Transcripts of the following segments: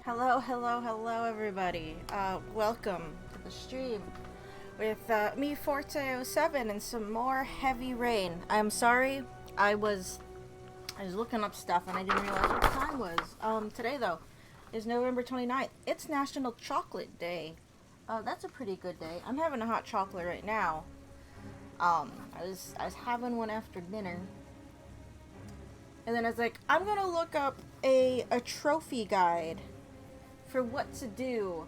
Hello, hello, hello, everybody. Welcome to the stream with me, Forte07, and some more heavy rain. I'm sorry, I was looking up stuff and I didn't realize what the time was. Today though is November 29th. It's National Chocolate Day. That's a pretty good day. I'm having a hot chocolate right now. I was having one after dinner, and then I was like, I'm gonna look up a trophy guide for what to do.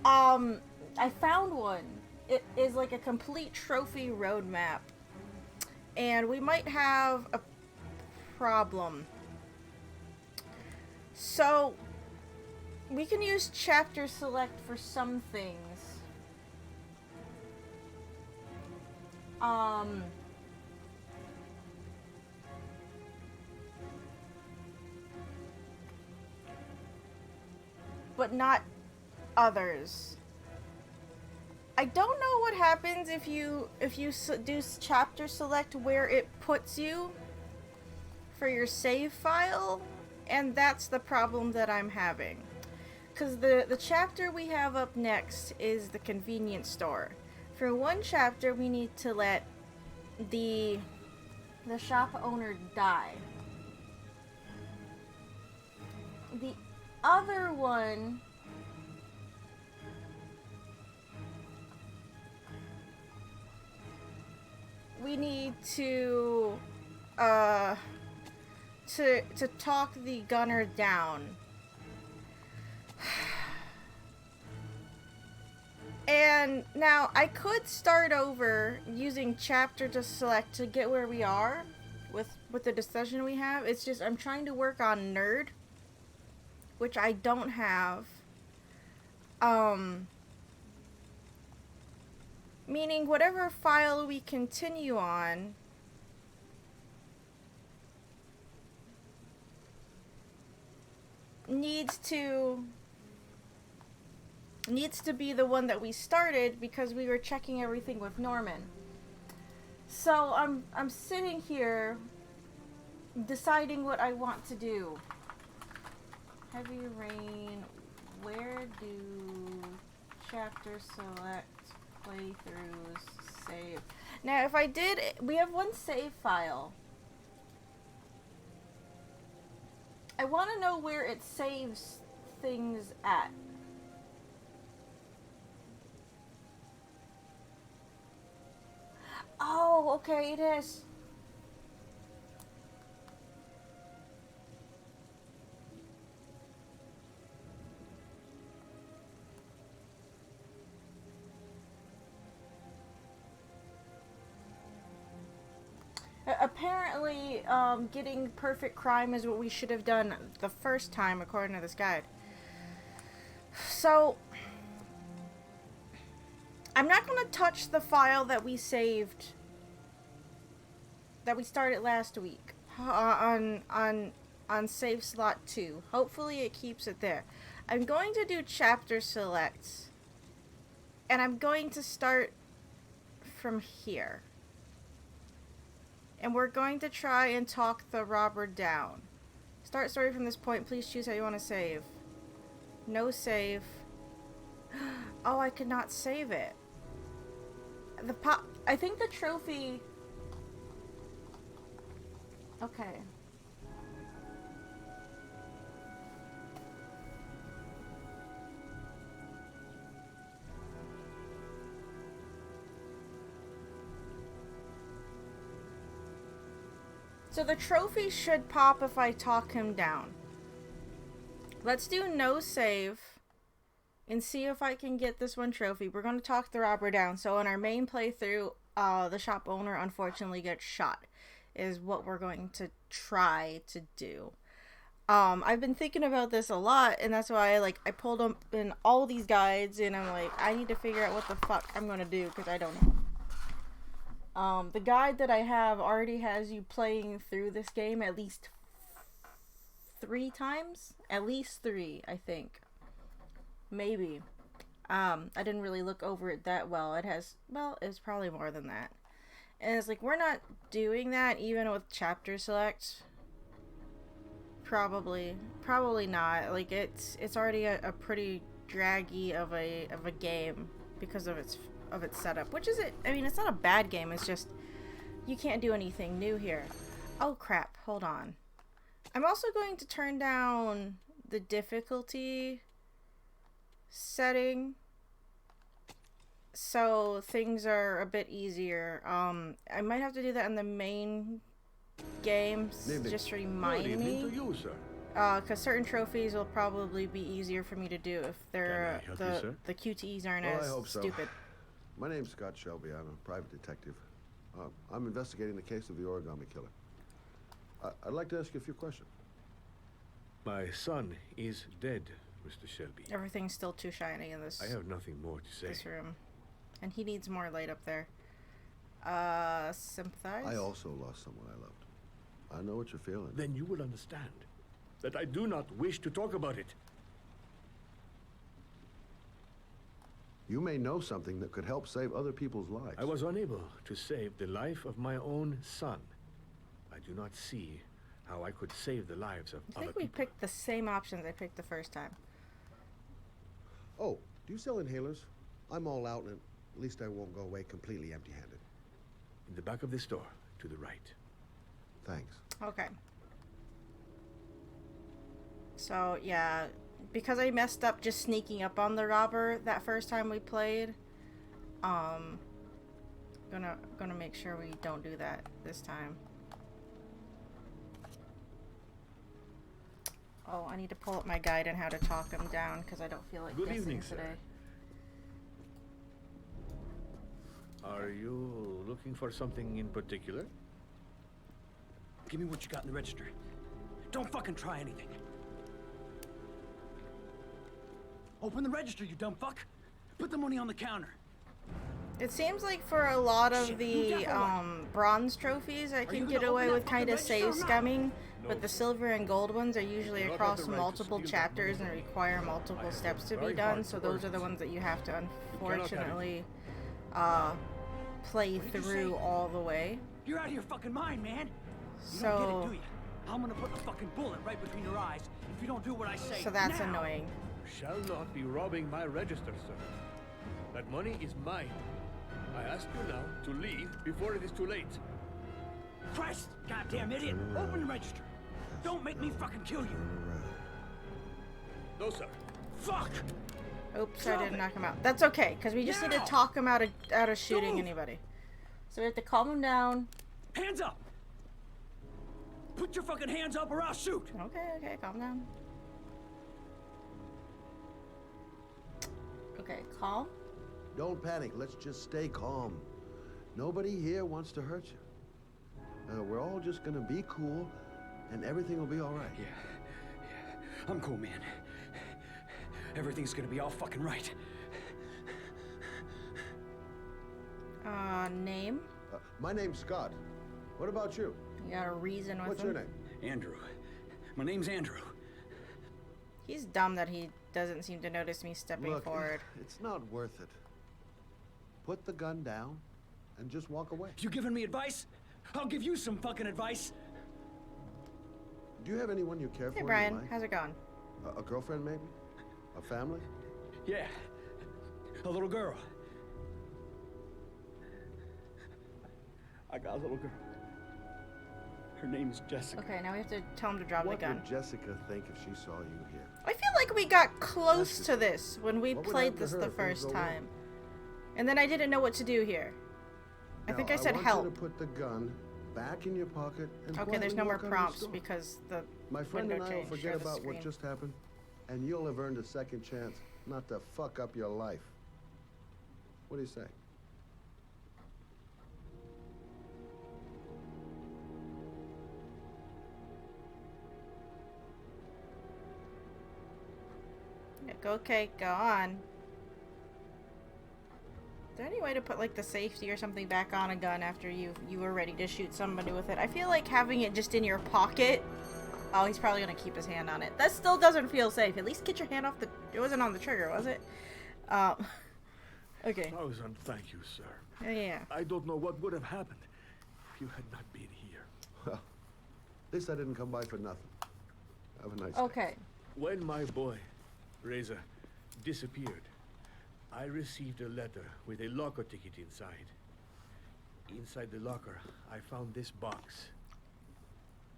Um, I found one. It is like a complete trophy roadmap, and we might have a problem. So, we can use chapter select for some things. Um, but not others. I don't know what happens if you do chapter select where it puts you for your save file, and that's the problem that I'm having. Because the chapter we have up next is the convenience store. For one chapter, we need to let the shop owner die. The other one, we need uh to talk the gunner down. And now I could start over using chapter to select to get where we are with the decision we have. It's just I'm trying to work on nerd, which I don't have. Um Meaning whatever file we continue on needs to be the one that we started because we were checking everything with Norman. So I'm sitting here deciding what I want to do. Heavy rain. Where do chapter select playthroughs save? Now, if I did, we have one save file. I want to know where it saves things at. Oh, okay, it is. Apparently, getting perfect crime is what we should have done the first time, according to this guide. So, I'm not going to touch the file that we saved, that we started last week, on save slot 2. Hopefully it keeps it there. I'm going to do chapter selects, and I'm going to start from here. And we're going to try and talk the robber down. Start story from this point. Please choose how you want to save. No save. Oh, I could not save it. I think the trophy... Okay. So the trophy should pop if I talk him down. Let's do no save and see if I can get this one trophy. We're going to talk the robber down. So in our main playthrough, the shop owner unfortunately gets shot, is what we're going to try to do. I've been thinking about this a lot, and that's why I pulled up in all these guides, and I'm like, I need to figure out what the fuck I'm going to do, because I don't know. The guide that I have already has you playing through this game at least 3 times. At least 3, I think. Maybe. I didn't really look over it that well. It's probably more than that. And it's like, we're not doing that even with chapter select. Probably not. Like it's already a pretty draggy of a game because of its setup. Which is it? I mean, it's not a bad game. It's just you can't do anything new here. Oh crap! Hold on. I'm also going to turn down the difficulty setting so things are a bit easier. I might have to do that in the main games just to remind me. Because certain trophies will probably be easier for me to do if they're the QTEs aren't as stupid. My name's Scott Shelby. I'm a private detective. I'm investigating the case of the origami killer. I'd like to ask you a few questions. My son is dead, Mr. Shelby. Everything's still too shiny in this. I have nothing more to say. This room, and he needs more light up there. Sympathize. I also lost someone I loved. I know what you're feeling. Then you will understand that I do not wish to talk about it. You may know something that could help save other people's lives. I was unable to save the life of my own son. I do not see how I could save the lives of other people. I think we picked the same options I picked the first time. Oh, do you sell inhalers? I'm all out, and at least I won't go away completely empty-handed. In the back of the store, to the right. Thanks. Okay. So, yeah, because I messed up just sneaking up on the robber that first time we played, gonna make sure we don't do that this time. Oh, I need to pull up my guide on how to talk him down because I don't feel like Good guessing evening, today. Sir. Are you looking for something in particular? Give me what you got in the register. Don't fucking try anything. Open the register, you dumb fuck. Put the money on the counter. It seems like for a lot of the bronze trophies, I can get away with kind of save scumming, but the silver and gold ones are usually across multiple chapters and require multiple steps to be done, so those are the ones that you have to unfortunately play through all the way. You're out of your fucking mind, man. You So, don't get it, do you? I'm gonna put a fucking bullet right between your eyes if you don't do what I say. so that's now. annoying. Shall not be robbing my register, sir. That money is mine. I ask you now to leave before it is too late. Christ, goddamn idiot! Open the register. Don't make me fucking kill you. No, sir. Fuck! Oops, I didn't knock him out. That's okay, because we just need to talk him out of shooting Move. anybody. So we have to calm him down. Hands up! Put your fucking hands up or I'll shoot! Okay, calm down. Okay, calm. Don't panic. Let's just stay calm. Nobody here wants to hurt you. We're all just gonna be cool, and everything will be all right. Yeah. I'm cool, man. Everything's gonna be all fucking right. Name? My name's Scott. What about you? You got a reason with What's him? your name? Andrew. My name's Andrew. He's dumb that he doesn't seem to notice me stepping Look, forward. it's not worth it. Put the gun down and just walk away. You giving me advice? I'll give you some fucking advice. Do you have anyone you care for Hey in Brian, your life? how's it going? A girlfriend, maybe? A family? Yeah. A little girl. I got a little girl. Her name's Jessica. Okay, now we have to tell him to drop What the gun. would Jessica think if she saw you here? I feel like we got close to this when we What would played happen to this her the if things first go wrong? time. And then I didn't know what to do here. I think I said want help. you to put the gun back in your pocket and Okay, there's quietly no more walk out of the prompts store. because the My friend window and I will changed. forget Share the about what screen. just happened, and you'll have earned a second chance not to fuck up your life. What do you say? Okay, go on. Is there any way to put like the safety or something back on a gun after you were ready to shoot somebody with it? I feel like having it just in your pocket. Oh, he's probably gonna keep his hand on it. That still doesn't feel safe. At least get your hand off the. It wasn't on the trigger, was it? Okay. Thousand thank you, sir. Yeah. I don't know what would have happened if you had not been here. Well, at least I didn't come by for nothing. Have a nice day. Okay. When my boy, Reza, disappeared, I received a letter with a locker ticket inside. Inside the locker, I found this box.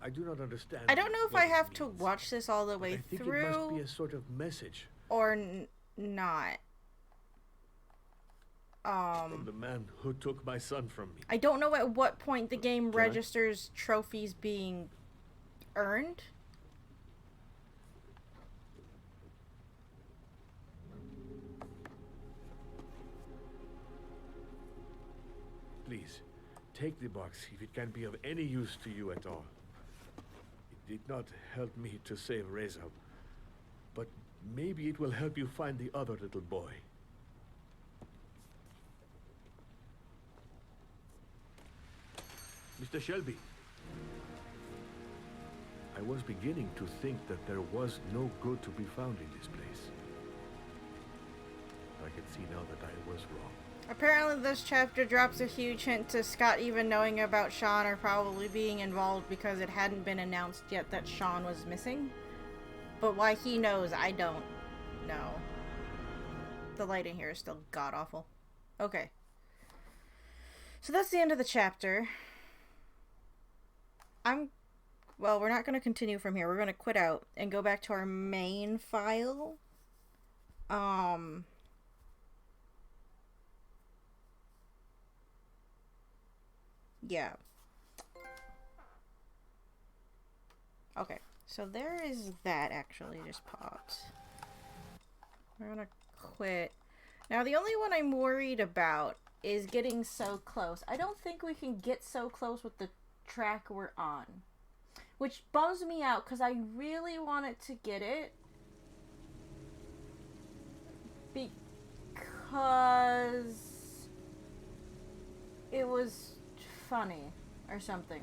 I do not understand. I don't know if what I it have to means, watch this all the but way I think it must be through a sort of message or not. from the man who took my son from me. I don't know at what point the game Can I? registers trophies being earned. Please, take the box if it can be of any use to you at all. It did not help me to save Reza, but maybe it will help you find the other little boy. Mr. Shelby, I was beginning to think that there was no good to be found in this place. I can see now that I was wrong. Apparently this chapter drops a huge hint to Scott even knowing about Sean or probably being involved because it hadn't been announced yet that Sean was missing. But why he knows, I don't know. The lighting here is still god-awful. Okay. So that's the end of the chapter. Well, we're not going to continue from here. We're going to quit out and go back to our main file. Yeah. Okay, so there is that actually just popped. We're gonna quit. Now, the only one I'm worried about is getting so close. I don't think we can get so close with the track we're on. Which bums me out because I really wanted to get it. Because it was funny or something.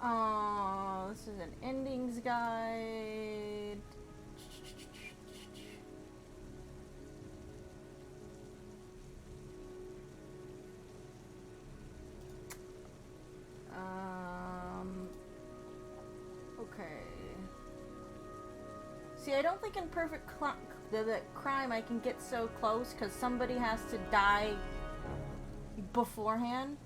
Oh, this is an endings guide. Okay. See, I don't think in Perfect the Crime I can get so close because somebody has to die beforehand.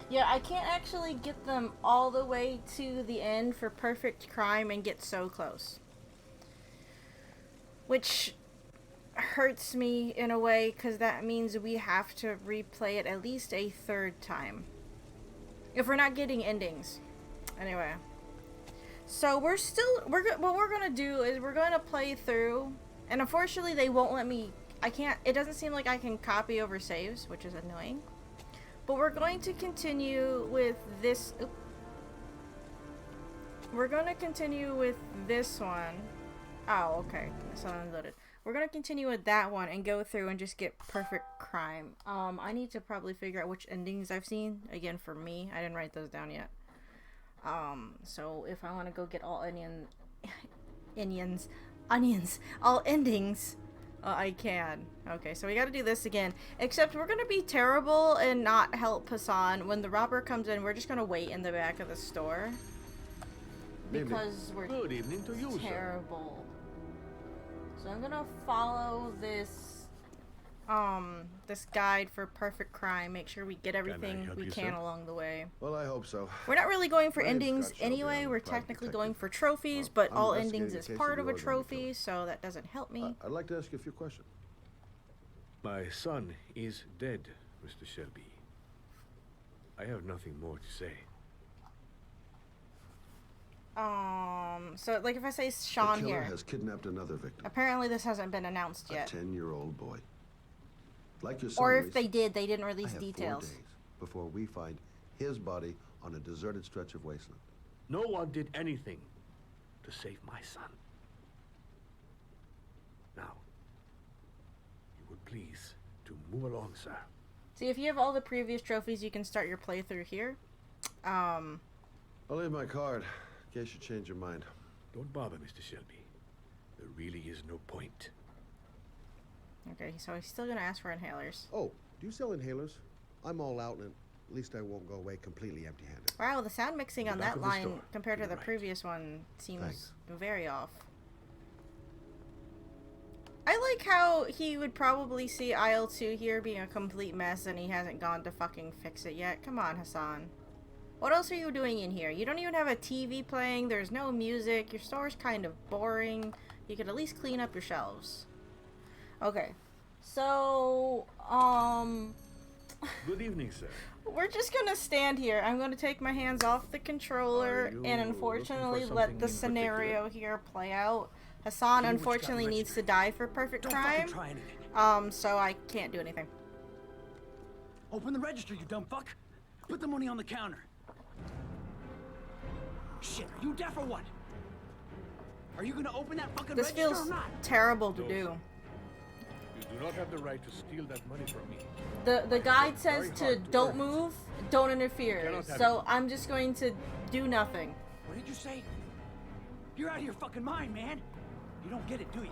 Yeah, I can't actually get them all the way to the end for Perfect Crime and get so close. Which hurts me in a way, because that means we have to replay it at least a third time. If we're not getting endings. Anyway. So what we're going to do is we're going to play through, and unfortunately they won't let me, it doesn't seem like I can copy over saves, which is annoying. But we're going to continue with this. We're going to continue with this one. Oh, okay. It's not unloaded. We're going to continue with that one and go through and just get Perfect Crime. I need to probably figure out which endings I've seen. Again, for me, I didn't write those down yet. So if I want to go get all onions, all endings, I can. Okay, so we gotta do this again. Except we're gonna be terrible and not help Hassan. When the robber comes in, we're just gonna wait in the back of the store. Because we're Good evening to you, terrible. So I'm gonna follow this this guide for Perfect Crime. Make sure we get everything help we you, can sir? along the way. Well, I hope so. We're not really going for My name's endings Scott Shelby. anyway. I'm a We're private technically detective. going for trophies, Well, but I'm all investigating endings the is case part of of a the Oregon trophy, killer. so that doesn't help me. I'd like to ask you a few questions. My son is dead, Mr. Shelby. I have nothing more to say. So like if I say The Sean killer here, has kidnapped another victim, apparently this hasn't been announced a yet. 10-year-old boy. Like your son, Or if Reese, they did, they didn't I release have 4 details. days before we find his body on a deserted stretch of wasteland. No one did anything to save my son. Now, you would please to move along, sir. See, if you have all the previous trophies, you can start your playthrough here. I'll leave my card in case you change your mind. Don't bother, Mr. Shelby. There really is no point. Okay, so he's still gonna ask for inhalers. Oh, do you sell inhalers? I'm all out, and at least I won't go away completely empty-handed. Wow, the sound mixing The on back that of the line store, compared to to the the right. previous one seems Thanks. very off. I like how he would probably see aisle 2 here being a complete mess and he hasn't gone to fucking fix it yet. Come on, Hassan. What else are you doing in here? You don't even have a TV playing, there's no music, your store's kind of boring. You could at least clean up your shelves. Okay. So, Good evening, sir. we're just gonna stand here. I'm gonna take my hands off the controller Are you and looking unfortunately for let something the in scenario here play out. Hassan Tell me what you got unfortunately in the needs to register. die for perfect Don't crime. fucking try anything. So I can't do anything. Open the register, you dumb fuck. Put the money on the counter. Shit, are you deaf or what? Are you gonna open that fucking This register feels or not? terrible to No, do. sir. You do not have the right to steal that money from me. The guide says very to hard to don't earn. move, don't interfere. cannot have So it. I'm just going to do nothing. What did you say? You're out of your fucking mind, man. You don't get it, do you?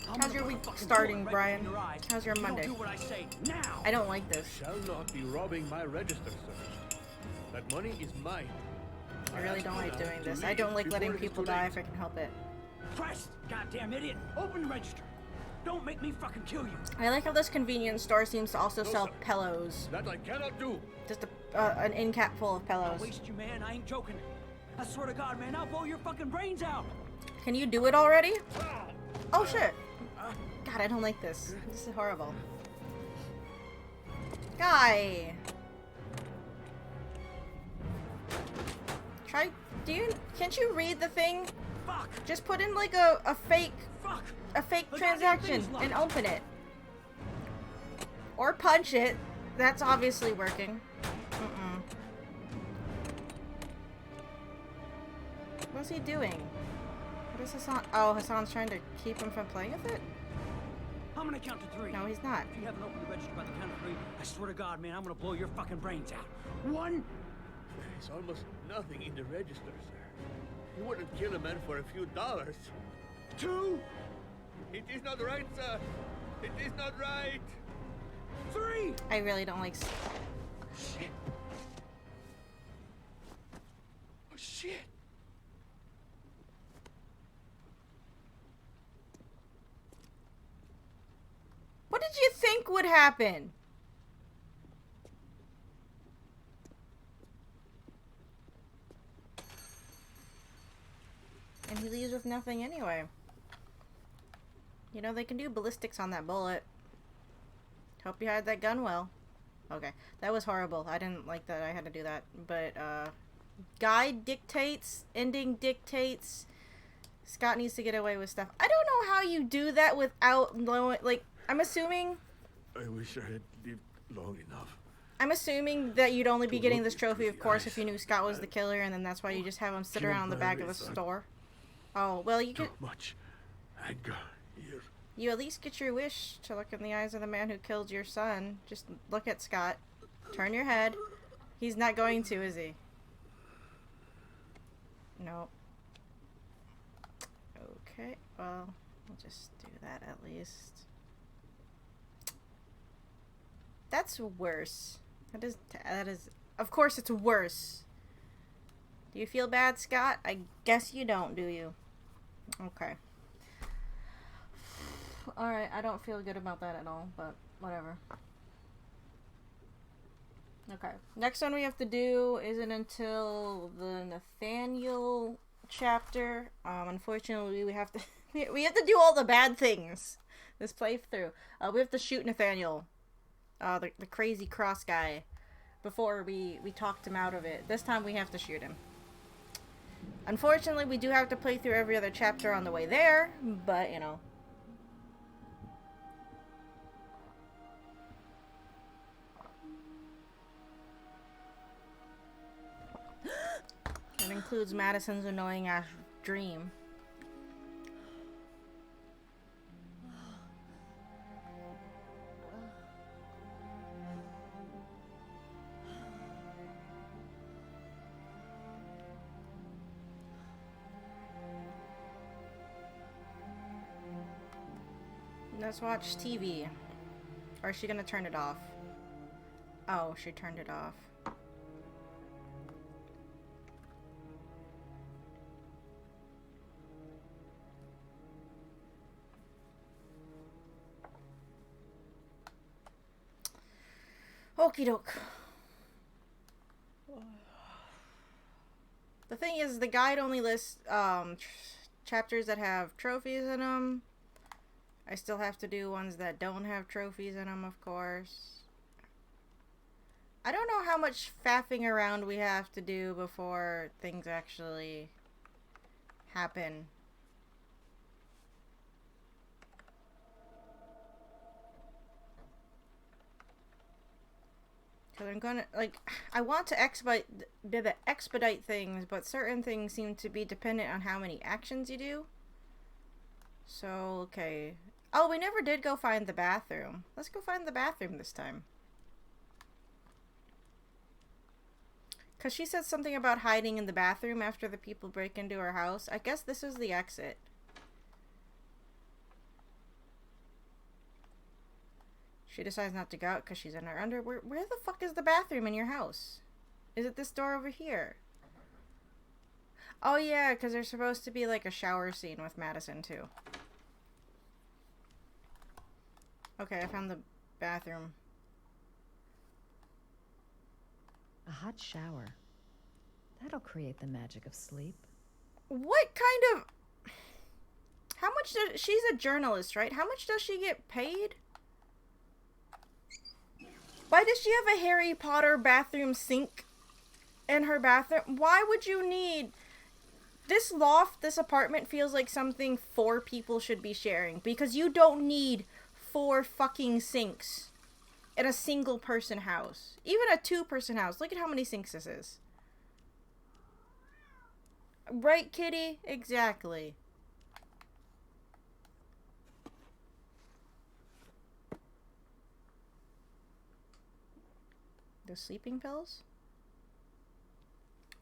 I'm How's gonna your put a week fucking starting, bullet right Brian? between your eyes How's your if you don't Monday? do what I say now. I don't like this. Shall not be robbing my register, sir. That money is mine. I really ask don't you like now doing to this. I leave don't like before letting it is people too die late. if I can help it. Christ, goddamn idiot! Open the register. Don't make me fucking kill you. I like how this convenience store seems to also No, sell sir. pillows. That I cannot do. Just an end cap full of I'll pillows. waste you, man. I ain't joking. I swear to God, man, I'll blow your fucking brains out. Can you do it already? Oh shit. God, I don't like this. This is horrible. Guy. Can't you read the thing? Fuck! Just put in like a fake Fuck! The goddamn transaction thing's locked. and open it. Or punch it. That's obviously working. What's he doing? What is Hassan? Oh, Hassan's trying to keep him from playing with it? I'm gonna count to 3. No, he's not. If you haven't opened the register by the count of 3, I swear to God, man, I'm gonna blow your fucking brains out. 1. There is almost nothing in the register, sir. You wouldn't kill a man for a few dollars. 2. It is not right, sir. It is not right. 3. I really don't like. Shit. Oh shit. What did you think would happen? And he leaves with nothing anyway. You know, they can do ballistics on that bullet. Hope you had that gun well. Okay, that was horrible. I didn't like that I had to do that. But, guide dictates, ending dictates. Scott needs to get away with stuff. I don't know how you do that without knowing, like, I'm assuming I wish I had lived long enough. I'm assuming that you'd only be To getting look this it trophy, through of the course, if you eyes knew Scott was the killer, and then that's why you just have him sit Kill around in the my back of a son. store. Oh, well, you Too could, much anger here. you at least get your wish to look in the eyes of the man who killed your son. Just look at Scott. Turn your head. He's not going to, is he? Nope. Okay, well, we'll just do that at least. That's worse. That is, of course it's worse. Do you feel bad, Scott? I guess you don't, do you? Okay. Alright, I don't feel good about that at all, but whatever. Okay. Next one we have to do isn't until the Nathaniel chapter. Unfortunately, we have to we have to do all the bad things this playthrough. We have to shoot Nathaniel, the crazy cross guy, before we talked him out of it. This time we have to shoot him. Unfortunately, we do have to play through every other chapter on the way there, but you know. That includes Madison's annoying ass dream. Let's watch TV. Or is she gonna turn it off? Oh, she turned it off. Okie doke. The thing is, the guide only lists chapters that have trophies in them. I still have to do ones that don't have trophies in them, of course. I don't know how much faffing around we have to do before things actually happen. Because I'm gonna, like, I want to expedite things, but certain things seem to be dependent on how many actions you do. So, okay. Oh, we never did go find the bathroom. Let's go find the bathroom this time. Because she said something about hiding in the bathroom after the people break into her house. I guess this is the exit. She decides not to go out because she's in her underwear. Where the fuck is the bathroom in your house? Is it this door over here? Oh yeah, because there's supposed to be like a shower scene with Madison too. Okay, I found the bathroom. A hot shower. That'll create the magic of sleep. What kind of... How much does... She's a journalist, right? How much does she get paid? Why does she have a Harry Potter bathroom sink in her bathroom? Why would you need... This loft, this apartment feels like something 4 people should be sharing. Because you don't need 4 fucking sinks in a single person house. Even a 2-person house. Look at how many sinks this is. Right, kitty? Exactly. The sleeping pills?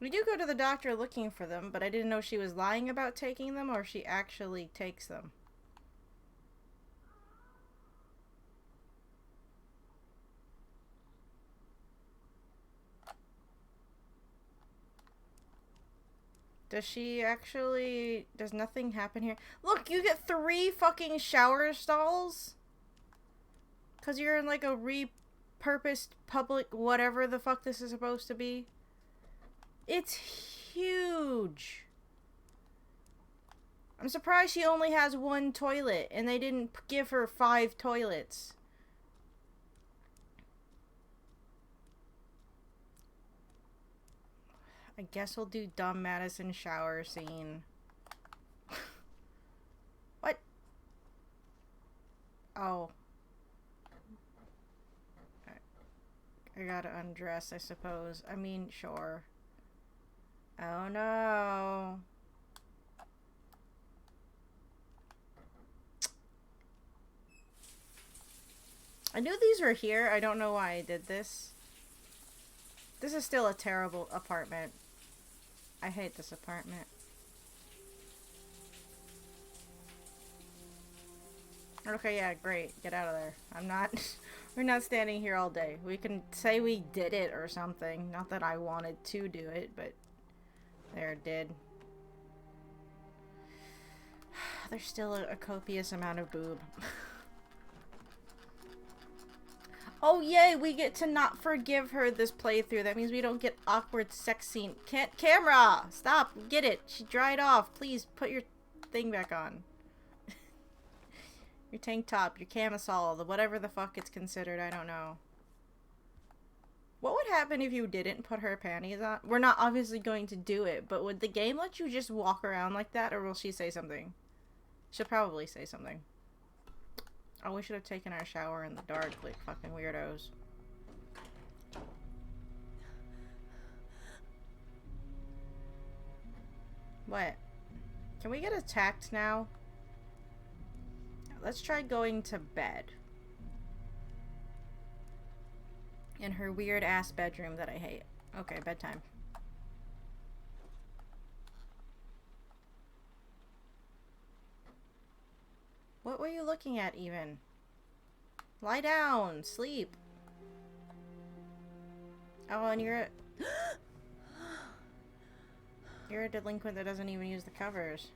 We do go to the doctor looking for them, but I didn't know she was lying about taking them or if she actually takes them. Does she actually... Does nothing happen here? Look, you get 3 fucking shower stalls? Because you're in like a repurposed public whatever the fuck this is supposed to be. It's huge. I'm surprised she only has 1 toilet and they didn't give her 5 toilets. I guess we'll do dumb Madison shower scene. What? Oh. I gotta undress, I suppose. I mean, sure. Oh no. I knew these were here. I don't know why I did this. This is still a terrible apartment. I hate this apartment. Okay, yeah, great. Get out of there. I'm not... We're not standing here all day. We can say we did it or something. Not that I wanted to do it, but... There, it did. There's still a copious amount of boob. Oh yay, we get to not forgive her this playthrough. That means we don't get awkward sex scene. Can't camera! Stop! Get it! She dried off. Please put your thing back on. Your tank top, your camisole, whatever the fuck it's considered, I don't know. What would happen if you didn't put her panties on? We're not obviously going to do it, but would the game let you just walk around like that, or will she say something? She'll probably say something. Oh, we should have taken our shower in the dark like fucking weirdos. What? Can we get attacked now? Let's try going to bed. In her weird ass bedroom that I hate. Okay, bedtime. What were you you looking at even? Lie down. Sleep. Oh, and you're a delinquent that doesn't even use the covers.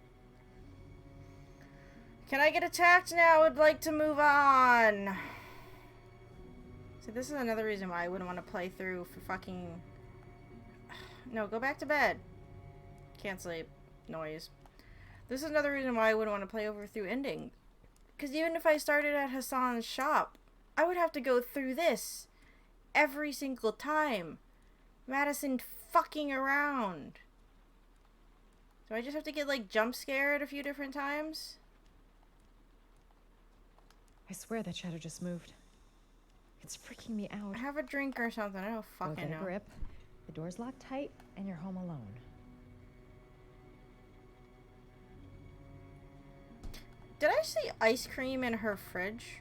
Can I get attacked now? I would like to move on. So this is another reason why I wouldn't want to play through for fucking... No, go back to bed. Can't sleep. Noise. This is another reason why I wouldn't want to play over through ending. Because even if I started at Hassan's shop, I would have to go through this every single time. Madison fucking around. Do I just have to get, like, jump scared a few different times? I swear that shadow just moved. It's freaking me out. Have a drink or something. I don't Go fucking get a know. grip. The door's locked tight, and you're home alone. Did I see ice cream in her fridge?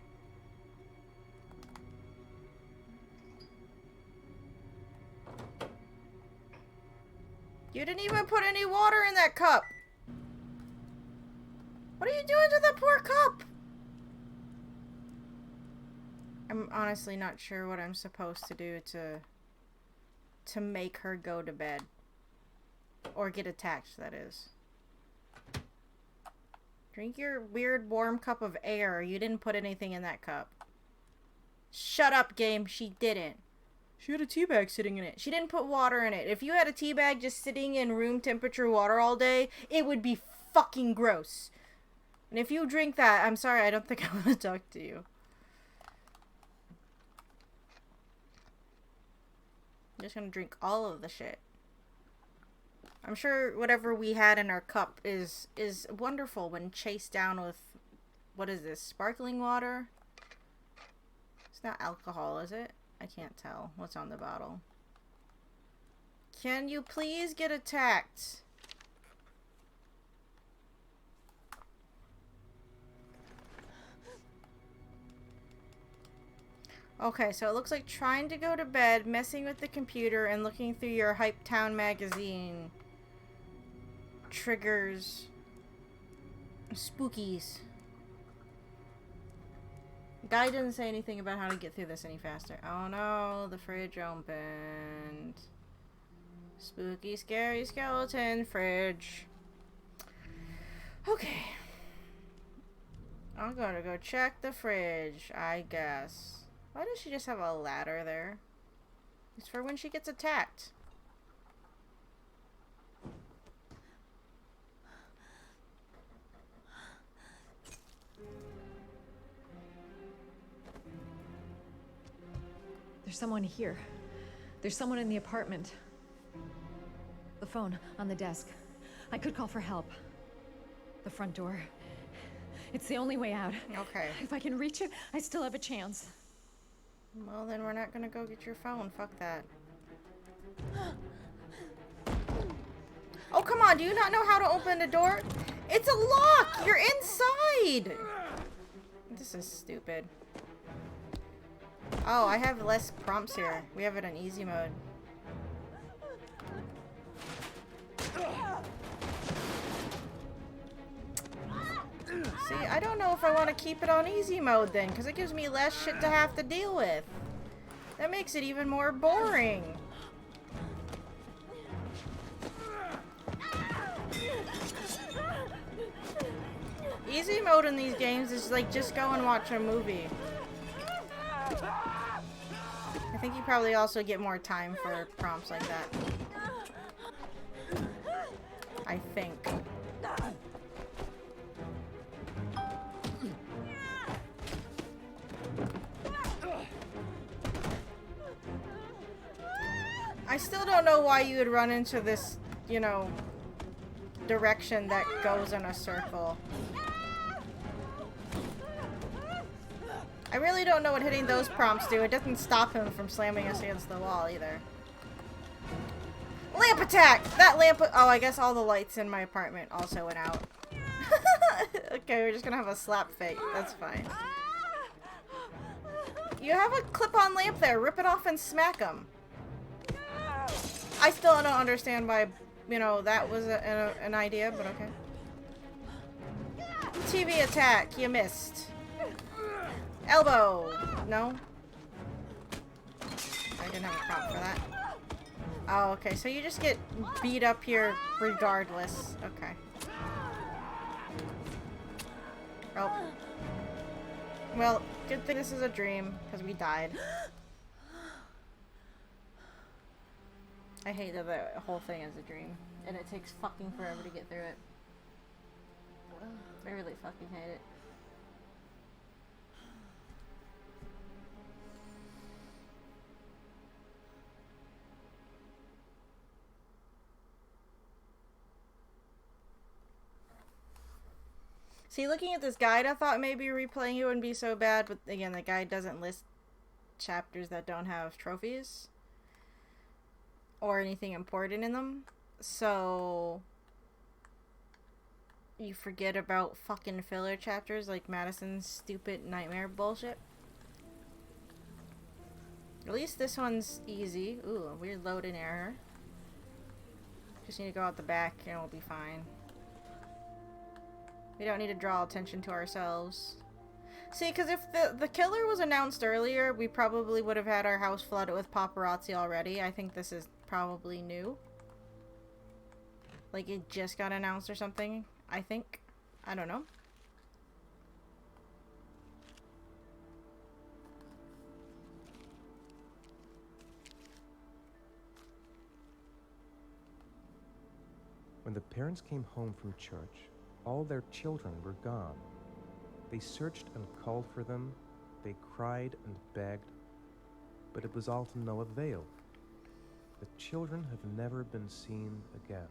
You didn't even put any water in that cup. What are you doing to that poor cup? I'm honestly not sure what I'm supposed to do to make her go to bed. Or get attacked, that is. Drink your weird warm cup of air. You didn't put anything in that cup. Shut up, game. She didn't. She had a tea bag sitting in it. She didn't put water in it. If you had a tea bag just sitting in room temperature water all day, it would be fucking gross. And if you drink that, I'm sorry, I don't think I want to talk to you. I'm just gonna drink all of the shit. I'm sure whatever we had in our cup is wonderful when chased down with, what is this, sparkling water? It's not alcohol, is it? I can't tell what's on the bottle. Can you please get attacked? Okay, so it looks like trying to go to bed, messing with the computer, and looking through your Hype Town magazine triggers spookies. Guy didn't say anything about how to get through this any faster. Oh no, the fridge opened. Spooky, scary skeleton fridge. Okay. I'm gonna go check the fridge, I guess. Why does she just have a ladder there? It's for when she gets attacked. There's someone here. There's someone in the apartment. The phone on the desk. I could call for help. The front door. It's the only way out. Okay. If I can reach it, I still have a chance. Well, then we're not gonna go get your phone. Fuck that. Oh, come on. Do you not know how to open the door? It's a lock! You're inside! This is stupid. Oh, I have less prompts here. We have it on easy mode. See, I don't know if I want to keep it on easy mode then, because it gives me less shit to have to deal with. That makes it even more boring. Easy mode in these games is like just go and watch a movie. I think you probably also get more time for prompts like that. I think. I still don't know why you would run into this, you know, direction that goes in a circle. I really don't know what hitting those prompts do. It doesn't stop him from slamming us against the wall either. Lamp attack! That lamp... Oh, I guess all the lights in my apartment also went out. Okay, we're just gonna have a slap fight. That's fine. You have a clip-on lamp there. Rip it off and smack him. I still don't understand why, you know, that was an idea, but okay. TV attack. You missed. Elbow! No? I didn't have a prompt for that. Oh, okay. So you just get beat up here regardless. Okay. Oh. Well, good thing this is a dream, because we died. I hate that the whole thing is a dream, and it takes fucking forever to get through it. I really fucking hate it. See, looking at this guide, I thought maybe replaying it wouldn't be so bad, but again, the guide doesn't list chapters that don't have trophies or anything important in them, so you forget about fucking filler chapters like Madison's stupid nightmare bullshit. At least this one's easy. Ooh, a weird loading error. Just need to go out the back and we'll be fine. We don't need to draw attention to ourselves. See, because if the killer was announced earlier, we probably would have had our house flooded with paparazzi already. I think this is probably new. Like, it just got announced or something, I think. I don't know. When the parents came home from church, all their children were gone. They searched and called for them. They cried and begged, but it was all to no avail. The children have never been seen again.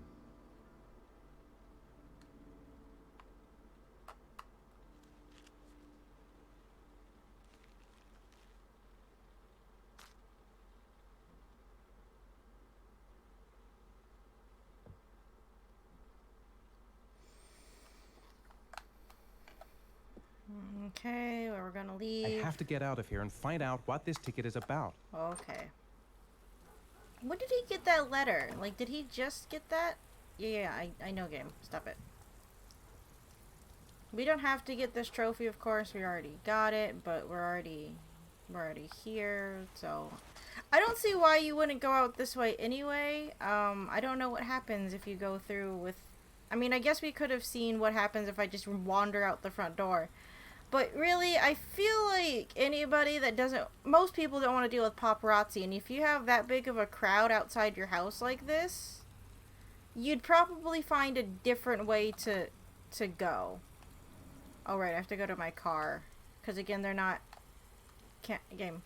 Okay, well, we're gonna leave. I have to get out of here and find out what this ticket is about. Okay. When did he get that letter? Like, did he just get that? Yeah, I know, game. Stop it. We don't have to get this trophy, of course. We already got it, but we're already here, so I don't see why you wouldn't go out this way anyway. I don't know what happens if you go through with... I mean, I guess we could have seen what happens if I just wander out the front door. But really, I feel like anybody that doesn't... Most people don't want to deal with paparazzi. And if you have that big of a crowd outside your house like this, you'd probably find a different way to go. Oh, right. I have to go to my car. Because, again, they're not... Game.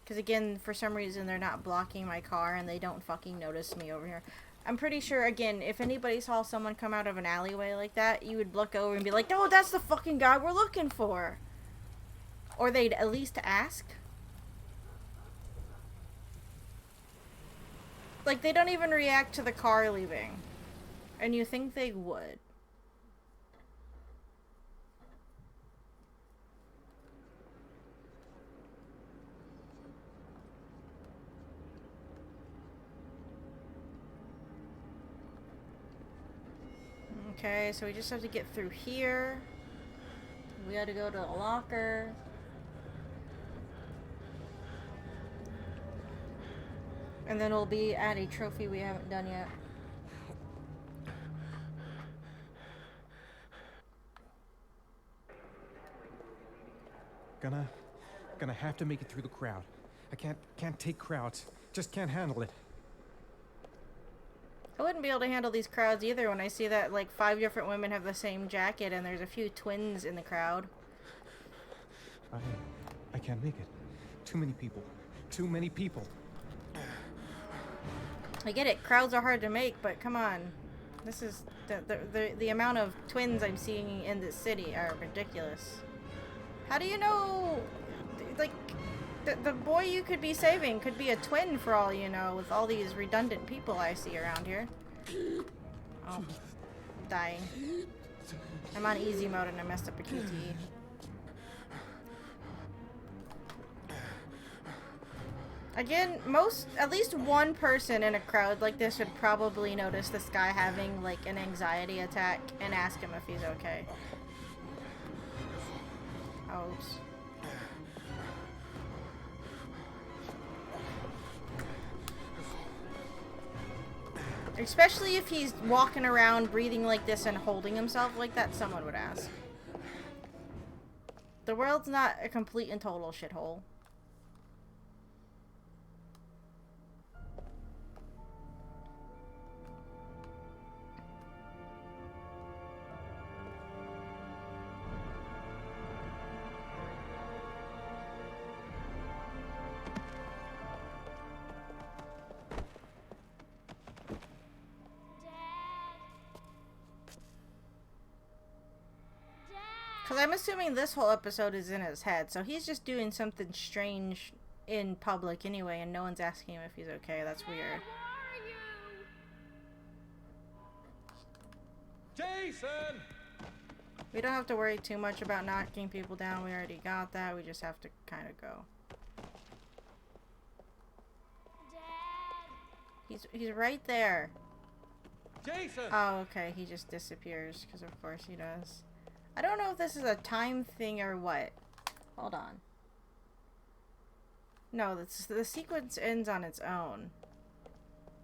Because, again, for some reason, they're not blocking my car. And they don't fucking notice me over here. I'm pretty sure, again, if anybody saw someone come out of an alleyway like that, you would look over and be like, oh, that's the fucking guy we're looking for. Or they'd at least ask. Like, they don't even react to the car leaving. And you think they would. Okay, so we just have to get through here. We gotta go to the locker. And then we'll be at a trophy we haven't done yet. Gonna have to make it through the crowd. I can't take crowds. Just can't handle it. I wouldn't be able to handle these crowds either when I see that like 5 different women have the same jacket and there's a few twins in the crowd. I can't make it. Too many people. Too many people. I get it, crowds are hard to make, but come on. This is the amount of twins I'm seeing in this city are ridiculous. How do you know, like, the boy you could be saving could be a twin for all you know, with all these redundant people I see around here. Oh, dying. I'm on easy mode and I messed up a QTE. Again, at least one person in a crowd like this would probably notice this guy having like an anxiety attack and ask him if he's okay. Ouch. Especially if he's walking around breathing like this and holding himself like that, someone would ask. The world's not a complete and total shithole. Because I'm assuming this whole episode is in his head, so he's just doing something strange in public anyway, and no one's asking him if he's okay. That's weird. Jason! We don't have to worry too much about knocking people down. We already got that. We just have to kind of go. He's right there. Jason! Oh, okay. He just disappears, because of course he does. I don't know if this is a time thing or what. Hold on. No, the sequence ends on its own.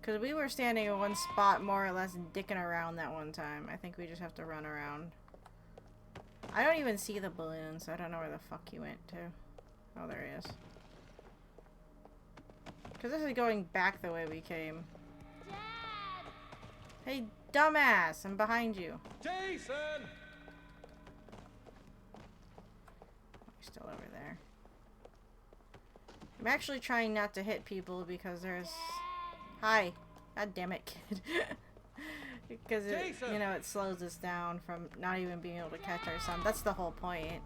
Because we were standing in one spot more or less dicking around that one time. I think we just have to run around. I don't even see the balloon, so I don't know where the fuck he went to. Oh, there he is. Because this is going back the way we came. Dad! Hey, dumbass! I'm behind you. Jason! He's still over there. I'm actually trying not to hit people because there's... Hi. God damn it, kid. Because it, you know, it slows us down from not even being able to catch our son. That's the whole point.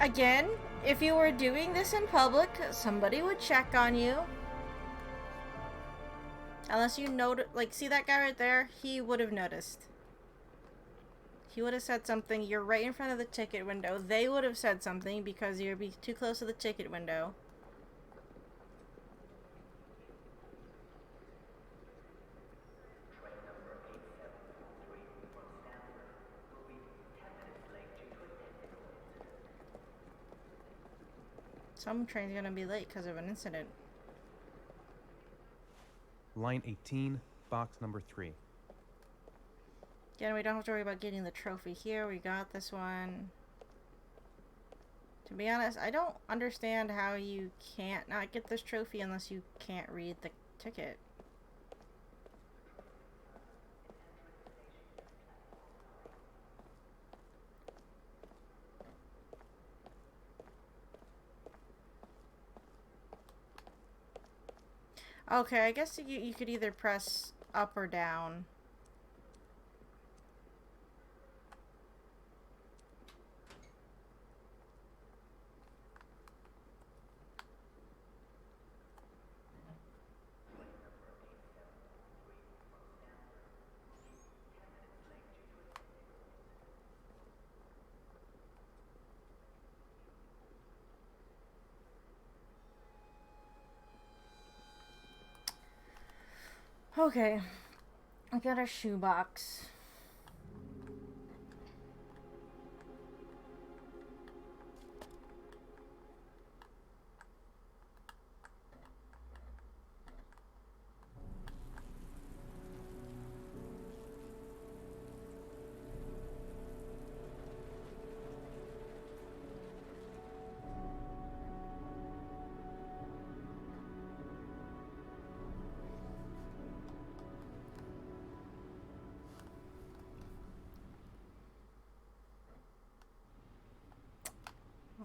Again, if you were doing this in public, somebody would check on you. Unless you notice, like, see that guy right there? He would have noticed. He would have said something. You're right in front of the ticket window. They would have said something because you'd be too close to the ticket window. Some train's gonna be late because of an incident. Line 18, box number 3. Again, we don't have to worry about getting the trophy here. We got this one. To be honest, I don't understand how you can't not get this trophy unless you can't read the ticket. Okay, I guess you could either press up or down. Okay, I got a shoebox.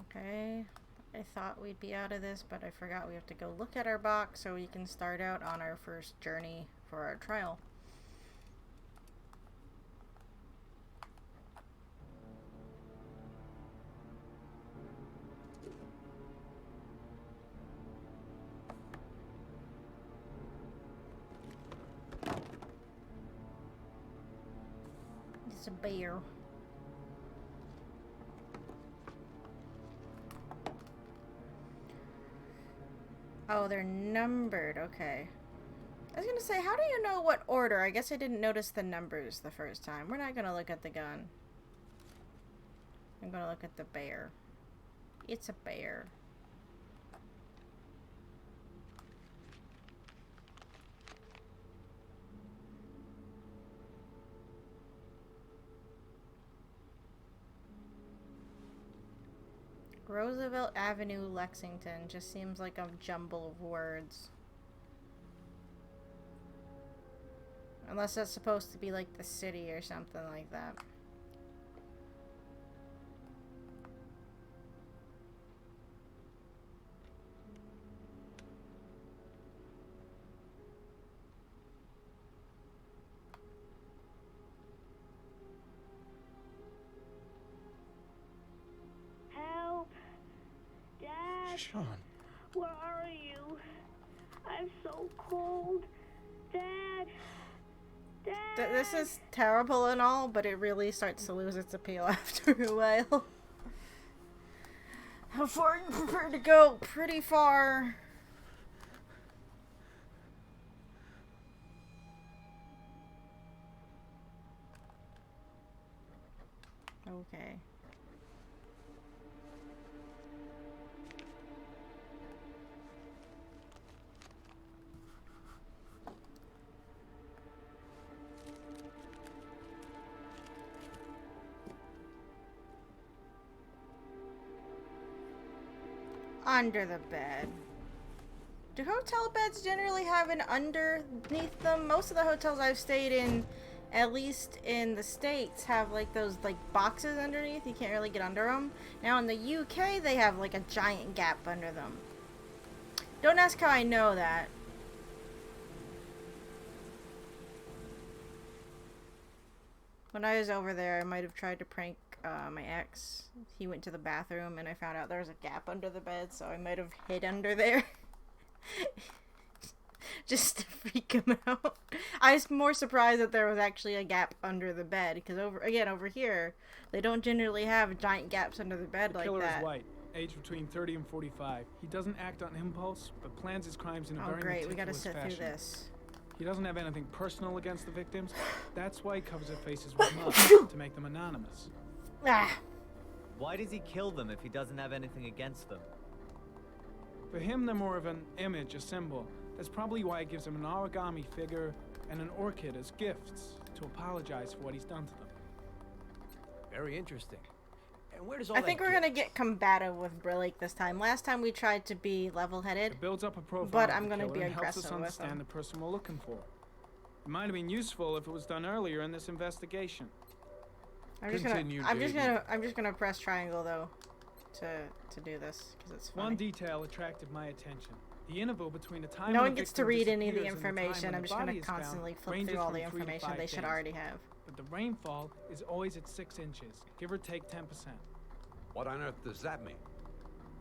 Okay, I thought we'd be out of this, but I forgot we have to go look at our box so we can start out on our first journey for our trial. It's a bear. Oh, they're numbered. Okay. I was gonna say, how do you know what order? I guess I didn't notice the numbers the first time. We're not gonna look at the gun. I'm gonna look at the bear. It's a bear. Roosevelt Avenue, Lexington. Just seems like a jumble of words. Unless that's supposed to be like the city or something like that. Help! Dad! Sean. Where are you? I'm so cold. Dad! Dad! This is terrible and all, but it really starts to lose its appeal after a while. How far are you prepared to go? Pretty far. Okay. Under the bed. Do hotel beds generally have an underneath them? Most of the hotels I've stayed in, at least in the States, have like those like boxes underneath. You can't really get under them. Now in the UK, they have like a giant gap under them. Don't ask how I know that. When I was over there, I might have tried to prank my ex. He went to the bathroom and I found out there was a gap under the bed, so I might have hid under there. Just to freak him out. I was more surprised that there was actually a gap under the bed, because over here, they don't generally have giant gaps under the bed like The killer that. is white, aged between 30 and 45. He doesn't act on impulse, but plans his crimes in a Oh very great, we gotta meticulous sit fashion. through this. He doesn't have anything personal against the victims. That's why he covers their faces with mud, to make them anonymous. Ah! Why does he kill them if he doesn't have anything against them? For him, they're more of an image, a symbol. That's probably why he gives them an origami figure and an orchid as gifts, to apologize for what he's done to them. Very interesting. And where does all I that think we're get? gonna get combative with Blake this time. Last time we tried to be level-headed. It builds up a profile But of I'm the gonna killer be and helps us aggressive with understand him. the person we're looking for. It might have been useful if it was done earlier in this investigation. I'm just gonna press triangle though, to do this because it's funny. One detail attracted my attention. The interval between the time No when one the gets to victim read any of the disappears and time information. when I'm the just gonna body is found constantly flip ranges through all the from 3 to information 5 they should days. already have. But the rainfall is always at 6 inches, give or take 10%. What on earth does that mean?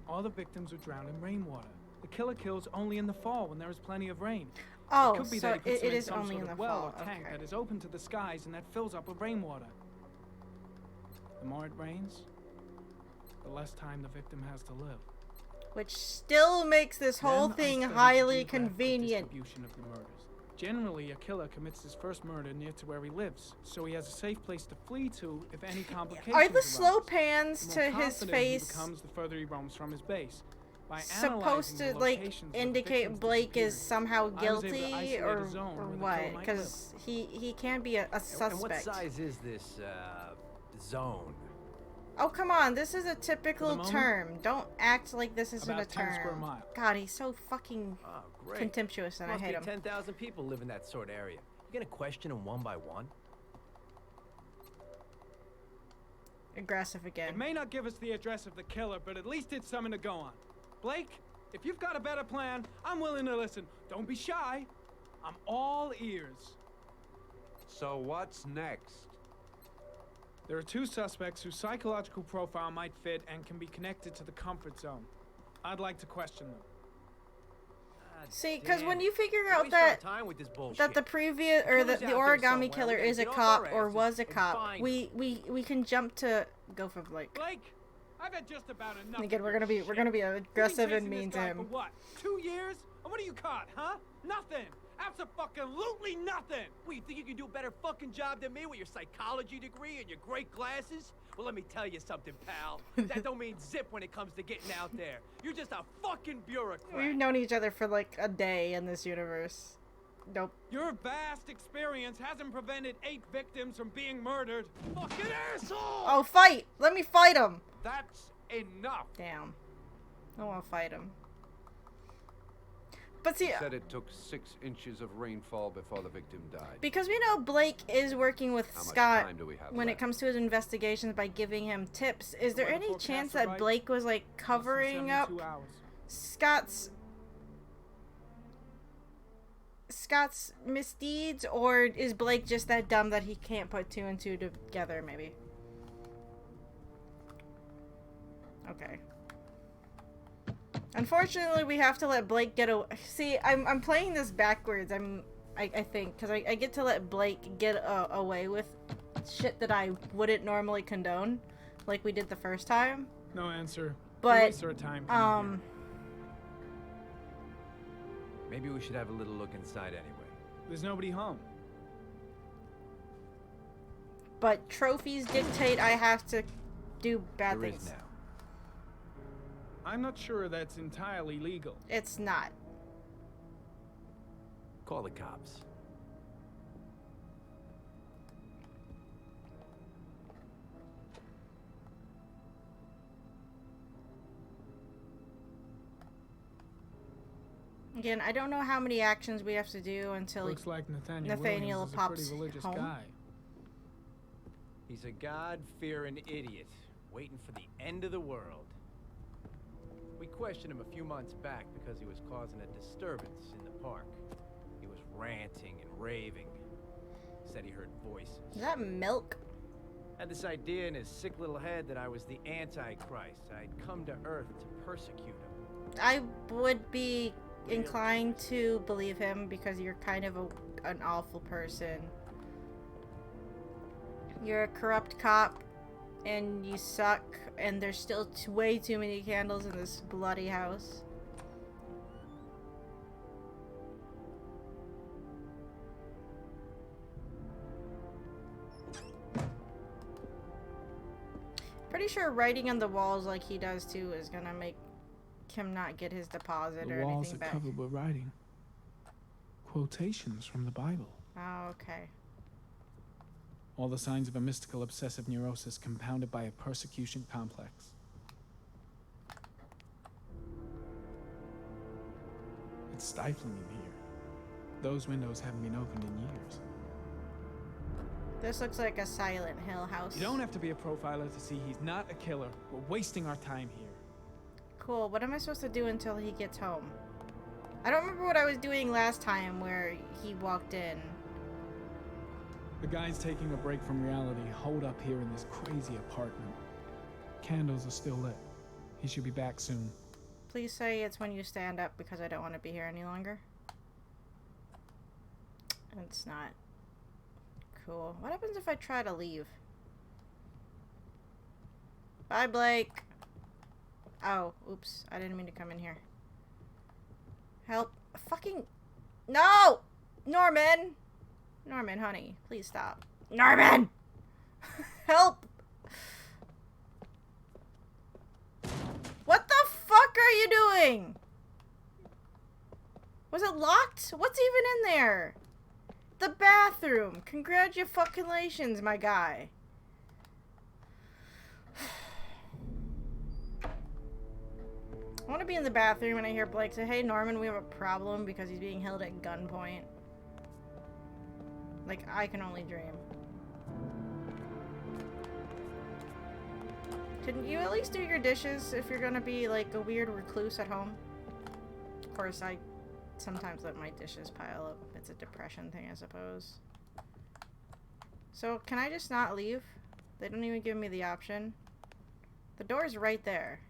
All the victims were drowned in rainwater. The killer kills only in the fall when there is plenty of rain. Oh, it could be so that he puts it them in is some only sort in of the well fall. or tank Okay. that is open to the skies and that fills up with rainwater. The more it rains, the less time the victim has to live. Which still makes this whole Then I thing studied the highly geographical convenient. distribution of the murders. Generally, a killer commits his first murder near to where he lives, so he has a safe place to flee to if any complications Are the arise. slow pans The to more his confident he face becomes, the further he roams from his base. By supposed analyzing to the like locations where the indicate victims Blake is disappeared, somehow I was able to guilty isolate or a zone where the what? killer might Because he can be a suspect. And what size is this zone? Oh come on, this is a typical moment, term. Don't act like this isn't about a 10 square term. miles. God, he's so fucking Oh, great. contemptuous, and I Must hate be him. 10,000 people live in that sort of area. You gonna question them one by one? Aggressive It again. may not give us the address of the killer, but at least it's something to go on. Blake, if you've got a better plan, I'm willing to listen. Don't be shy. I'm all ears. So what's next? There are 2 suspects whose psychological profile might fit and can be connected to the comfort zone. I'd like to question them. See, because when Damn. you figure Waste out our that time with this bullshit. the previous or killer's the out there origami somewhere. killer We're is a gonna get off cop our or asses was a and cop, find we can jump to go for Blake. Blake, I've had just about enough. Again, of we're your gonna be shit. aggressive You've and been mean to chasing this guy him. For what? 2 years? And what are you caught, huh? Nothing. Absolutely nothing. What, you think you can do a better fucking job than me with your psychology degree and your great glasses? Well, let me tell you something, pal. That don't mean zip when it comes to getting out there. You're just a fucking bureaucrat. We've known each other for like a day in this universe. Nope. Your vast experience hasn't prevented 8 victims from being murdered. Fucking asshole! Oh, fight! Let me fight him! That's Enough! Damn. I won't fight him. But see, He said it took 6 inches of rainfall before the victim died. because we know Blake is working with How much Scott time do we have when it left? comes to his investigations by giving him tips, is there weather any forecast chance is that right. Blake was like covering up 72 hours. Scott's misdeeds, or is Blake just that dumb that he can't put 2 and 2 together, maybe? Okay. Unfortunately, we have to let Blake get away. See, I'm playing this backwards. I think, because I get to let Blake get away with shit that I wouldn't normally condone, like we did the first time. No answer. But, We waste our time coming here. Maybe we should have a little look inside anyway. There's nobody home. But trophies dictate I have to do bad There things. is now. I'm not sure that's entirely legal. It's not. Call the cops. Again, I don't know how many actions we have to do until Looks like Nathaniel Nathaniel Williams is a pops pretty religious home. guy. He's a God-fearing idiot, waiting for the end of the world. We questioned him a few months back because he was causing a disturbance in the park. He was ranting and raving. Said he heard voices. Is that milk? Had this idea in his sick little head that I was the Antichrist. I'd come to Earth to persecute him. I would be inclined to believe him because you're kind of an awful person. You're a corrupt cop and you suck, and there's still way too many candles in this bloody house. Pretty sure writing on the walls like he does too is gonna make him not get his deposit The or walls anything are back. covered with writing. Quotations from the Bible. Oh, okay. All the signs of a mystical obsessive neurosis compounded by a persecution complex. It's stifling in here. Those windows haven't been opened in years. This looks like a Silent Hill house. You don't have to be a profiler to see he's not a killer. We're wasting our time here. Cool. What am I supposed to do until he gets home? I don't remember what I was doing last time where he walked in. The guy's taking a break from reality, holed up here in this crazy apartment. Candles are still lit. He should be back soon. Please say it's when you stand up because I don't want to be here any longer. It's not. Cool. What happens if I try to leave? Bye, Blake. Oh, oops. I didn't mean to come in here. Help. Fucking... No! Norman! Norman, honey, please stop. Norman! Help! What the fuck are you doing? Was it locked? What's even in there? The bathroom. Congratulations, my guy. I want to be in the bathroom and I hear Blake say, "Hey, Norman, we have a problem," because he's being held at gunpoint. Like, I can only dream. Couldn't you at least do your dishes if you're gonna be, like, a weird recluse at home? Of course, I sometimes let my dishes pile up. It's a depression thing, I suppose. So, can I just not leave? They don't even give me the option. The door's right there.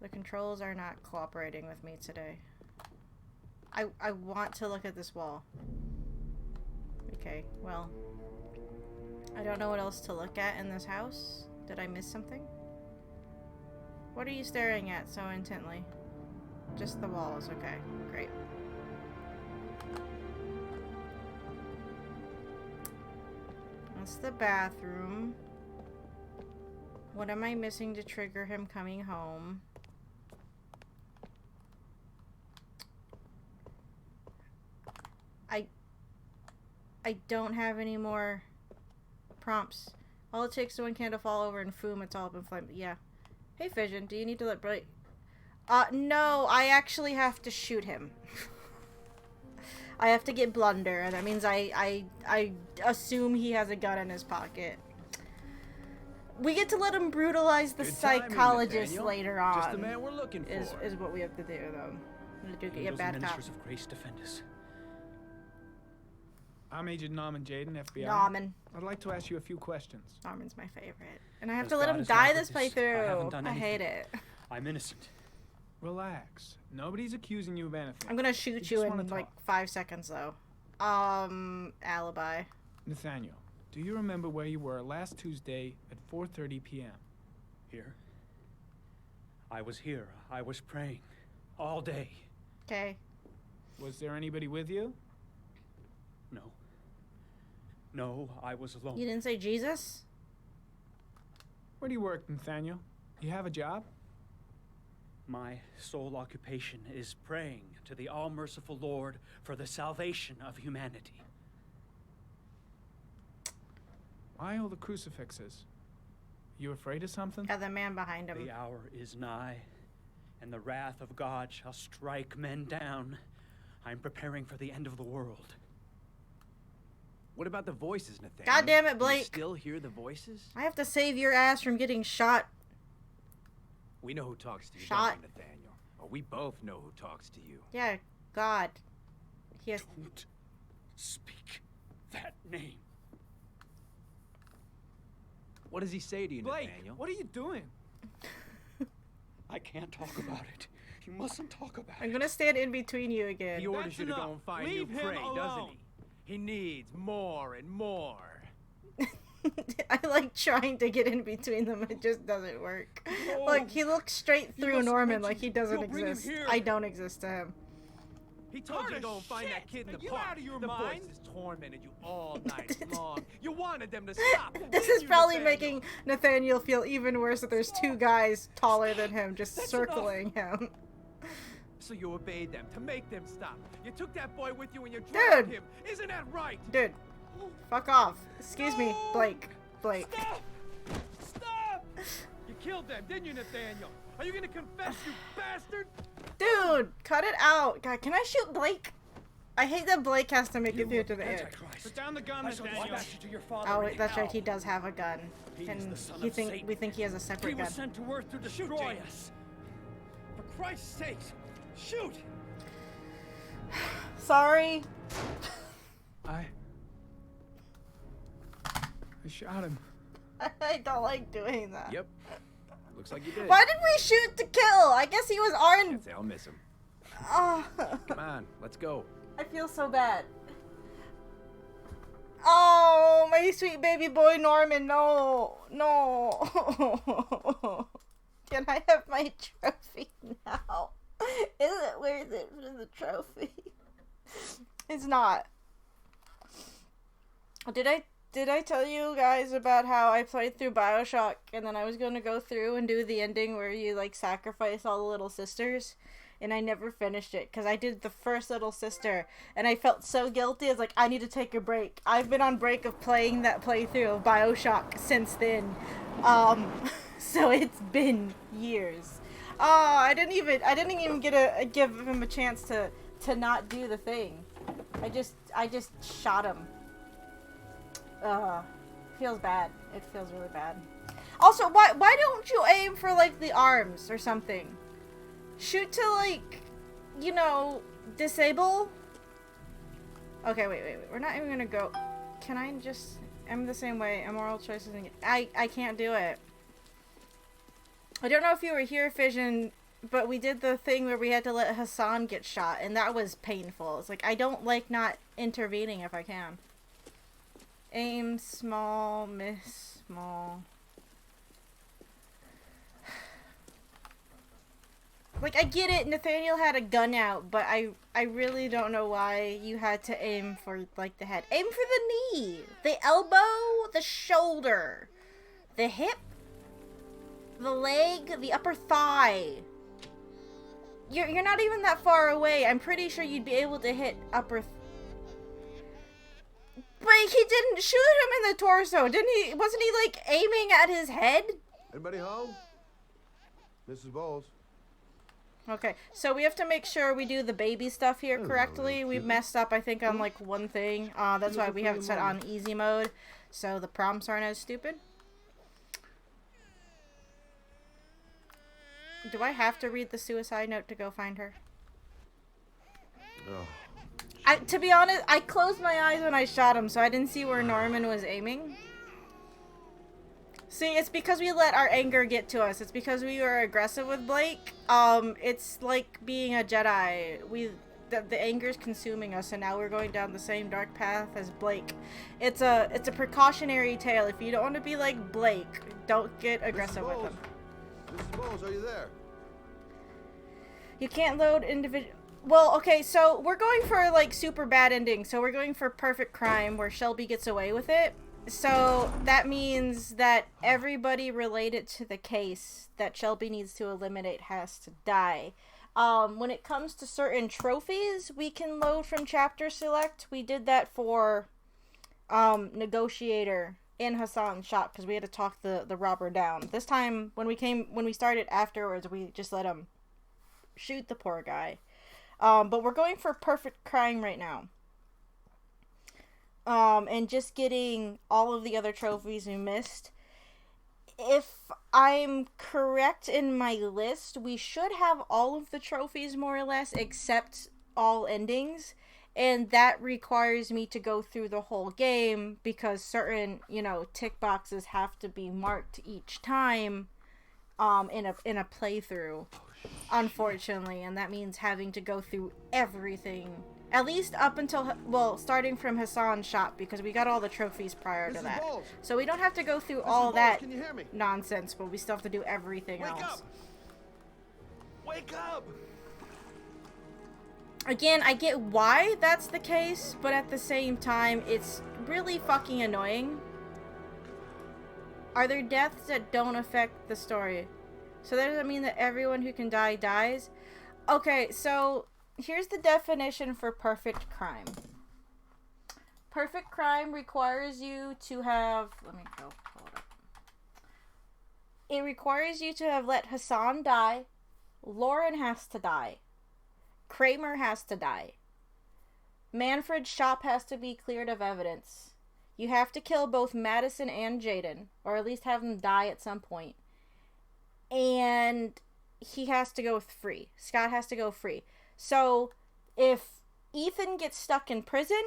The controls are not cooperating with me today. I want to look at this wall. Okay, well. I don't know what else to look at in this house. Did I miss something? What are you staring at so intently? Just the walls, okay, great. That's the bathroom. What am I missing to trigger him coming home? I don't have any more prompts. All it takes is one can to fall over and boom, it's all up in flames. Yeah. Hey, Fission, do you need to let Blake... no, I actually have to shoot him. I have to get Blunder, and that means I assume he has a gun in his pocket. We get to let him brutalize the psychologist later on. Just the man we're looking for. Is what we have to do, though. I'm gonna do get bad cop. Ministers of Grace defend us. I'm Agent Norman Jaden, FBI. Norman. I'd like to ask you a few questions. Norman's my favorite. And I have As to let God him is die my this witness, I haven't done playthrough. I hate anything. it. I'm innocent. Relax. Nobody's accusing you of anything. I'm gonna shoot We you just wanna in like talk. 5 seconds, though. Alibi. Nathaniel, do you remember where you were last Tuesday at 4:30 p.m.? Here. I was here. I was praying. All day. Okay. Was there anybody with you? No. No, I was alone. You didn't say Jesus? Where do you work, Nathaniel? You have a job? My sole occupation is praying to the all-merciful Lord for the salvation of humanity. Why all the crucifixes? You afraid of something? Got the man behind him. The hour is nigh, and the wrath of God shall strike men down. I'm preparing for the end of the world. What about the voices, Nathaniel? God damn it, Do Blake. you still hear the voices? I have to save your ass from getting shot. We know who talks to you, Shot. don't we, Nathaniel? Or we both know who talks to you. Yeah, God. He has... Don't speak that name. What does he say to you, Blake, Nathaniel? what are you doing? I can't talk about it. You mustn't talk about I'm it. gonna stand in between you again. He orders That's you to enough. go and find Leave new him prey, doesn't alone. he? He needs more and more. I like trying to get in between them. It just doesn't work. Look, he looks straight through must Norman mention like he doesn't you'll bring him exist. here. I don't exist to him. He told you to Hard go as and find that shit. kid in Are the you park. out of your the mind? voices tormented you all night long. You wanted them to stop. This didn't is you, probably Nathaniel? making Nathaniel feel even worse that there's two guys taller than him just circling him. So you obeyed them to make them stop. You took that boy with you and you dragged him. Isn't that right? Dude, fuck off. Excuse me, Blake. Blake. Stop! Stop! You killed them, didn't you, Nathaniel? Are you gonna confess, you bastard? Dude, cut it out. God, can I shoot Blake? I hate that Blake has to make it through to the end. Put down the gun, I shall Nathaniel. dispatch you to your father Oh, in wait, that's right. hell. He does have a gun, He is and the son we of think Satan. he has a He separate was gun. sent to earth to destroy us. For Christ's sake, shoot! Sorry. I shot him. I don't like doing that. Yep. Looks like you did. Why did we shoot to kill? I guess he was armed. Can't say I'll miss him. Oh, Come on, let's go. I feel so bad. Oh, my sweet baby boy Norman, no. No. Can I have my trophy now? Is it worth it for the trophy? It's not. Did I tell you guys about how I played through BioShock and then I was going to go through and do the ending where you like sacrifice all the little sisters? And I never finished it because I did the first little sister and I felt so guilty. I was like, I need to take a break. I've been on break of playing that playthrough of BioShock since then. So it's been years. Oh, I didn't even give him a chance to not do the thing. I just shot him. Feels bad. It feels really bad. Also, why don't you aim for like the arms or something? Shoot to like, you know, disable. Okay, wait. We're not even gonna go. Can I just? I'm the same way. Immoral choices. I can't do it. I don't know if you were here, Fission, but we did the thing where we had to let Hassan get shot, and that was painful. It's like I don't like not intervening if I can. Aim small, miss small. Like, I get it, Nathaniel had a gun out, but I really don't know why you had to aim for, like, the head. Aim for the knee, the elbow, the shoulder, the hip, the leg, the upper thigh. You're not even that far away. I'm pretty sure you'd be able to hit upper... but he didn't shoot him in the torso, didn't he? Wasn't he, like, aiming at his head? Anybody home? Mrs. Bowles. Okay, so we have to make sure we do the baby stuff here correctly. We messed up, I think, on, like, one thing. That's why we have it set on easy mode, so the prompts aren't as stupid. Do I have to read the suicide note to go find her? Oh. To be honest, I closed my eyes when I shot him, so I didn't see where Norman was aiming. See, it's because we let our anger get to us. It's because we were aggressive with Blake. It's like being a Jedi. The anger is consuming us, and now we're going down the same dark path as Blake. It's a precautionary tale. If you don't want to be like Blake, don't get aggressive with him. Mrs. Bowles, are you there? You can't load individual. Well, okay, so we're going for, like, super bad endings. So we're going for perfect crime where Shelby gets away with it. So that means that everybody related to the case that Shelby needs to eliminate has to die. When it comes to certain trophies, we can load from chapter select. We did that for Negotiator in Hassan's shop because we had to talk the robber down. This time, when we started afterwards, we just let him shoot the poor guy. But we're going for perfect crime right now. And just getting all of the other trophies we missed. If I'm correct in my list, we should have all of the trophies more or less, except all endings. And that requires me to go through the whole game because certain, tick boxes have to be marked each time in a playthrough, unfortunately. And that means having to go through everything. At least up until, starting from Hassan's shop, because we got all the trophies prior to that. So we don't have to go through all that nonsense, but we still have to do everything else. Wake up! Again, I get why that's the case, but at the same time, it's really fucking annoying. Are there deaths that don't affect the story? So that doesn't mean that everyone who can die dies? Okay, so here's the definition for perfect crime. Perfect crime requires you to have... Let me go pull it up. It requires you to have let Hassan die. Lauren has to die. Kramer has to die. Manfred's shop has to be cleared of evidence. You have to kill both Madison and Jaden, or at least have them die at some point. And he has to go free. Scott has to go free. So, if Ethan gets stuck in prison,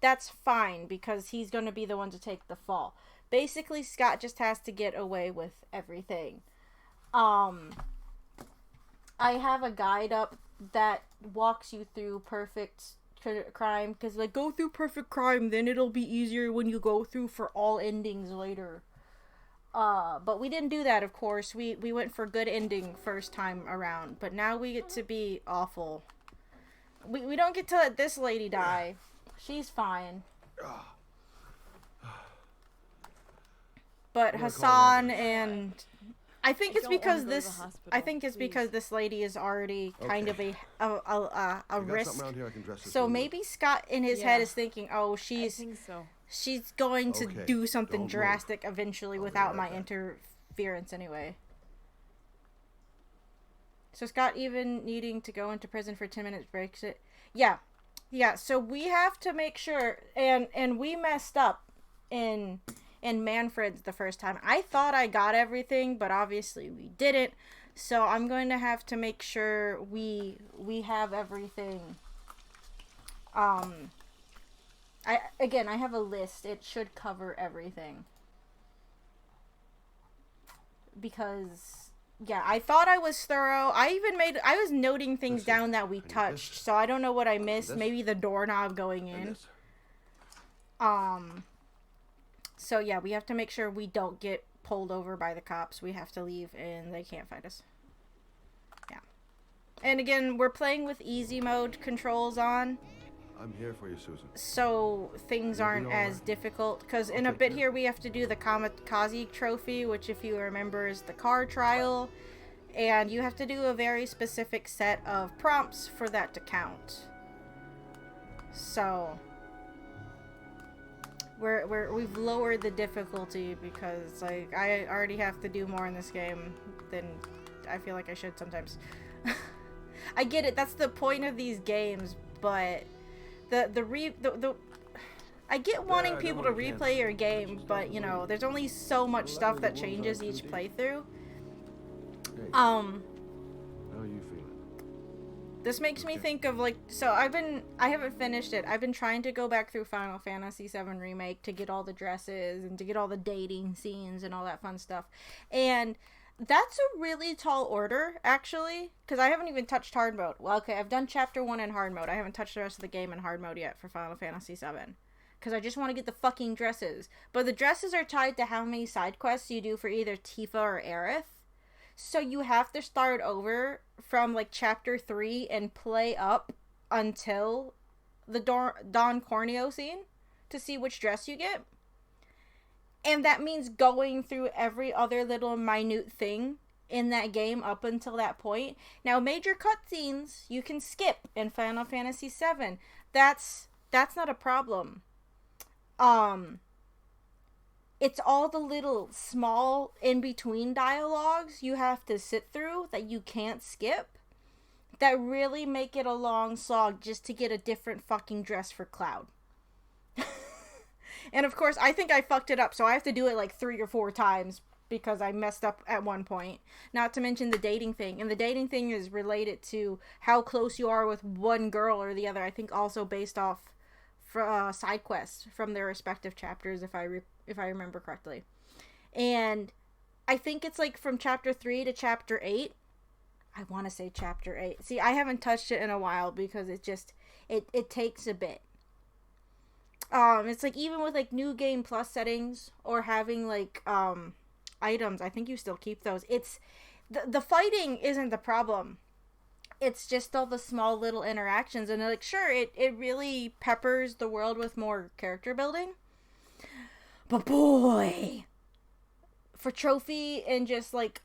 that's fine, because he's going to be the one to take the fall. Basically, Scott just has to get away with everything. I have a guide up that walks you through perfect crime, because, like, go through perfect crime, then it'll be easier when you go through for all endings later. But we didn't do that, of course. We went for good ending first time around, but now we get to be awful. We don't get to let this lady die. She's fine. But Hassan and... I think it's because this lady is already kind of a risk. So maybe Scott in his head is thinking, oh, she's going to do something drastic eventually without my interference anyway. So Scott even needing to go into prison for 10 minutes breaks it. Yeah, so we have to make sure, and we messed up in Manfred's the first time. I thought I got everything, but obviously we didn't. So I'm going to have to make sure we have everything. I have a list. It should cover everything. Because, yeah, I thought I was thorough. I was noting things down that we touched. So I don't know what I missed. Maybe the doorknob going in. So yeah, we have to make sure we don't get pulled over by the cops. We have to leave and they can't find us. Yeah. And again, we're playing with easy mode controls on. I'm here for you, Susan. So things aren't as difficult. Because in a bit here we have to do the Kamikaze trophy, which if you remember is the car trial. And you have to do a very specific set of prompts for that to count. So... we've lowered the difficulty because like I already have to do more in this game than I feel like I should sometimes. I get it, that's the point of these games, but I get wanting people to replay your game, but you know, there's only so much stuff that changes each playthrough. How are you feeling? This makes me think of like, so I haven't finished it. I've been trying to go back through Final Fantasy VII Remake to get all the dresses and to get all the dating scenes and all that fun stuff. And that's a really tall order, actually, because I haven't even touched hard mode. Well, okay, I've done chapter 1 in hard mode. I haven't touched the rest of the game in hard mode yet for Final Fantasy VII. Because I just want to get the fucking dresses. But the dresses are tied to how many side quests you do for either Tifa or Aerith. So you have to start over from like chapter 3 and play up until the Don Corneo scene to see which dress you get. And that means going through every other little minute thing in that game up until that point. Now, major cutscenes you can skip in Final Fantasy VII. That's not a problem. It's all the little small in-between dialogues you have to sit through that you can't skip that really make it a long slog just to get a different fucking dress for Cloud. And of course, I think I fucked it up, so I have to do it like 3 or 4 times because I messed up at one point. Not to mention the dating thing. And the dating thing is related to how close you are with one girl or the other. I think also based off side quests from their respective chapters, if I remember correctly. And I think it's like from chapter 3 to chapter 8. I want to say chapter 8. See, I haven't touched it in a while because it just it takes a bit. It's like even with like new game plus settings or having like items, I think you still keep those. It's the fighting isn't the problem. It's just all the small little interactions, and like sure, it really peppers the world with more character building. But boy, for trophy and just like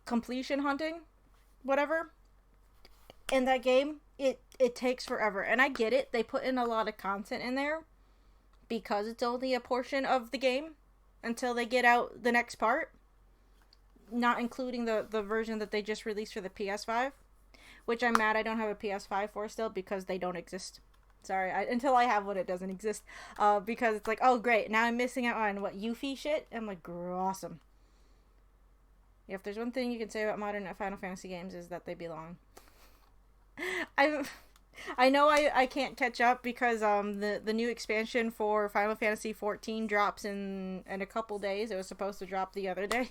completion hunting, whatever, in that game, it takes forever. And I get it. They put in a lot of content in there because it's only a portion of the game until they get out the next part, not including the version that they just released for the PS5, which I'm mad I don't have a PS5 for still because they don't exist. Sorry, until I have one, it doesn't exist. Because it's like, oh great, now I'm missing out on what Yuffie shit. I'm like, awesome. Yeah, if there's one thing you can say about modern Final Fantasy games is that they belong. I know I can't catch up because the new expansion for Final Fantasy 14 drops in a couple days. It was supposed to drop the other day.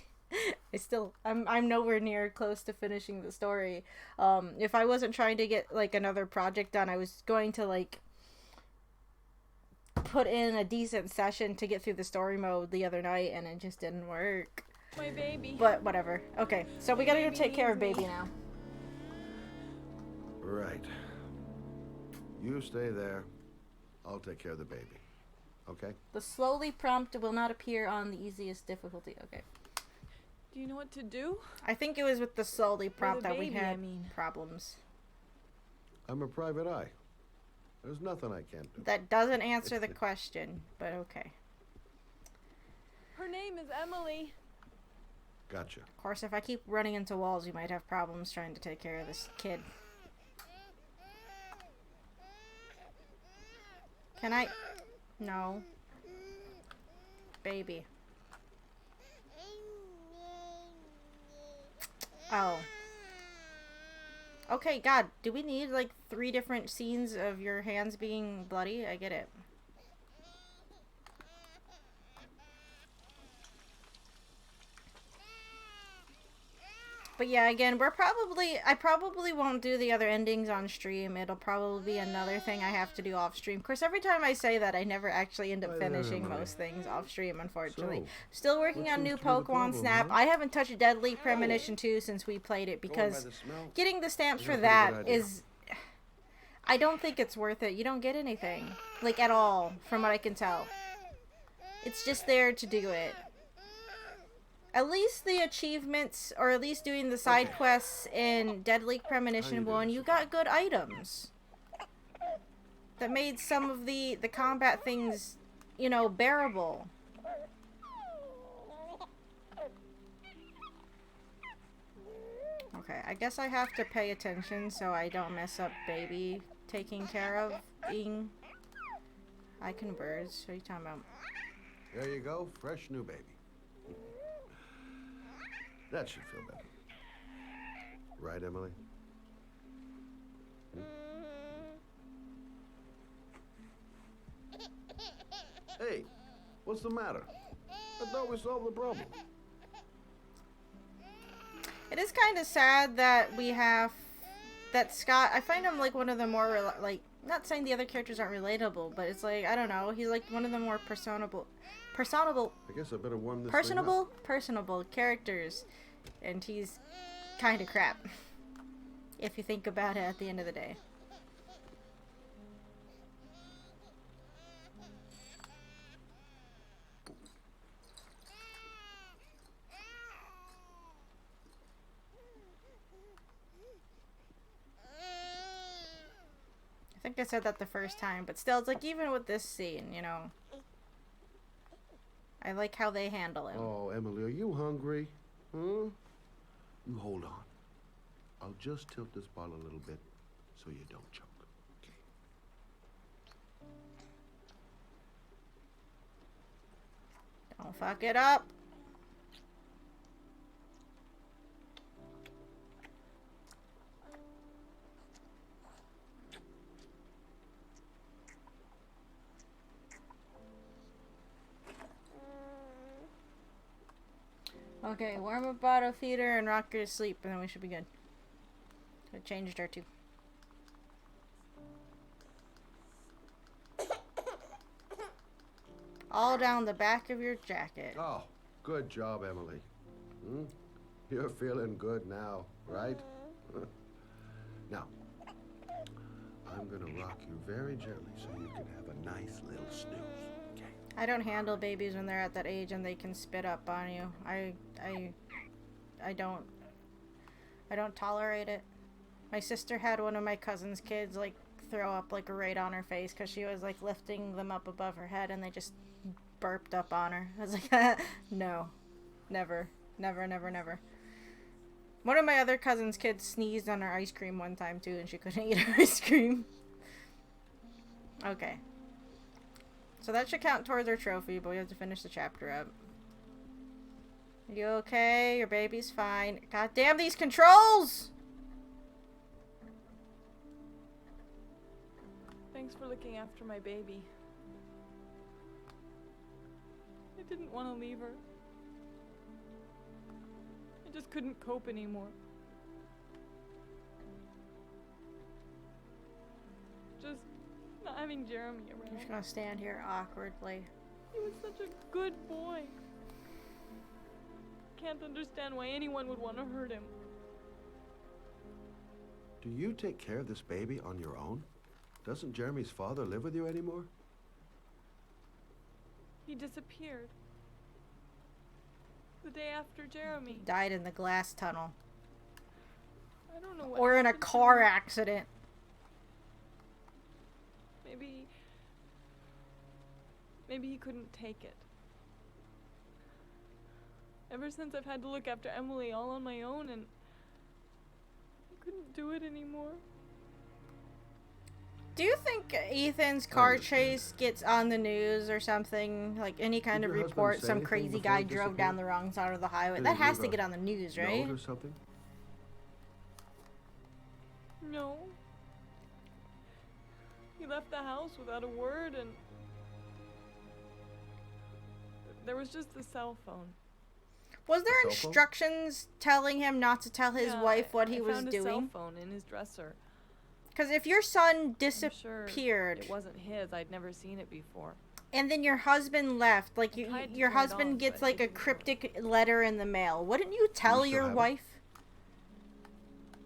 I'm nowhere near close to finishing the story. If I wasn't trying to get like another project done, I was going to like put in a decent session to get through the story mode the other night, and it just didn't work. My baby. But whatever. Okay, so we gotta go take care of baby now. Right. You stay there. I'll take care of the baby. Okay? The slowly prompt will not appear on the easiest difficulty. Okay. Do you know what to do? I think it was with the slowly prompt that we baby, had I mean. problems. I'm a private eye. There's nothing I can't do. That doesn't answer the question, but okay. Her name is Emily. Gotcha. Of course, if I keep running into walls, you might have problems trying to take care of this kid. Can I? No. Baby. Oh. Okay, God, do we need like 3 different scenes of your hands being bloody? I get it. But yeah, again, I probably won't do the other endings on stream. It'll probably be another thing I have to do off stream. Of course, every time I say that, I never actually end up finishing most things off stream, unfortunately. Still working on new Pokemon Snap. I haven't touched Deadly Premonition 2 since we played it because getting the stamps for that is... I don't think it's worth it. You don't get anything. Like, at all, from what I can tell. It's just there to do it. At least the achievements, or at least doing the side quests in Deadly Premonition 1, you got good items. That made some of the combat things you know, bearable. Okay, I guess I have to pay attention so I don't mess up baby taking care of being... I can birds. What are you talking about? There you go, fresh new baby. That should feel better. Right, Emily? Hey, what's the matter? I thought we solved the problem. It is kind of sad that we have... that Scott... I find him like one of the more, like... Not saying the other characters aren't relatable, but it's like, I don't know. He's like one of the more personable... I guess I better warm this thing up. Personable characters. And he's kind of crap. If you think about it at the end of the day. I think I said that the first time, but still, it's like, even with this scene, you know, I like how they handle him. Oh, Emily, are you hungry? Huh? You hold on. I'll just tilt this bottle a little bit so you don't choke. Okay. Don't fuck it up. Okay, warm up bottle feeder and rock her to sleep, and then we should be good. I changed her too. All down the back of your jacket. Oh, good job, Emily. Hmm? You're feeling good now, right? Now, I'm gonna rock you very gently so you can have a nice little snooze. Okay. I don't handle babies when they're at that age and they can spit up on you. I don't tolerate it. My sister had one of my cousin's kids like throw up like right on her face because she was like lifting them up above her head and they just burped up on her. I was like, no, never, never, never, never. One of my other cousin's kids sneezed on her ice cream one time too and she couldn't eat her ice cream. Okay. So that should count towards our trophy, but we have to finish the chapter up. You okay? Your baby's fine. God damn these controls! Thanks for looking after my baby. I didn't want to leave her. I just couldn't cope anymore. Just not having Jeremy around. I'm just gonna stand here awkwardly. He was such a good boy. Can't understand why anyone would want to hurt him. Do you take care of this baby on your own? Doesn't Jeremy's father live with you anymore? He disappeared. The day after Jeremy. Died in the glass tunnel. I don't know what Or in a happened to car him. accident. Maybe he couldn't take it. Ever since I've had to look after Emily all on my own and I couldn't do it anymore. Do you think Ethan's car chase gets on the news or something? Like any kind Did of your husband report, say some anything crazy before guy he drove disappeared? down the wrong side of the highway. Did That he has leave to a get on the news, right? Note or something? No. He left the house without a word and there was just the cell phone. Was there A cell phone? instructions telling him not to tell his Yeah, wife what I he was found his cell doing? phone in his dresser. Because if your son I'm sure disappeared it wasn't his. I'd never seen it before. and then your husband left, like I tried to your turn it husband off, gets but like it a didn't work. cryptic letter in the mail, wouldn't you tell still your have it? wife?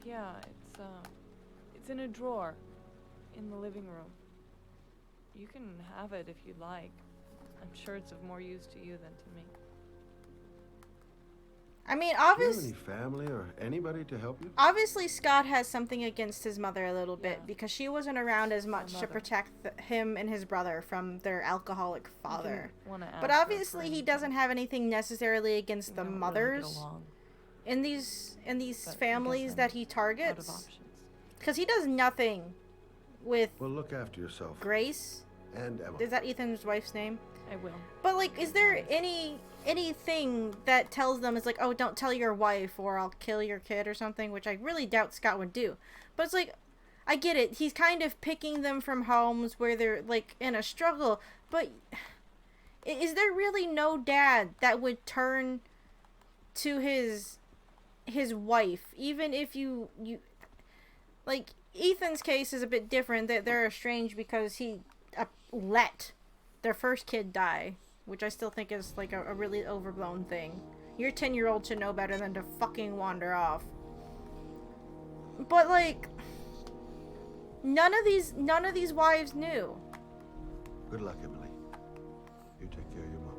Yeah, it's in a drawer in the living room. You can have it if you'd like. I'm sure it's of more use to you than to me. I mean, Do you have obviously. any family or anybody to help you? Obviously, Scott has something against his mother a little bit because she wasn't around as much to protect him and his brother from their alcoholic father. But obviously, he doesn't have anything necessarily against the mothers in these families that he targets, because he does nothing with. Well, look after yourself. Grace. And Emma. Is that Ethan's wife's name? I will. But like, is there anything that tells them it's like, oh, don't tell your wife or I'll kill your kid or something, which I really doubt Scott would do. But it's like, I get it. He's kind of picking them from homes where they're like in a struggle. But is there really no dad that would turn to his wife, even if you like Ethan's case is a bit different. That they're estranged because he let their first kid die, which I still think is like a really overblown thing. Your 10-year-old should know better than to fucking wander off. But like, none of these wives knew. Good luck, Emily. You take care of your mama.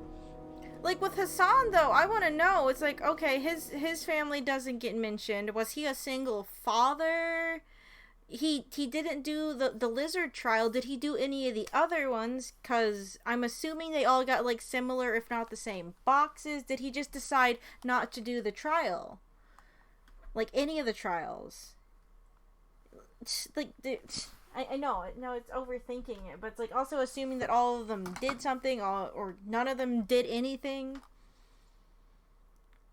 Like with Hassan though, I want to know. It's like, okay, his family doesn't get mentioned. Was he a single father? He didn't do the lizard trial. Did he do any of the other ones? Because I'm assuming they all got like similar, if not the same boxes. Did he just decide not to do the trial? Like any of the trials? Like, I know, no, it's overthinking it. But it's like also assuming that all of them did something or none of them did anything.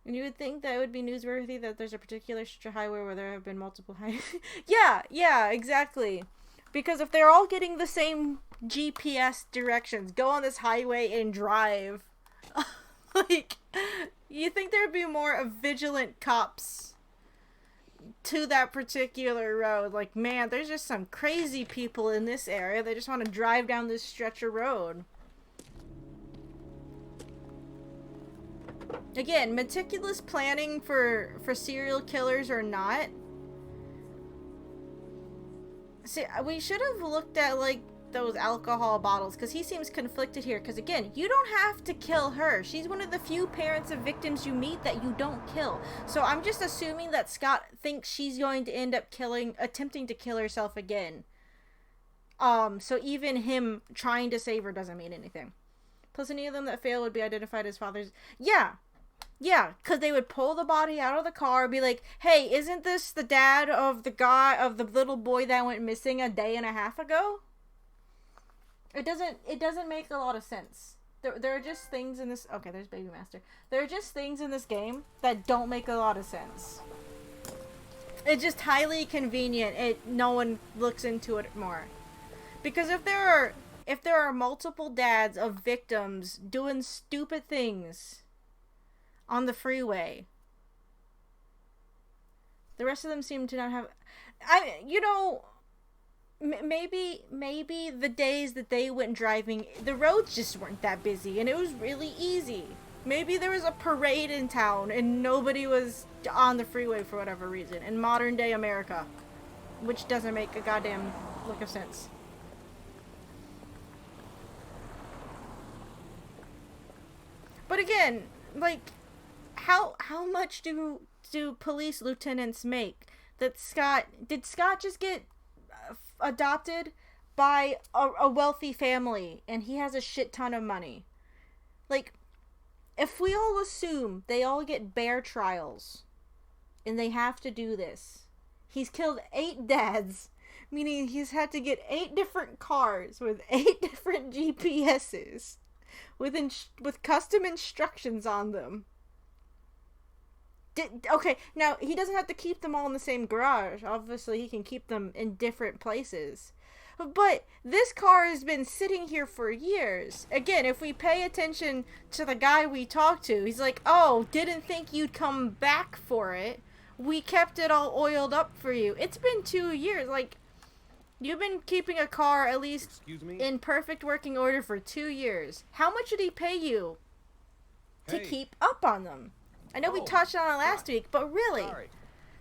And you would think that it would be newsworthy that there's a particular highway where there have been multiple highways. yeah, exactly. Because if they're all getting the same GPS directions, go on this highway and drive. Like, you think there'd be more vigilant cops to that particular road. Like, man, there's just some crazy people in this area. They just want to drive down this stretch of road. Again, meticulous planning for serial killers or not. See, we should have looked at, like, those alcohol bottles, because he seems conflicted here. Because, again, you don't have to kill her. She's one of the few parents of victims you meet that you don't kill. So I'm just assuming that Scott thinks she's going to end up attempting to kill herself again. So even him trying to save her doesn't mean anything. Plus, any of them that fail would be identified as fathers. Yeah, because they would pull the body out of the car, be like, hey, isn't this the dad of the little boy that went missing a day and a half ago? It doesn't make a lot of sense. There are just things in this... Okay, there's Baby Master. There are just things in this game that don't make a lot of sense. It's just highly convenient. No one looks into it more. Because if there are multiple dads of victims doing stupid things on the freeway, the rest of them seem to not have... Maybe the days that they went driving, the roads just weren't that busy and it was really easy. Maybe there was a parade in town and nobody was on the freeway for whatever reason in modern day America, which doesn't make a goddamn lick of sense. But again, like, how much do police lieutenants make? Did Scott just get adopted by a wealthy family and he has a shit ton of money? Like, if we all assume they all get bear trials and they have to do this, he's killed 8 dads, meaning he's had to get 8 different cars with 8 different GPSs with custom instructions on them. Okay, now he doesn't have to keep them all in the same garage. Obviously, he can keep them in different places. But this car has been sitting here for years. Again, if we pay attention to the guy we talked to, he's like, oh, didn't think you'd come back for it. We kept it all oiled up for you. It's been 2 years. Like, you've been keeping a car at least in perfect working order for 2 years. How much did he pay you to keep up on them? I know we touched on it last week, but really,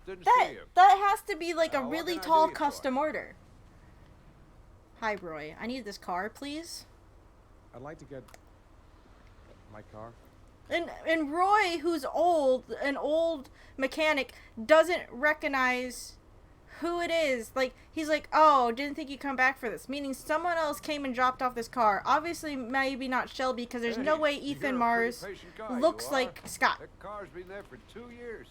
that has to be like a really tall custom order. Hi, Roy. I need this car, please. I'd like to get my car. And Roy, who's an old mechanic, doesn't recognize who it is. Like, he's like, oh, didn't think you'd come back for this. Meaning someone else came and dropped off this car. Obviously, maybe not Shelby, because there's no way Ethan Mars looks like Scott. That car's been there for 2 years.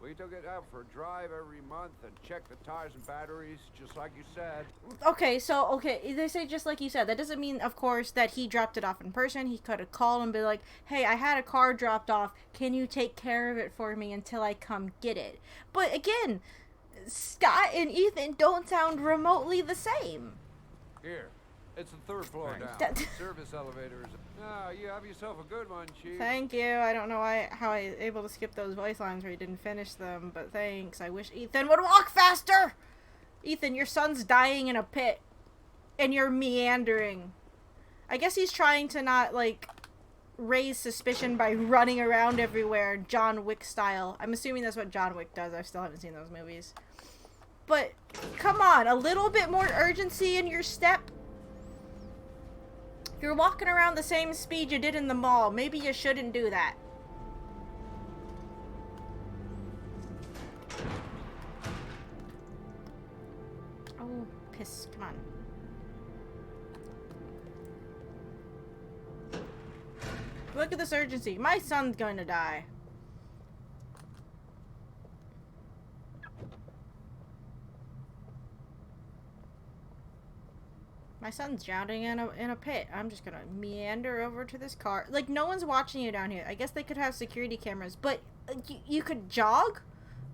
We took it out for a drive every month and checked the tires and batteries, just like you said. Okay, they say just like you said. That doesn't mean, of course, that he dropped it off in person. He could have called and be like, hey, I had a car dropped off. Can you take care of it for me until I come get it? But again, Scott and Ethan don't sound remotely the same. Here, it's the 3rd floor down. Service elevators. Ah, you have yourself a good one, Chief. Thank you. I don't know how I was able to skip those voice lines where you didn't finish them, but thanks. I wish Ethan would walk faster! Ethan, your son's dying in a pit, and you're meandering. I guess he's trying to not, like, raise suspicion by running around everywhere, John Wick style. I'm assuming that's what John Wick does. I still haven't seen those movies. But, come on, a little bit more urgency in your step. You're walking around the same speed you did in the mall. Maybe you shouldn't do that. Oh, piss. Come on. Look at this urgency. My son's going to die. My son's drowning in a pit. I'm just gonna meander over to this car. Like, no one's watching you down here. I guess they could have security cameras, but you could jog?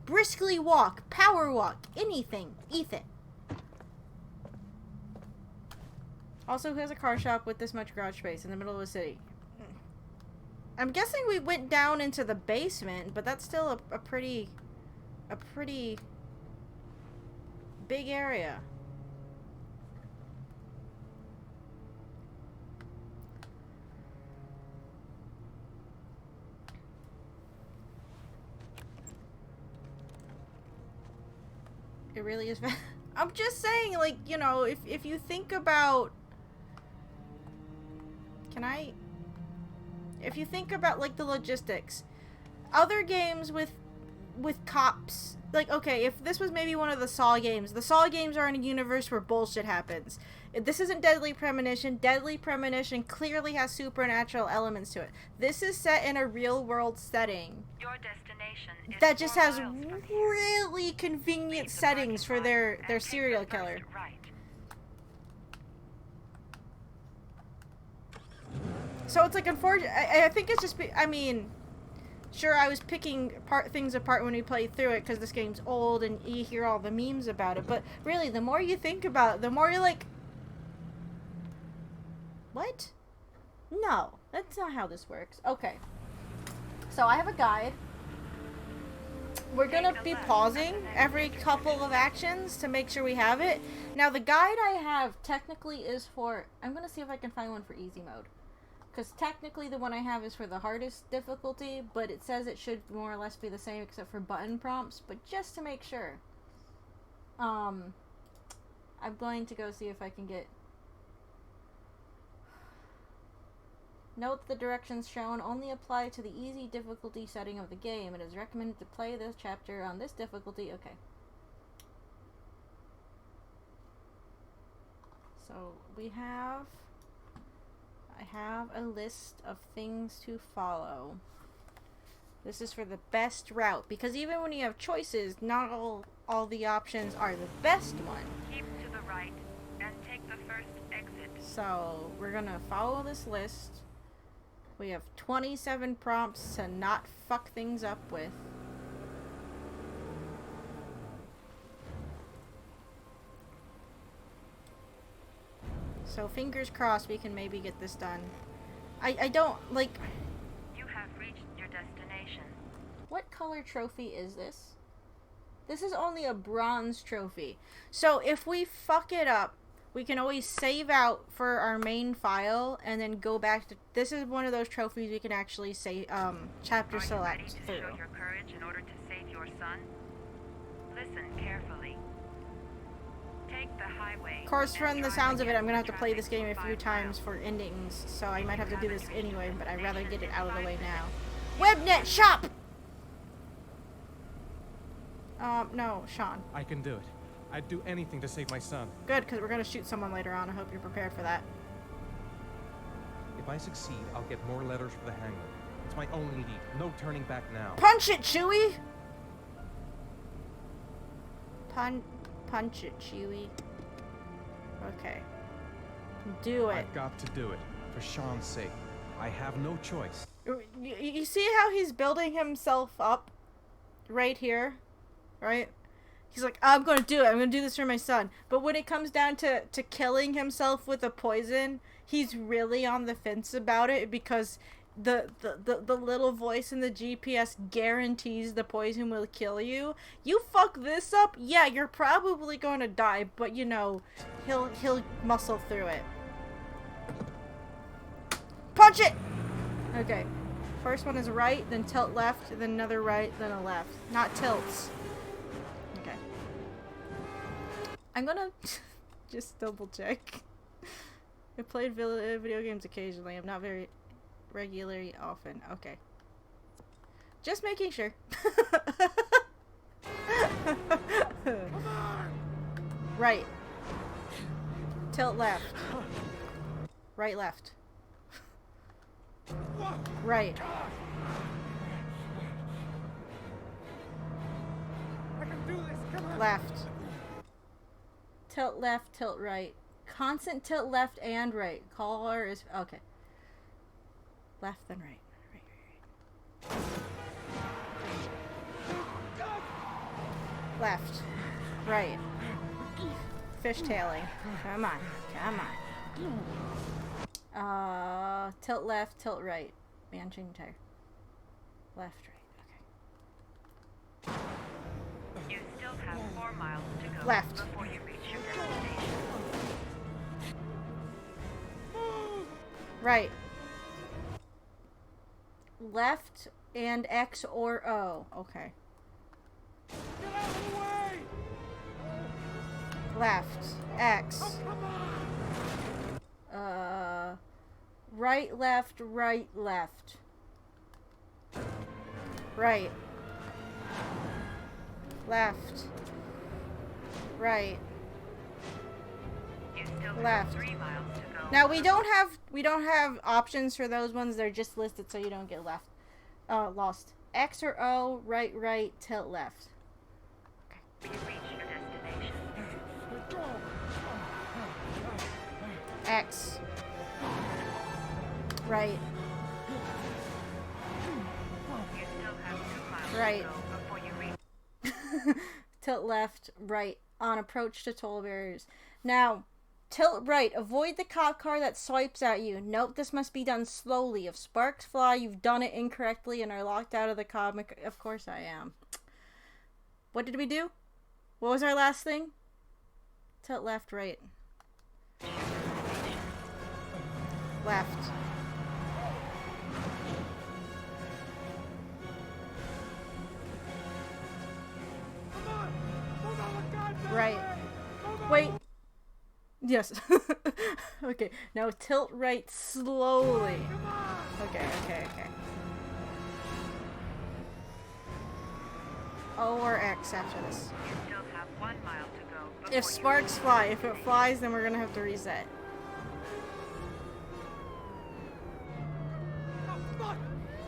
Briskly walk. Power walk. Anything. Ethan. Also, who has a car shop with this much garage space in the middle of a city? I'm guessing we went down into the basement, but that's still a pretty big area. It really is. I'm just saying, like, you know, if you think about, if you think about, like, the logistics, other games with cops, like, okay, if this was maybe one of the Saw games are in a universe where bullshit happens. This isn't Deadly Premonition. Deadly Premonition clearly has supernatural elements to it. This is set in a real-world setting. Your destination is that just has really convenient settings for their serial killer. So it's like, unfortunate. I think it's just. I mean, sure, I was picking things apart when we played through it because this game's old and you hear all the memes about it. But really, the more you think about it, the more you're like, what? No, that's not how this works. Okay. So I have a guide. We're gonna be pausing every couple of actions to make sure we have it. Now, the guide I have technically is for... I'm gonna see if I can find one for easy mode. Because technically the one I have is for the hardest difficulty, but it says it should more or less be the same except for button prompts. But just to make sure, I'm going to go see if I can get... Note the directions shown only apply to the easy difficulty setting of the game. It is recommended to play this chapter on this difficulty. Okay. So I have a list of things to follow. This is for the best route, because even when you have choices, not all the options are the best one. Keep to the right and take the first exit. So we're gonna follow this list. We have 27 prompts to not fuck things up with. So fingers crossed we can maybe get this done. I don't, like... You have reached your destination. What color trophy is this? This is only a bronze trophy. So if we fuck it up, we can always save out for our main file and then go back to... This is one of those trophies we can actually say, chapter select through. Are you ready to show your courage in order to save your son? Listen carefully. Take the highway. Of course, from the sounds of it, I'm gonna have to play this game a few times for endings, so I might have to do this anyway, but I'd rather get it out of the way now. Webnet shop! No, Sean. I can do it. I'd do anything to save my son. Good, because we're gonna shoot someone later on. I hope you're prepared for that. If I succeed, I'll get more letters for the hangar. It's my only lead. No turning back now. Punch it, Chewie! Punch it, Chewie. Okay. Do it. I've got to do it. For Sean's sake. I have no choice. You see how he's building himself up? Right here? Right? He's like, I'm gonna do it. I'm gonna do this for my son. But when it comes down to killing himself with a poison, he's really on the fence about it because the little voice in the GPS guarantees the poison will kill you. You fuck this up, yeah, you're probably gonna die, but you know, he'll muscle through it. Punch it! Okay. First one is right, then tilt left, then another right, then a left. Not tilts. Okay. I'm gonna just double check. I played video games occasionally. I'm not very regularly often. Okay. Just making sure. Right. Tilt left. Right, left. Right. I can do this. Come on. Left. Tilt left, tilt right. Constant tilt left and right. Collar is okay. Left then right. Right. Left. Right. Fishtailing. Come on. Come on. Tilt left, tilt right. Man, change tire. Left, right. Okay. You still have 4 miles to go Left. before you reach your destination. Right. Left and X or O. Okay. Get out of the way! Left. X. Oh, come on! Right, left, right, left. Right. Left. Right. You still Left. have 3 miles to go. Now we don't have options for those ones. They're just listed so you don't get lost. X or O, right, right, tilt left. You reach your destination. X. Right. You still have 2 miles Right. to go before you reach. Tilt left, right, on approach to toll barriers. Now, tilt right, avoid the cop car that swipes at you. Note this must be done slowly. If sparks fly, you've done it incorrectly and are locked out of the comic. Of course I am. What did we do? What was our last thing? Tilt left, right. Left. Right. Wait. Yes. Okay. Now tilt right slowly. Okay. O or X after this. You still have 1 mile to go before If sparks fly, if it flies, then we're gonna have to reset.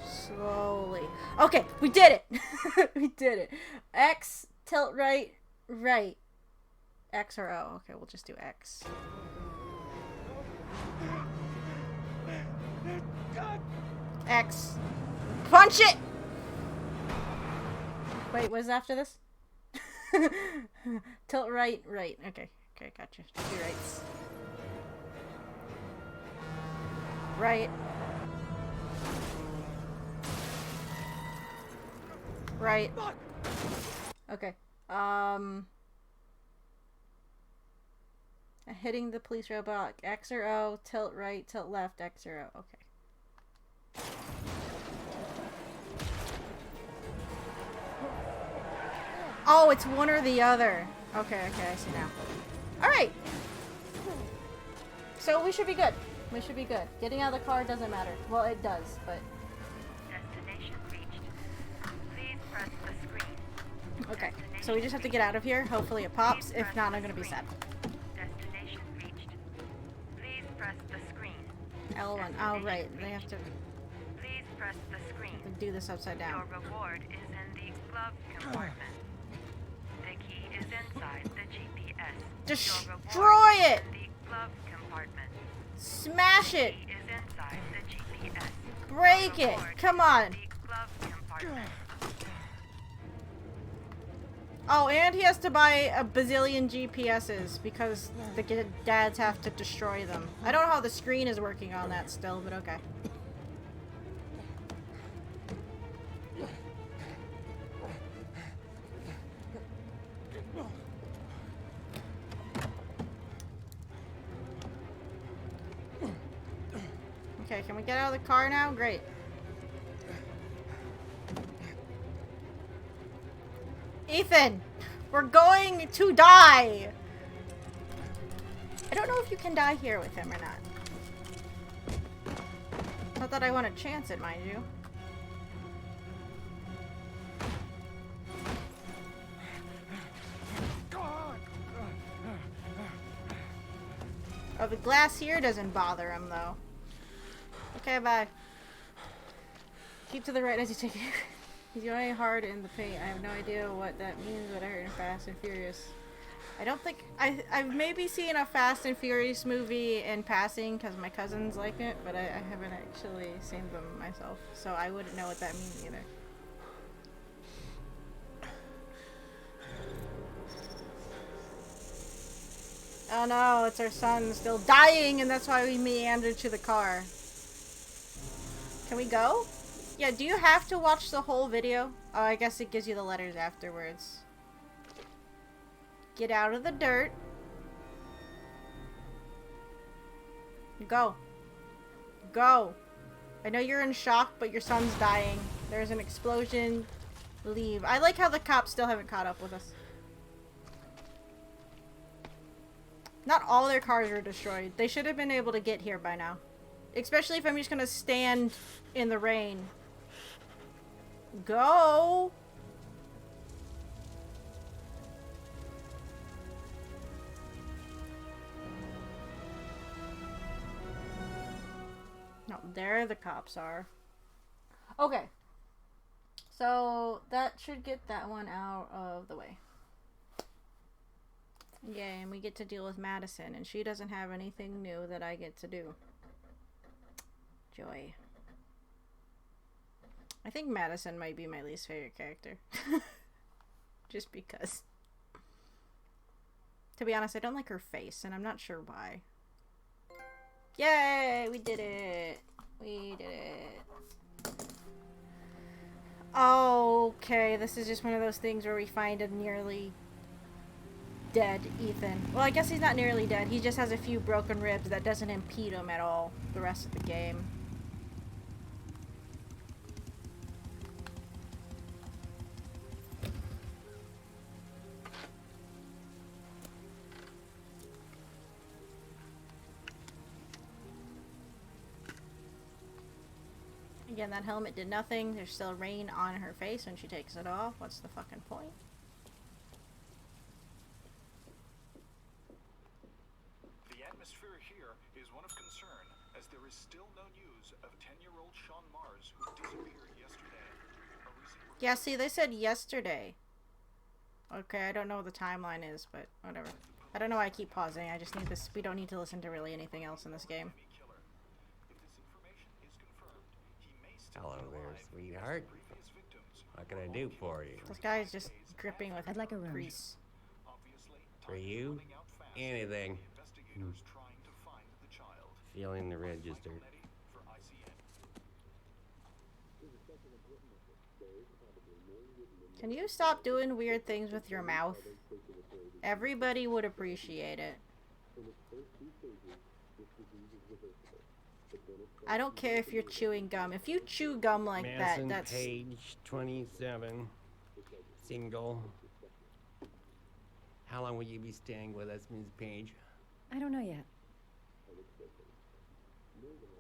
Slowly. Okay, we did it. We did it. X, tilt right, right. X or O. Okay, we'll just do X. X. Punch it! Wait, what is after this? Tilt right, right. Okay, gotcha. 2 rights. Right. Right. Okay. Hitting the police robot. X or O, tilt right, tilt left, X or O. Okay. Oh, it's one or the other. Okay, I see now. Alright. So we should be good. We should be good. Getting out of the car doesn't matter. Well, it does, but... Destination reached. Please press the screen. Okay, so we just have to get out of here. Hopefully it pops. If not, I'm gonna be sad. Destination reached. Please press the screen. L1. Oh, right. They have to Please press the screen. do this upside down. Your reward is in the glove compartment. The key is inside the GPS. Destroy it! In the glove compartment. Smash it! The key is inside the GPS. Break it! Come on! The glove compartment. Oh, and he has to buy a bazillion GPSs because the dads have to destroy them. I don't know how the screen is working on that still, but okay. Okay, can we get out of the car now? Great. Ethan! We're going to die! I don't know if you can die here with him or not. Not that I want to chance it, mind you. Oh, the glass here doesn't bother him, though. Okay, bye. Keep to the right as you take it. He's going hard in the paint. I have no idea what that means, but I heard in Fast and Furious. I don't think... I've maybe seen a Fast and Furious movie in passing because my cousins like it, but I haven't actually seen them myself. So I wouldn't know what that means either. Oh no, it's our son still dying, and that's why we meandered to the car. Can we go? Yeah, do you have to watch the whole video? Oh, I guess it gives you the letters afterwards. Get out of the dirt. Go. Go. I know you're in shock, but your son's dying. There's an explosion. Leave. I like how the cops still haven't caught up with us. Not all their cars are destroyed. They should have been able to get here by now. Especially if I'm just gonna stand in the rain. Go! No, there the cops are. Okay. So, that should get that one out of the way. Yay, and we get to deal with Madison, and she doesn't have anything new that I get to do. Joy. I think Madison might be my least favorite character. Just because. To be honest, I don't like her face, and I'm not sure why. Yay! We did it! We did it. Okay, this is just one of those things where we find a nearly dead Ethan. Well, I guess he's not nearly dead. He just has a few broken ribs that doesn't impede him at all the rest of the game. Again, that helmet did nothing. There's still rain on her face when she takes it off. What's the fucking point? The atmosphere here is one of concern, as there is still no news of 10-year-old Sean Mars, who disappeared yesterday. Yeah, see, they said yesterday. Okay, I don't know what the timeline is, but whatever. I don't know why I keep pausing. I just need this. We don't need to listen to really anything else in this game. Hello there, sweetheart. What can I do for you? This guy is just dripping with I'd like a room. grease. For you? Anything. Feeling the register. Can you stop doing weird things with your mouth? Everybody would appreciate it. I don't care if you're chewing gum. If you chew gum like Madison that, that's... Page 27. Single. How long will you be staying with us, Ms. Page? I don't know yet.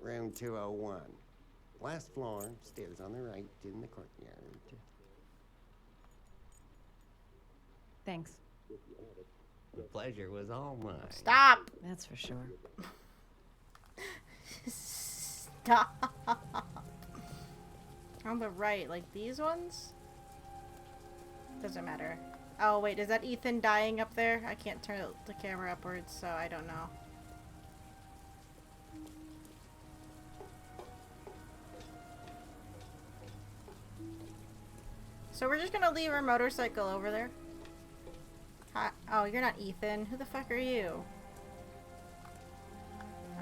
Room 201. Last floor, stairs on the right, in the courtyard. Thanks. The pleasure was all mine. Stop! That's for sure. Stop. On the right, like these ones? Doesn't matter. Oh, wait, is that Ethan dying up there? I can't turn the camera upwards, so I don't know. So we're just gonna leave our motorcycle over there. Hi. Oh, you're not Ethan. Who the fuck are you?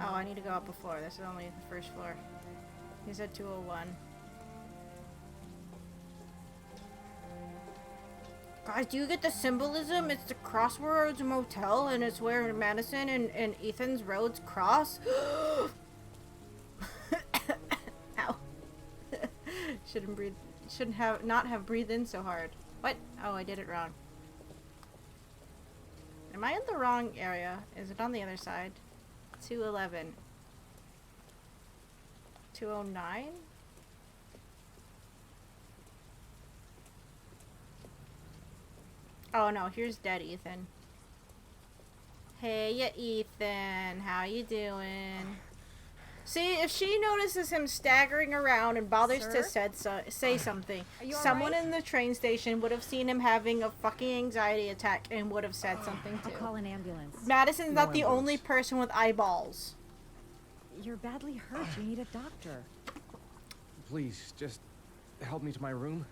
Oh, I need to go up a floor. This is only the first floor. He said 201. Guys, do you get the symbolism? It's the Crossroads Motel, and it's where Madison and Ethan's roads cross. Ow. Shouldn't breathe. Shouldn't have not have breathed in so hard. What? Oh, I did it wrong. Am I in the wrong area? Is it on the other side? 211. 209? Oh no, here's dead Ethan. Hey, ya Ethan, how you doing? See, if she notices him staggering around and bothers to say something, someone in the train station would have seen him having a fucking anxiety attack and would have said something too. I'll call an ambulance. Madison's not the only person with eyeballs. You're badly hurt. You need a doctor. Please, just help me to my room.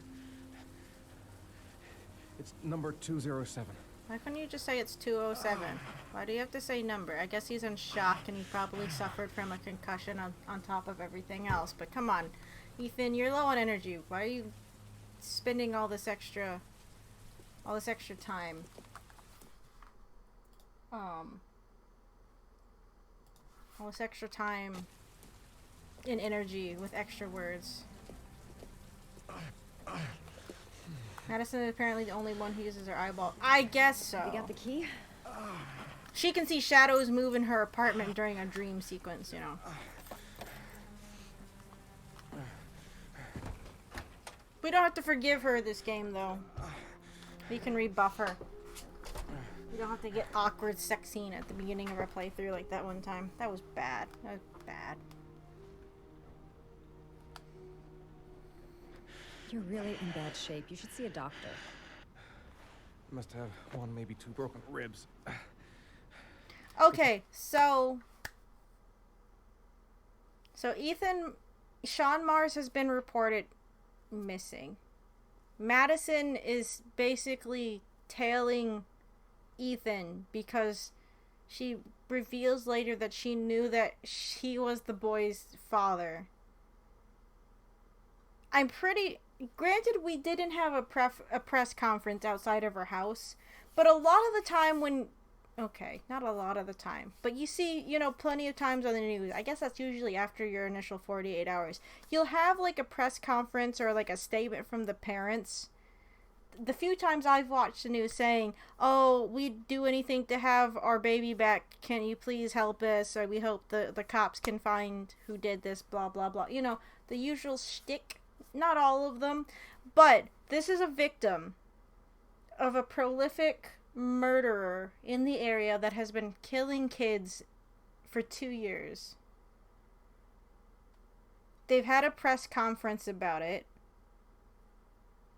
It's number 207. Why couldn't you just say it's 207? Why do you have to say number? I guess he's in shock and he probably suffered from a concussion on top of everything else. But come on, Ethan, you're low on energy. Why are you spending all this extra time? All this extra time and energy with extra words. Madison is apparently the only one who uses her eyeball. I guess so. You got the key? She can see shadows move in her apartment during a dream sequence, you know. We don't have to forgive her this game, though. We can rebuff her. We don't have to get awkward sex scene at the beginning of our playthrough like that one time. That was bad. That was bad. You're really in bad shape. You should see a doctor. Must have one, maybe two broken ribs. Okay, so Sean Mars has been reported missing. Madison is basically tailing Ethan because she reveals later that she knew that he was the boy's father. Granted, we didn't have a press conference outside of her house, but a lot of the time okay, not a lot of the time, but you see, plenty of times on the news, I guess that's usually after your initial 48 hours, you'll have, like, a press conference or, like, a statement from the parents. The few times I've watched the news saying, oh, we'd do anything to have our baby back, can you please help us, or we hope the cops can find who did this, blah, blah, blah. The usual shtick. Not all of them, but this is a victim of a prolific murderer in the area that has been killing kids for 2 years. They've had a press conference about it.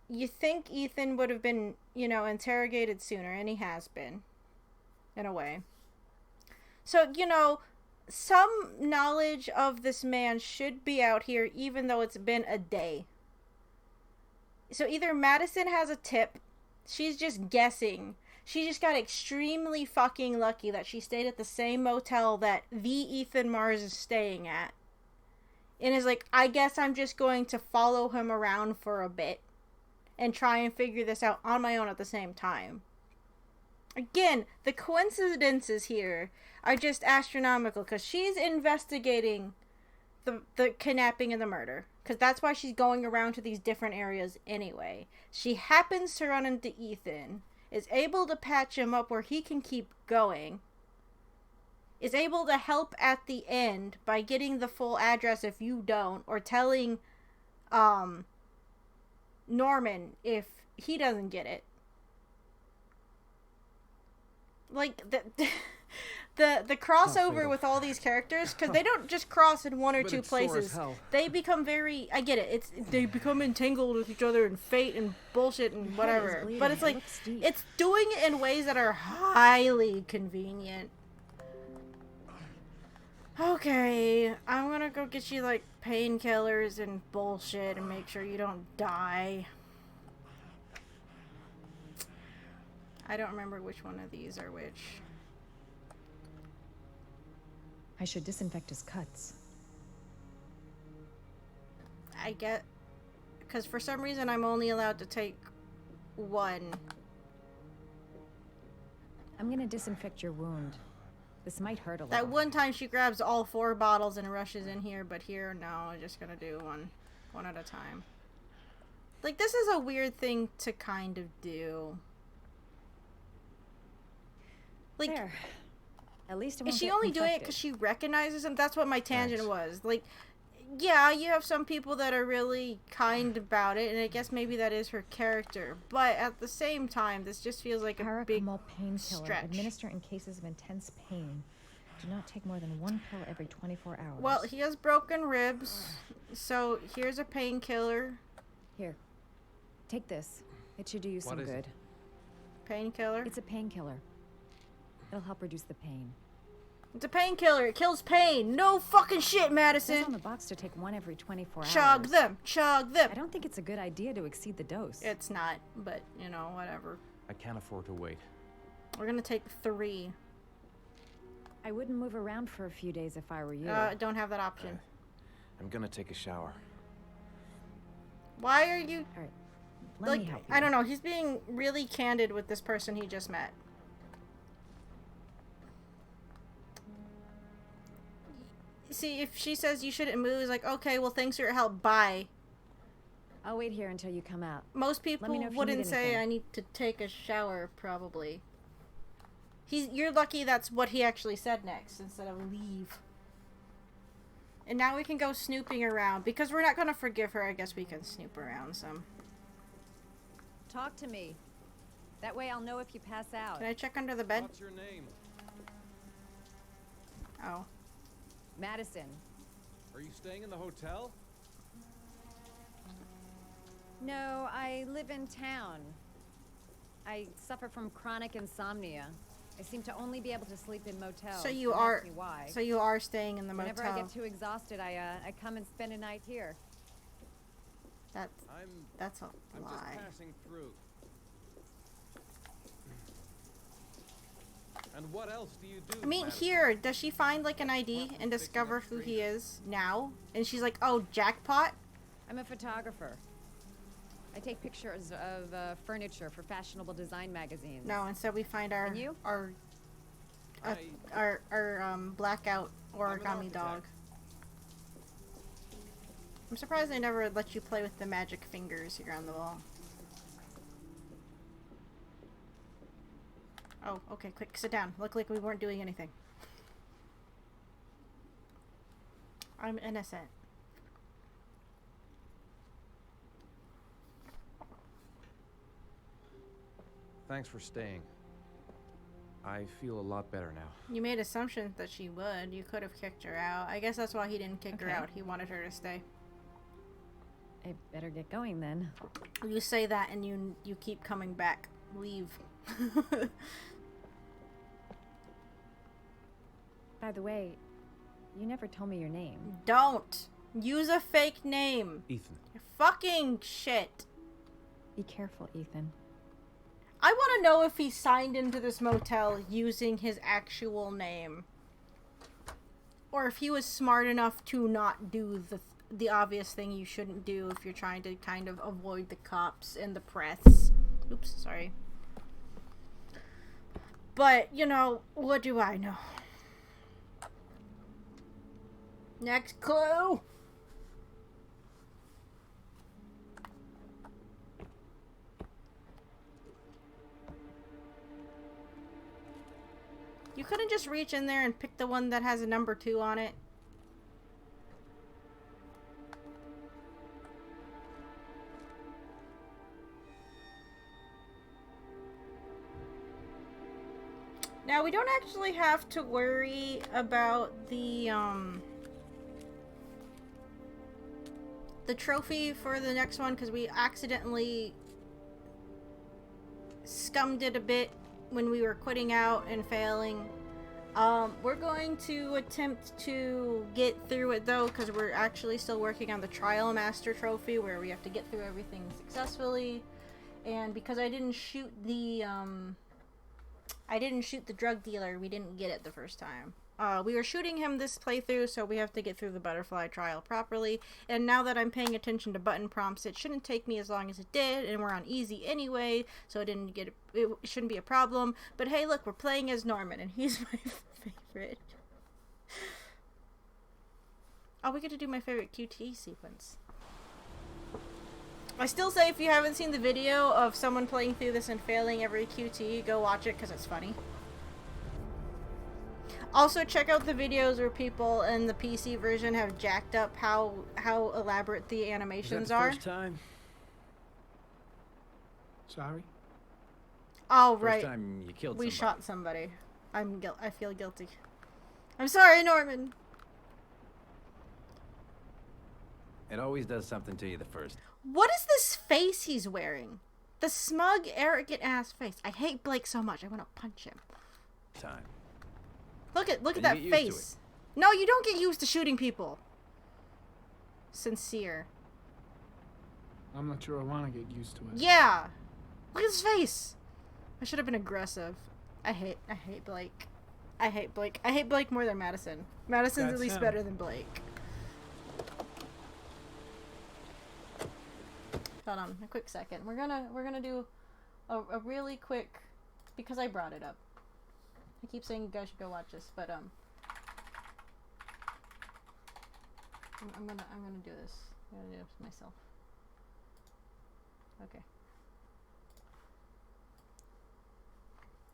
You think Ethan would have been, interrogated sooner, and he has been, in a way. So, some knowledge of this man should be out here, even though it's been a day. So either Madison has a tip, she's just guessing. She just got extremely fucking lucky that she stayed at the same motel that the Ethan Mars is staying at. And is like, I guess I'm just going to follow him around for a bit and try and figure this out on my own at the same time. Again, the coincidences here are just astronomical because she's investigating the kidnapping and the murder. Because that's why she's going around to these different areas anyway. She happens to run into Ethan. is able to patch him up where he can keep going, is able to help at the end by getting the full address if you don't, or telling Norman if he doesn't get it. Like, the crossover with all these characters, because they don't just cross in one or two places. They become very, I get it, they become entangled with each other and fate and bullshit and whatever. But it's like, it's doing it in ways that are highly convenient. Okay, I'm gonna go get you, like, painkillers and bullshit and make sure you don't die. I don't remember which one of these are which. I should disinfect his cuts. I get... Because for some reason I'm only allowed to take one. I'm gonna disinfect your wound. This might hurt a little. That one time she grabs all 4 bottles and rushes in here, but here, no, I'm just gonna do one at a time. Like, this is a weird thing to kind of do. Like, there. At least it won't is she get only doing it infected. because she recognizes him? That's what my tangent was. Like, yeah, you have some people that are really kind about it, and I guess maybe that is her character. But at the same time, this just feels like a big painkiller. stretch. Administer in cases of intense pain. Do not take more than 1 pill every 24 hours. Well, he has broken ribs, so here's a painkiller. Here, take this. It should do you some good. Painkiller? It's a painkiller. It'll help reduce the pain. It's a painkiller. It kills pain. No fucking shit, It says Madison. on the box to take 1 every 24 hours. Chug them. Chug them. I don't think it's a good idea to exceed the dose. It's not, but, you know, whatever. I can't afford to wait. We're gonna take 3. I wouldn't move around for a few days if I were you. Don't have that option. I'm gonna take a shower. Why are you... All right. Let me Like, help I don't know. He's being really candid with this person he just met. See, if she says you shouldn't move, it's like, okay, well, thanks for your help. Bye. I'll wait here until you come out. Most people Let me know if you wouldn't need say anything. I need to take a shower, probably. You're lucky that's what he actually said next, instead of leave. And now we can go snooping around. Because we're not going to forgive her, I guess we can snoop around some. Talk to me. That way I'll know if you pass out. Can I check under the bed? What's your name? Oh. Madison. Are you staying in the hotel? No, I live in town. I suffer from chronic insomnia. I seem to only be able to sleep in motels. So you Don't are... ask me why. So you are staying in the motel. Whenever I get too exhausted, I come and spend a night here. That's a I'm lie. just passing through. And what else do you do? I mean, Madison? here, does she find, like, an ID and discover who he is now? And she's like, oh, jackpot? I'm a photographer. I take pictures of furniture for fashionable design magazines. No, instead we find our And you? our blackout origami dog. I'm surprised they never let you play with the magic fingers here on the wall. Oh, okay, quick, sit down. Look like we weren't doing anything. I'm innocent. Thanks for staying. I feel a lot better now. You made assumptions that she would. You could have kicked her out. I guess that's why he didn't kick her Okay. out. He wanted her to stay. I better get going then. You say that and you keep coming back. Leave. By the way, you never told me your name. Don't use a fake name. Ethan. Fucking shit. Be careful, Ethan. I want to know if he signed into this motel using his actual name. Or if he was smart enough to not do the obvious thing you shouldn't do if you're trying to kind of avoid the cops and the press. Oops, sorry. But, you know, what do I know? Next clue! You couldn't just reach in there and pick the one that has a number 2 on it. Now, we don't actually have to worry about the trophy for the next one because we accidentally scummed it a bit when we were quitting out and failing. We're going to attempt to get through it though because we're actually still working on the Trial Master trophy where we have to get through everything successfully. And because I didn't shoot the drug dealer, we didn't get it the first time. We were shooting him this playthrough, so we have to get through the butterfly trial properly. And now that I'm paying attention to button prompts, it shouldn't take me as long as it did, and we're on easy anyway, so it shouldn't be a problem. But hey, look, we're playing as Norman, and he's my favorite. Oh, we get to do my favorite QT sequence. I still say if you haven't seen the video of someone playing through this and failing every QT, go watch it because it's funny. Also, check out the videos where people in the PC version have jacked up how elaborate the animations are. First time. Sorry. Oh, First right. time you killed we somebody. shot somebody. I feel guilty. I'm sorry, Norman. It always does something to you the first. What is this face he's wearing? The smug, arrogant ass face. I hate Blake so much. I want to punch him. Time. Look at Then that you get used to face. No, you don't get used to shooting people. Sincere. I'm not sure I want to get used to it. Yeah. Look at his face. I should have been aggressive. I hate Blake. I hate Blake. I hate Blake more than Madison. Madison's That's at least him. better than Blake. Hold on a quick second. We're gonna do a really quick, because I brought it up. I keep saying you guys should go watch this, but I'm gonna do this. I'm gonna do this myself. Okay.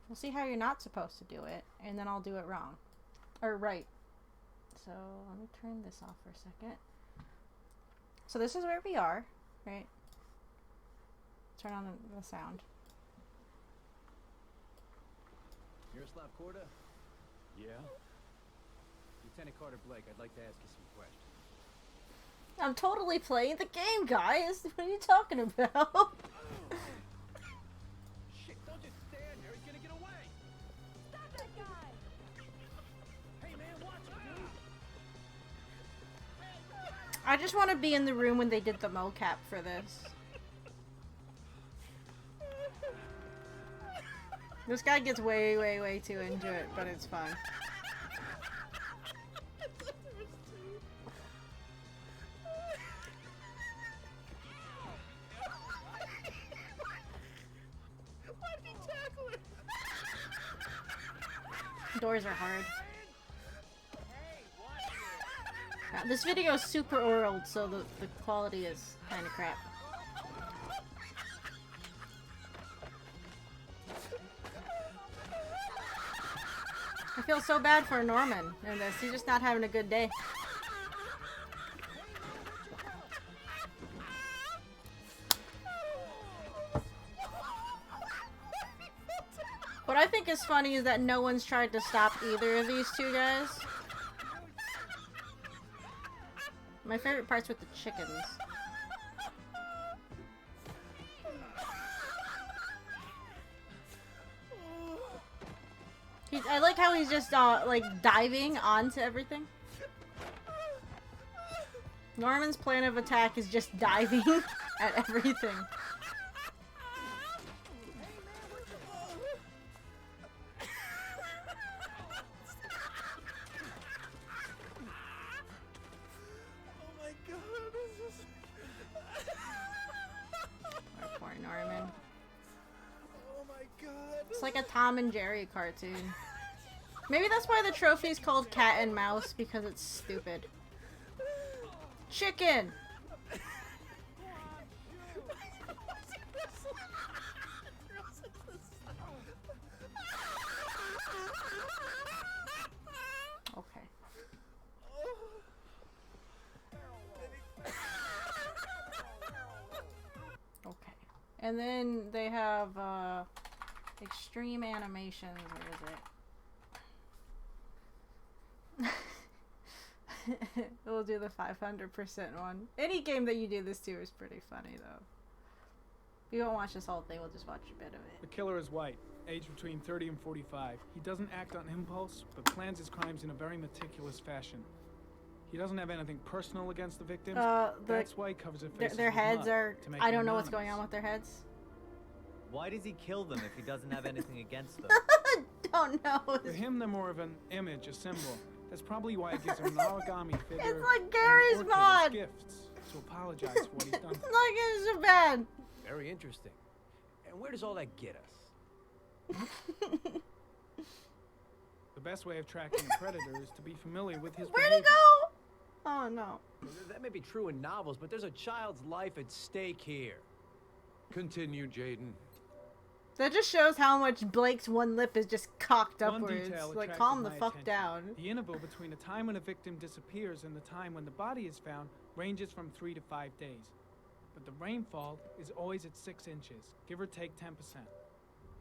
We'll see how you're not supposed to do it, and then I'll do it wrong. Or right. So let me turn this off for a second. So this is where we are, right? Turn on the sound. Yaroslav Korda? Yeah? Lieutenant Carter Blake, I'd like to ask you some questions. I'm totally playing the game, guys. What are you talking about? Shit, don't just stand there. He's gonna get away. Stop that guy! Hey, man, watch it, dude. I just want to be in the room when they did the mocap for this. This guy gets way, way, way too into it, but it's fun. Doors are hard. This video is super oral, so the quality is kind of crap. I feel so bad for Norman in this. He's just not having a good day. What I think is funny is that no one's tried to stop either of these two guys. My favorite part's with the chickens. I like how he's just like diving onto everything. Norman's plan of attack is just diving at everything. Poor Norman. It's like a Tom and Jerry cartoon. Maybe that's why the trophy's called Cat and Mouse, because it's stupid. Chicken! And then they have extreme animations. Where is it? We'll do the 500% one. Any game that you do this to is pretty funny though. We won't watch this whole thing, we'll just watch a bit of it. The killer is white, aged between 30 and 45. He doesn't act on impulse, but plans his crimes in a very meticulous fashion. He doesn't have anything personal against the victims. That's why he covers their faces their with heads mud, are... to make I them don't know what's anonymous. going on with their heads. Why does he kill them if he doesn't have anything against them? Don't know. For him, they're more of an image, a symbol. That's probably why he gives them an origami figure. It's like and Gary's an orchid mod. as gifts to apologize for what he's done. It's like it's so bad. Very interesting. And where does all that get us? The best way of tracking a predator is to be familiar with his Where'd he behavior. go? Oh no. That may be true in novels, but there's a child's life at stake here. Continue, Jaden. That just shows how much Blake's one lip is just cocked One upwards. detail Like, attracted calm the my fuck attention. down. The interval between the time when a victim disappears and the time when the body is found ranges from 3 to 5 days. But the rainfall is always at 6 inches, give or take 10%.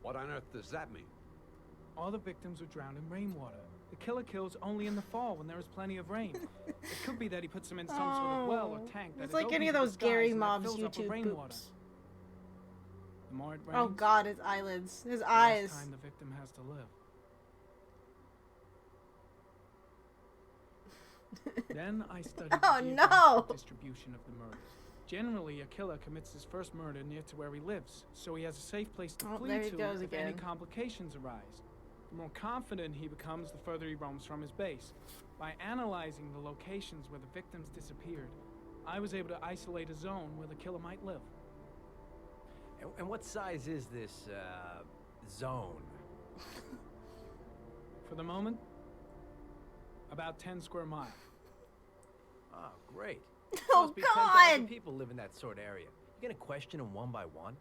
What on earth does that mean? All the victims were drowned in rainwater. The killer kills only in the fall when there is plenty of rain. It could be that he puts them in some sort of well or tank that It's is like open any of to the those skies Gary and that Mobs fills up with YouTube rainwater. poops. The more it rains, Oh god, his eyelids. His the less eyes. time the victim has to live. Then I studied Oh, the no! geographic distribution of the murders. Generally, a killer commits his first murder near to where he lives, so he has a safe place to Oh, flee there he to goes if any again. complications arise. The more confident he becomes, the further he roams from his base. By analyzing the locations where the victims disappeared, I was able to isolate a zone where the killer might live. And what size is this, zone? For the moment, about 10 square miles. Oh, great. Oh, Must be God! 10,000 people live in that sort of area. You gonna question them one by one?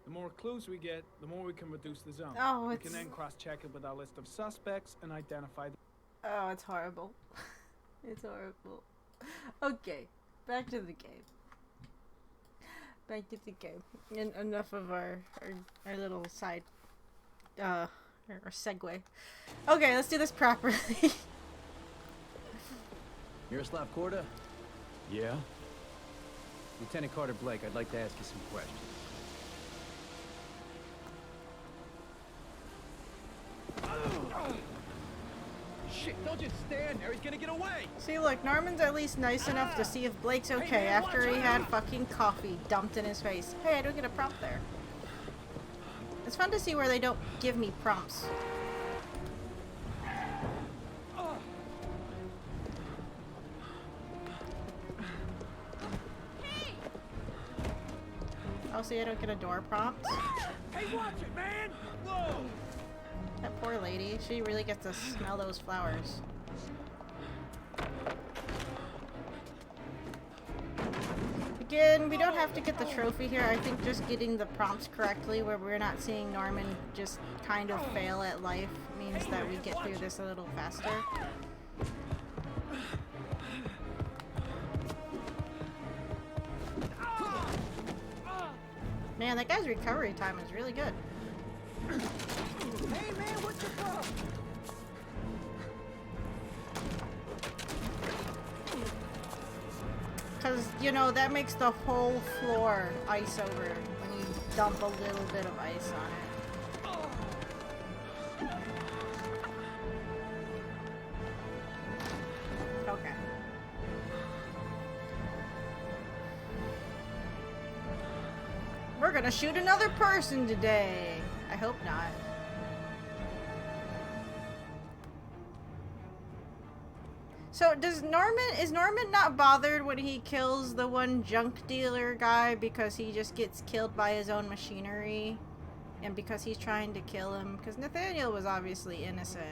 The more clues we get, the more we can reduce the zone. Oh, we it's- can then cross-check it with our list of suspects and identify the... Oh, it's horrible. It's horrible. Okay, back to the game. Back to the game. And enough of our little side, our segue. Okay, let's do this properly. Miroslav Korda? Yeah? Lieutenant Carter Blake, I'd like to ask you some questions. Shit, don't just stand there. He's gonna get away. See, look, Norman's at least nice enough to see if Blake's okay after he had fucking coffee dumped in his face. Hey, I don't get a prompt there. It's fun to see where they don't give me prompts. Oh, see, I don't get a door prompt. Hey, watch it, man! Whoa! That poor lady, she really gets to smell those flowers. Again, we don't have to get the trophy here. I think just getting the prompts correctly where we're not seeing Norman just kind of fail at life means that we get through this a little faster. Man, that guy's recovery time is really good. Hey, man, what's your problem? Because, you know, that makes the whole floor ice over when you dump a little bit of ice on it. Okay. We're gonna shoot another person today. I hope not. So is Norman not bothered when he kills the one junk dealer guy because he just gets killed by his own machinery? And because he's trying to kill him? Because Nathaniel was obviously innocent.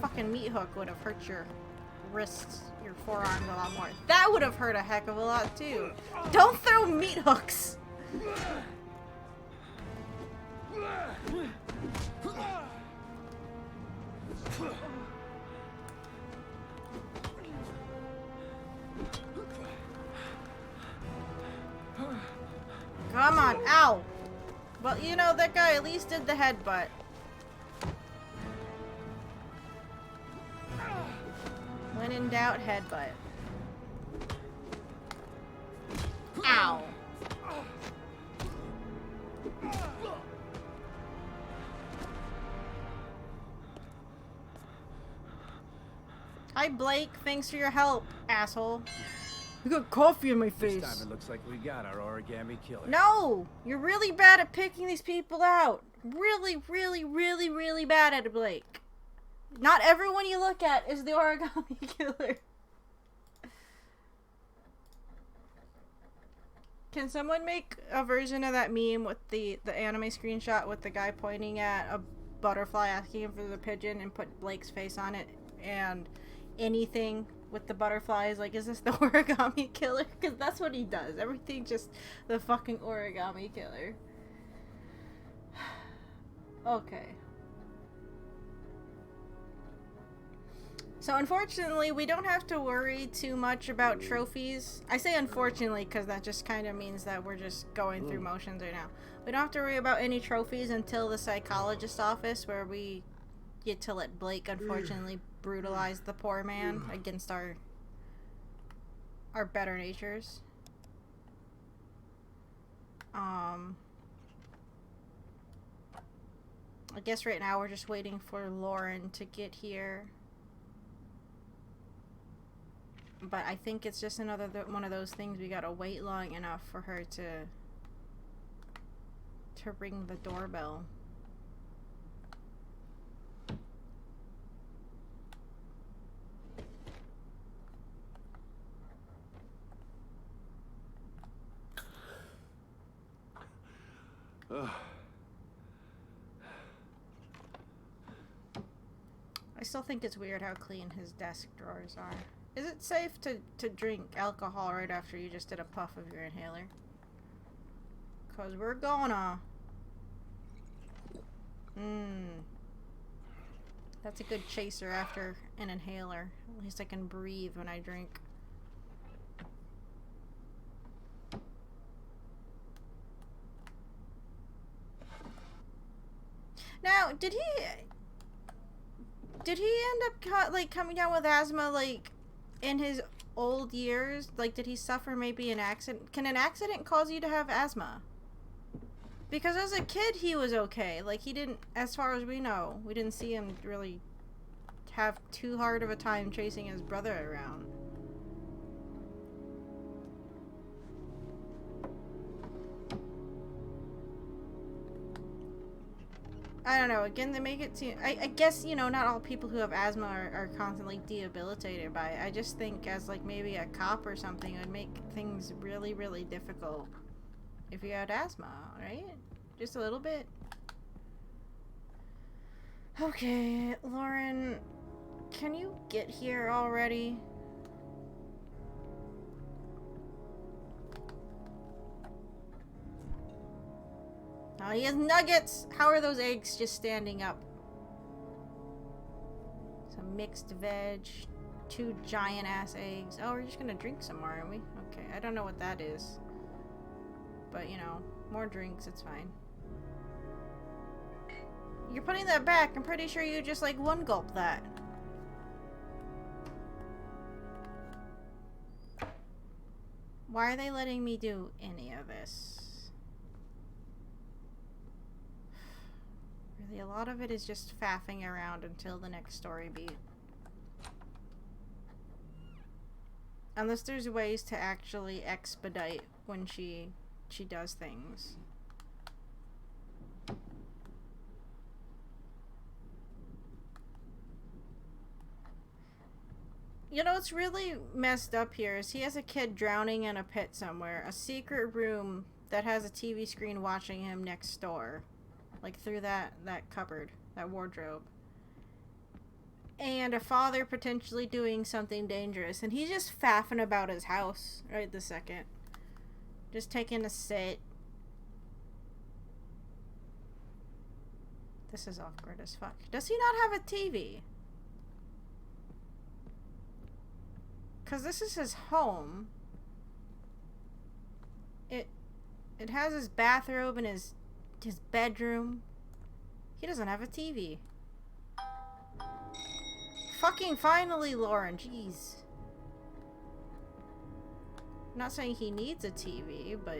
Fucking meat hook would have hurt your wrists, your forearms a lot more. That would have hurt a heck of a lot too. Don't throw meat hooks! Come on, ow! Well, you know, that guy at least did the headbutt. When in doubt, headbutt. Ow! Hi, Blake. Thanks for your help, asshole. You got coffee in my face. This time it looks like we got our origami killer. No! You're really bad at picking these people out. Really, really, really, really bad at it, Blake. Not everyone you look at is the origami killer. Can someone make a version of that meme with the anime screenshot with the guy pointing at a butterfly asking him for the pigeon and put Blake's face on it and anything with the butterflies? Like, is this the origami killer? Because that's what he does. Everything just the fucking origami killer. Okay. So unfortunately, we don't have to worry too much about trophies. I say unfortunately because that just kind of means that we're just going through motions right now. We don't have to worry about any trophies until the psychologist's office, where we get to let Blake unfortunately brutalize the poor man against our better natures. I guess right now we're just waiting for Lauren to get here. But I think it's just another one of those things, we gotta wait long enough for her to ring the doorbell. I still think it's weird how clean his desk drawers are. Is it safe to drink alcohol right after you just did a puff of your inhaler? Because we're gonna. That's a good chaser after an inhaler. At least I can breathe when I drink. Now, did he end up coming down with asthma like in his old years? Like, did he suffer maybe an accident? Can an accident cause you to have asthma? Because as a kid he was okay. Like, he didn't, as far as we know, we didn't see him really have too hard of a time chasing his brother around. I don't know, again, they make it seem, I guess, you know, not all people who have asthma are constantly debilitated by it. I just think as, like, maybe a cop or something, it would make things really, really difficult if you had asthma, right? Just a little bit. Okay, Lauren, can you get here already? Oh, he has nuggets! How are those eggs just standing up? Some mixed veg. 2 giant ass eggs. Oh, we're just gonna drink some more, aren't we? Okay, I don't know what that is. But, you know, more drinks, it's fine. You're putting that back. I'm pretty sure you just, like, one gulp that. Why are they letting me do any of this? Really, a lot of it is just faffing around until the next story beat. Unless there's ways to actually expedite when she does things. You know what's really messed up here is he has a kid drowning in a pit somewhere. A secret room that has a TV screen watching him next door. Like through that cupboard, that wardrobe. And a father potentially doing something dangerous. And he's just faffing about his house right this second. Just taking a sit. This is awkward as fuck. Does he not have a TV? Because this is his home. It has his bathrobe and his bedroom. He doesn't have a TV. Fucking finally, Lauren. Jeez. I'm not saying he needs a TV, but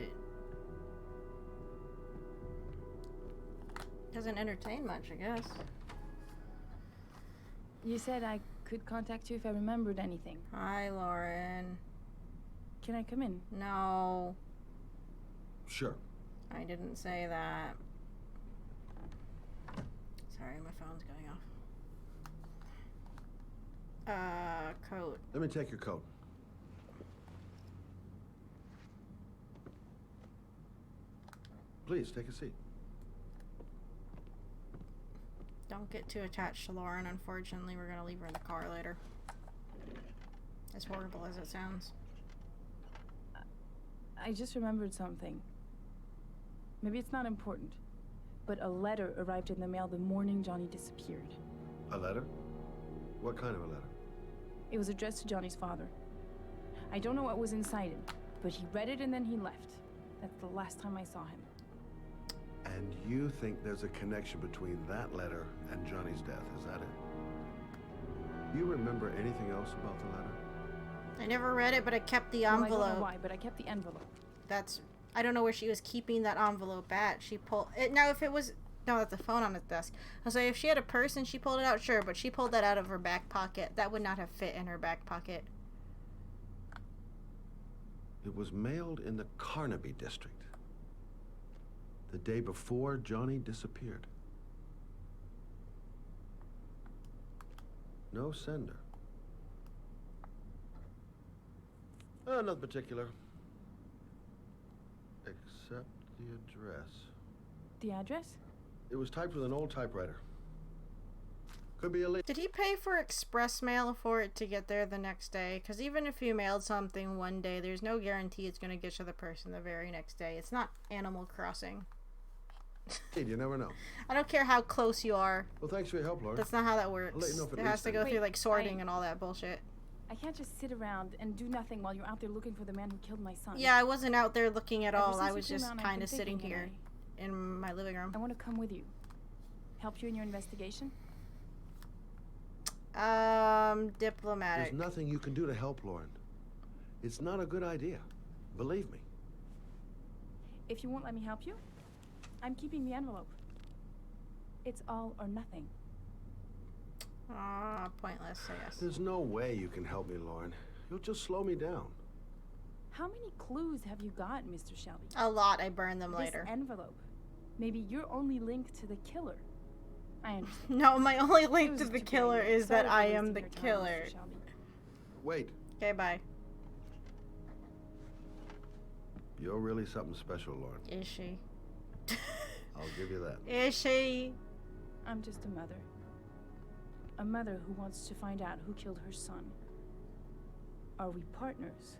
doesn't entertain much, I guess. You said I could contact you if I remembered anything. Hi, Lauren. Can I come in? No. Sure. I didn't say that. Sorry, my phone's going off. Coat. Let me take your coat. Please, take a seat. Don't get too attached to Lauren, unfortunately. We're gonna leave her in the car later. As horrible as it sounds. I just remembered something. Maybe it's not important, but a letter arrived in the mail the morning Johnny disappeared. A letter? What kind of a letter? It was addressed to Johnny's father. I don't know what was inside it, but he read it and then he left. That's the last time I saw him. And you think there's a connection between that letter and Johnny's death, is that it? You remember anything else about the letter? I never read it, but I kept the Well, envelope. I don't know why, but I kept the envelope. I don't know where she was keeping that envelope at. She pulled it. Now, if it was, no, that's a phone on his desk. I was like, if she had a purse and she pulled it out, sure, but she pulled that out of her back pocket. That would not have fit in her back pocket. It was mailed in the Carnaby district. The day before Johnny disappeared. No sender. Nothing particular. Except the address. The address? It was typed with an old typewriter. Could be a leak. Did he pay for express mail for it to get there the next day? Because even if you mailed something one day, there's no guarantee it's going to get to the person the very next day. It's not Animal Crossing. You never know. I don't care how close you are. Well, thanks for your help, Lauren. That's not how that works. I'll let you know if it It has to go Wait, through like sorting and all that bullshit. I can't just sit around and do nothing while you're out there looking for the man who killed my son. Yeah, I wasn't out there looking at Ever all. since I you was came just out, I've kind been of sitting thinking, here in my living room. I want to come with you. Help you in your investigation. Diplomatic. There's nothing you can do to help, Lauren. It's not a good idea. Believe me. If you won't let me help you, I'm keeping the envelope. It's all or nothing. Pointless, I guess. There's no way you can help me, Lauren. You'll just slow me down. How many clues have you got, Mr. Shelby? A lot. I burn them This later. envelope. Maybe your only link to the killer. I understand. No, my only It link was to just the a killer game. is that Sorry for I am wasting the your time, killer. Mr. Shelby. Wait. Okay, bye. You're really something special, Lauren. Is she? I'll give you that. Is she? I'm just a mother. A mother who wants to find out who killed her son. Are we partners?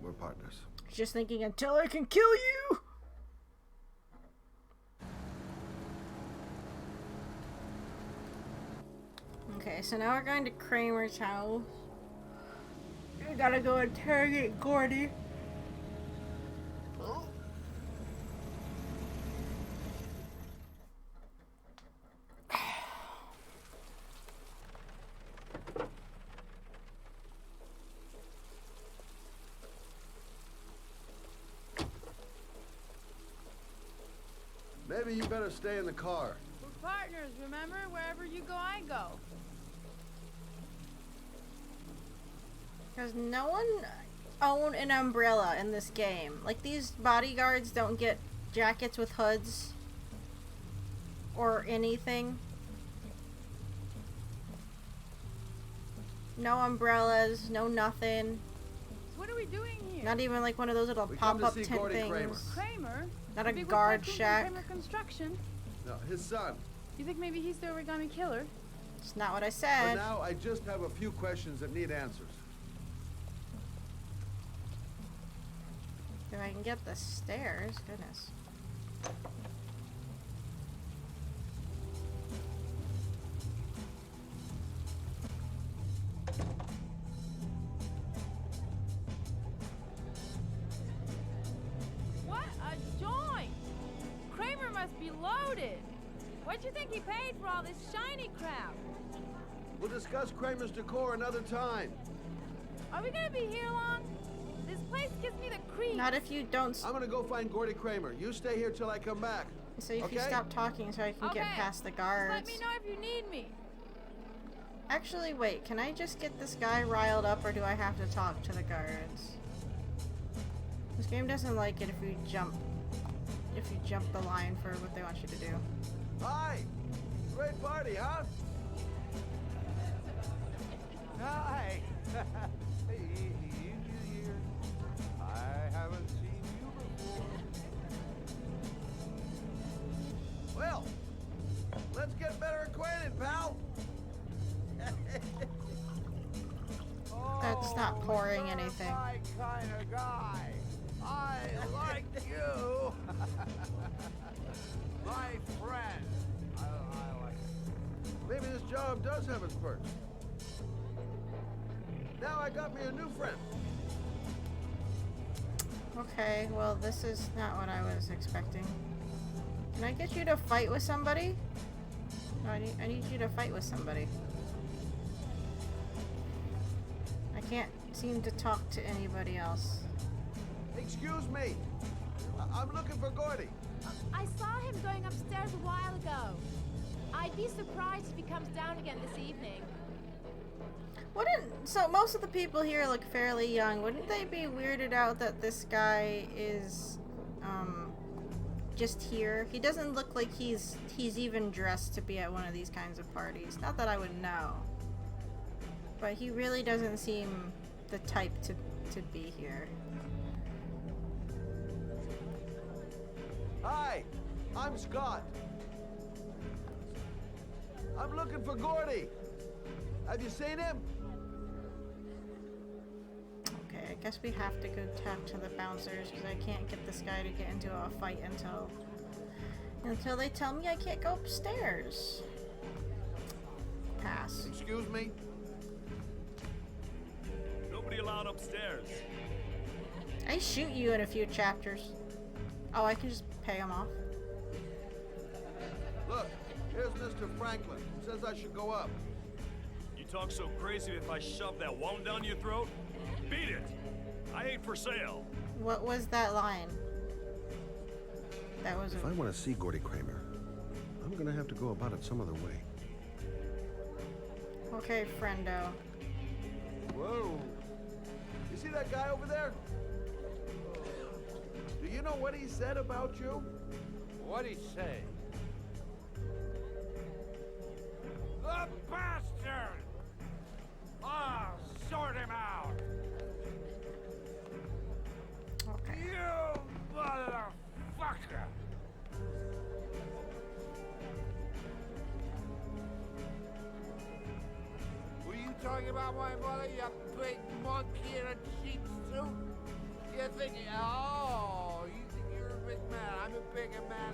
We're partners. Just thinking until I can kill you. Okay, so now we're going to Kramer's house. We gotta go interrogate Gordy. Maybe you better stay in the car. We're partners, remember? Wherever you go, I go. Does no one own an umbrella in this game? Like, these bodyguards don't get jackets with hoods or anything. No umbrellas, no nothing. So what are we doing here? Not even like one of those little We come to pop-up see tent Gordy things. Kramer. Kramer? Not The a big guard tycoon from shack. Kramer Construction. No, his son. You think maybe he's the origami killer? It's not what I For said. now, I just have a few questions that need answers. If I can get the stairs, goodness. What do you think he paid for all this shiny crap? We'll discuss Kramer's decor another time. Are we gonna be here long? This place gives me the creeps. Not if you don't. I'm gonna go find Gordy Kramer. You stay here till I come back. So if you stop talking so I can get past the guards. Just let me know if you need me. Actually, wait. Can I just get this guy riled up, or do I have to talk to the guards? This game doesn't like it if you jump the line for what they want you to do. Hi! Great party, huh? Hi! Here. I haven't seen you before. Well, let's get better acquainted, pal. That's not pouring anything. My kind of guy. I like you. My friend. I like it. Maybe this job does have its perks. Now I got me a new friend. Okay, well this is not what I was expecting. Can I get you to fight with somebody? No, I need you to fight with somebody. I can't seem to talk to anybody else. Excuse me. I'm looking for Gordy. I saw him going upstairs a while ago. I'd be surprised if he comes down again this evening. So most of the people here look fairly young. Wouldn't they be weirded out that this guy is just here? He doesn't look like he's even dressed to be at one of these kinds of parties. Not that I would know. But he really doesn't seem the type to be here. Hi, I'm Scott. I'm looking for Gordy. Have you seen him? Okay, I guess we have to go talk to the bouncers because I can't get this guy to get into a fight until they tell me I can't go upstairs. Pass. Excuse me? Nobody allowed upstairs. I shoot you in a few chapters. Oh, I can just pay him off. Look, here's Mr. Franklin. Says I should go up. You talk so crazy if I shove that wand down your throat? Beat it! I ain't for sale. What was that line? That was If I want to see Gordy Kramer, I'm gonna have to go about it some other way. Okay, friendo. Whoa. You see that guy over there? Do you know what he said about you? What'd he say? The bastard! Ah, sort him out! Okay. You motherfucker! Were you talking about my mother, you big monkey in a cheap suit? You think you're a big man. I'm a bigger man.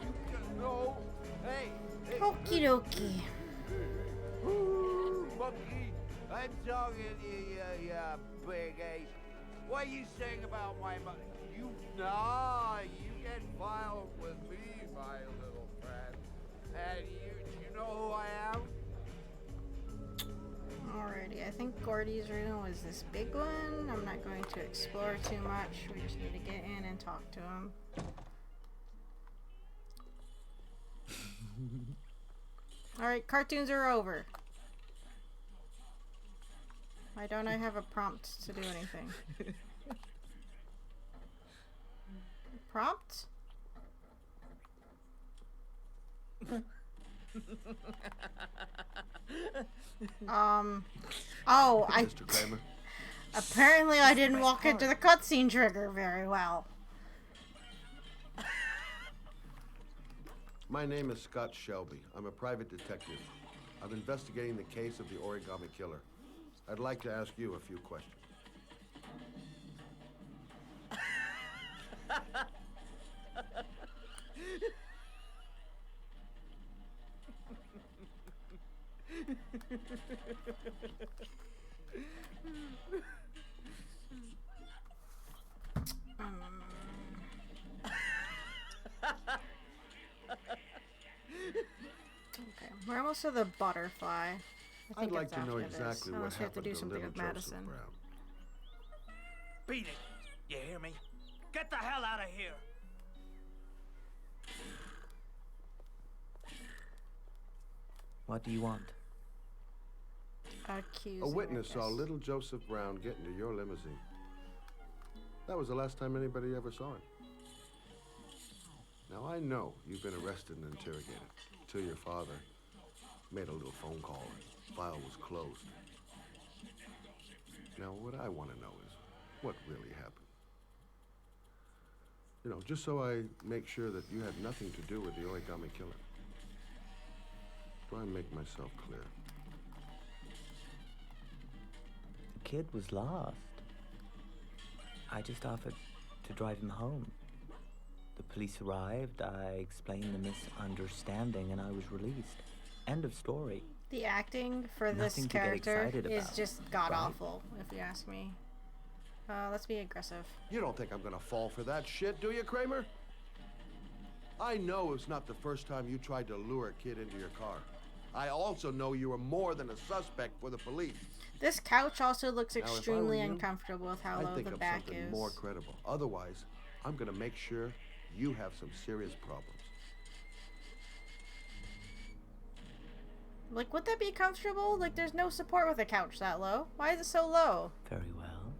You can know. Hey. Okie dokie. Ooh, monkey. I'm talking to you, you big ace. What are you saying about my mother? You get violent with me, my little friend. And you know who I am? Alrighty, I think Gordy's room was this big one. I'm not going to explore too much. We just need to get in and talk to him. Alright, cartoons are over. Why don't I have a prompt to do anything? Prompt? Oh, Mr. Kramer. Apparently I didn't walk into the cutscene trigger very well. My name is Scott Shelby. I'm a private detective. I'm investigating the case of the Origami Killer. I'd like to ask you a few questions. Okay, we're almost to the butterfly. I think I'd like it's to know after this, exactly what unless we have to happened do to something little with Joseph Madison. Brown. Beat it. You hear me? Get the hell out of here. What do you want? A witness saw little Joseph Brown get into your limousine. That was the last time anybody ever saw him. Now, I know you've been arrested and interrogated until your father made a little phone call and file was closed. Now, what I want to know is what really happened. You know, just so I make sure that you had nothing to do with the Origami Killer. Try and make myself clear. The kid was lost. I just offered to drive him home. The police arrived, I explained the misunderstanding, and I was released. End of story. The acting for this Nothing to get character excited is about, just god-awful, right? if you ask me. Let's be aggressive. You don't think I'm gonna fall for that shit, do you, Kramer? I know it's not the first time you tried to lure a kid into your car. I also know you were more than a suspect for the police. This couch also looks Now, if I were extremely you, uncomfortable with how I'd low think the of back something is. more credible. Otherwise, I'm gonna make sure you have some serious problems. Like, would that be comfortable? Like, there's no support with a couch that low. Why is it so low? Very well.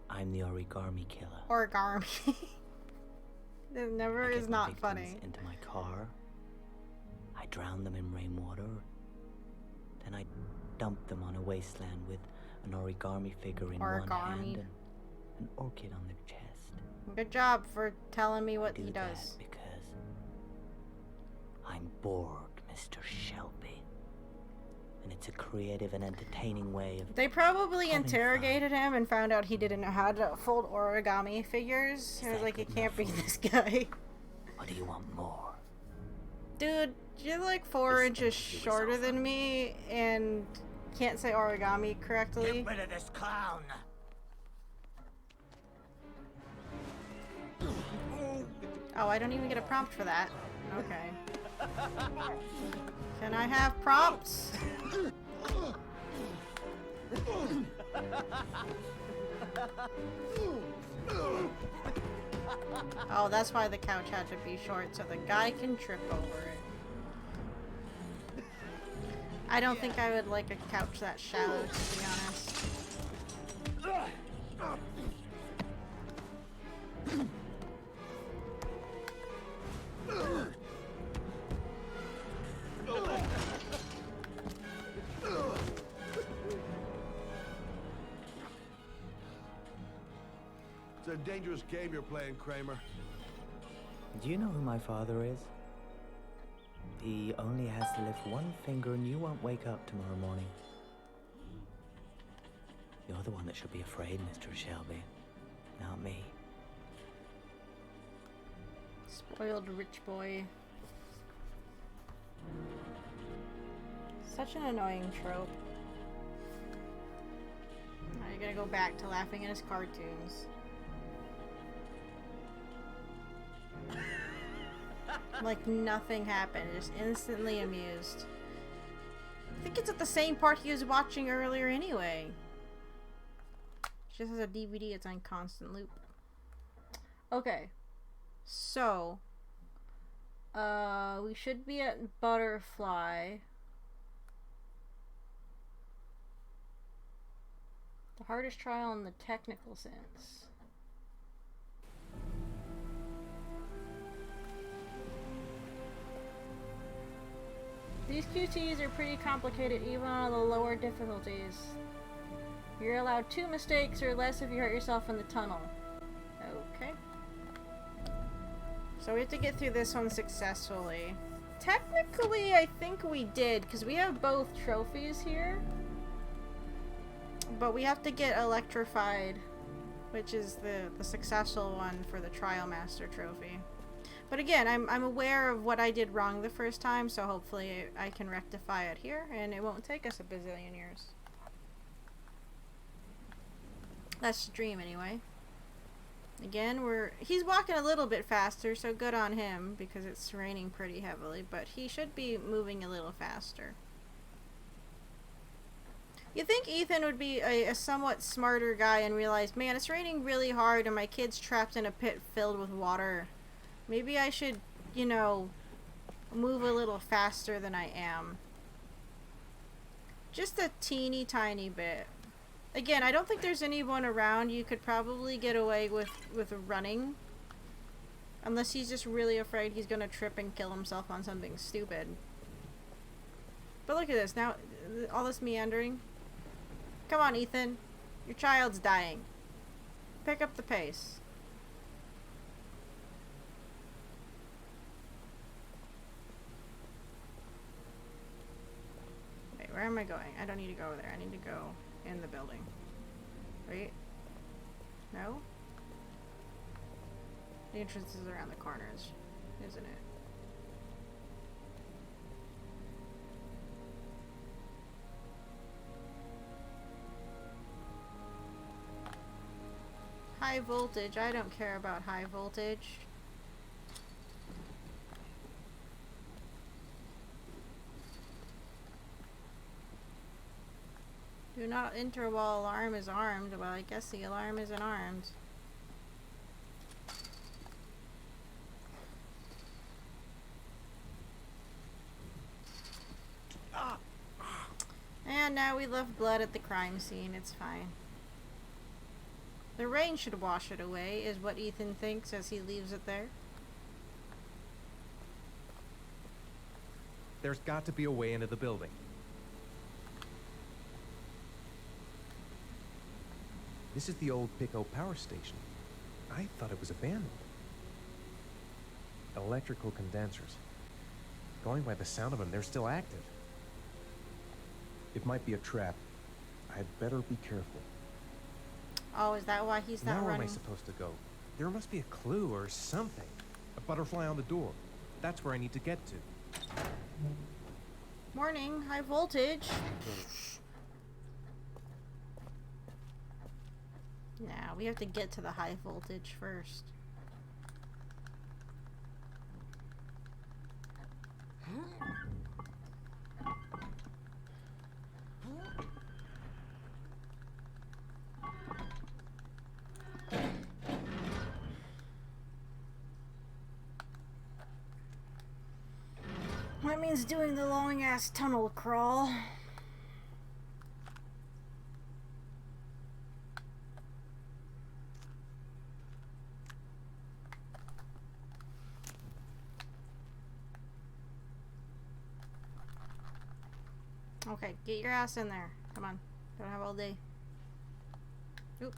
I'm the Origami Killer. Origami. It never I is get my not victims funny. into my car. I drown them in rainwater. Then I dump them on a wasteland with an origami figure in one hand and an orchid on their chest. Good job for telling me what I do he that does. because I'm bored, Mr. Shelby. And it's a creative and entertaining way of... They probably having interrogated him and found out he didn't know how to fold origami figures. I was like, it can't be this guy. What do you want more? Dude, you're like 4 inches shorter than me and can't say origami correctly. Get rid of this clown. Oh, I don't even get a prompt for that. Okay. Can I have prompts? Oh, that's why the couch had to be short, so the guy can trip over it. I don't think I would like a couch that shallow, to be honest. It's a dangerous game you're playing, Kramer. Do you know who my father is? He only has to lift one finger and you won't wake up tomorrow morning. You're the one that should be afraid, Mr. Shelby, not me. Spoiled rich boy. Such an annoying trope. Now you're gonna go back to laughing at his cartoons. Like nothing happened, just instantly amused. I think it's at the same part he was watching earlier anyway. Just as a DVD, it's on constant loop. Okay. So, we should be at Butterfly. The hardest trial in the technical sense. These QTs are pretty complicated even on the lower difficulties. You're allowed 2 mistakes or less if you hurt yourself in the tunnel. Okay. So we have to get through this one successfully. Technically, I think we did, because we have both trophies here. But we have to get electrified, which is the successful one for the Trial Master trophy. But again, I'm aware of what I did wrong the first time, so hopefully I can rectify it here, and it won't take us a bazillion years. That's the dream, anyway. Again, he's walking a little bit faster, so good on him, because it's raining pretty heavily, but he should be moving a little faster. You think Ethan would be a somewhat smarter guy and realize, man, it's raining really hard and my kid's trapped in a pit filled with water. Maybe I should, you know, move a little faster than I am. Just a teeny tiny bit. Again, I don't think there's anyone around. You could probably get away with running. Unless he's just really afraid he's gonna trip and kill himself on something stupid. But look at this. Now, all this meandering. Come on, Ethan. Your child's dying. Pick up the pace. Wait, where am I going? I don't need to go over there. I need to go in the building. Wait. No? The entrance is around the corners, isn't it? High voltage. I don't care about high voltage. Do not enter while alarm is armed. Well, I guess the alarm isn't armed. And now we left blood at the crime scene. It's fine. The rain should wash it away, is what Ethan thinks as he leaves it there. There's got to be a way into the building. This is the old Pico power station. I thought it was abandoned. Electrical condensers. Going by the sound of them, they're still active. It might be a trap. I'd better be careful. Oh, is that why he's not running? Now where am I supposed to go? There must be a clue or something. A butterfly on the door. That's where I need to get to. Morning, high voltage. Now, we have to get to the high voltage first. That means doing the long-ass tunnel crawl. Okay, get your ass in there. Come on. Don't have all day. Oop.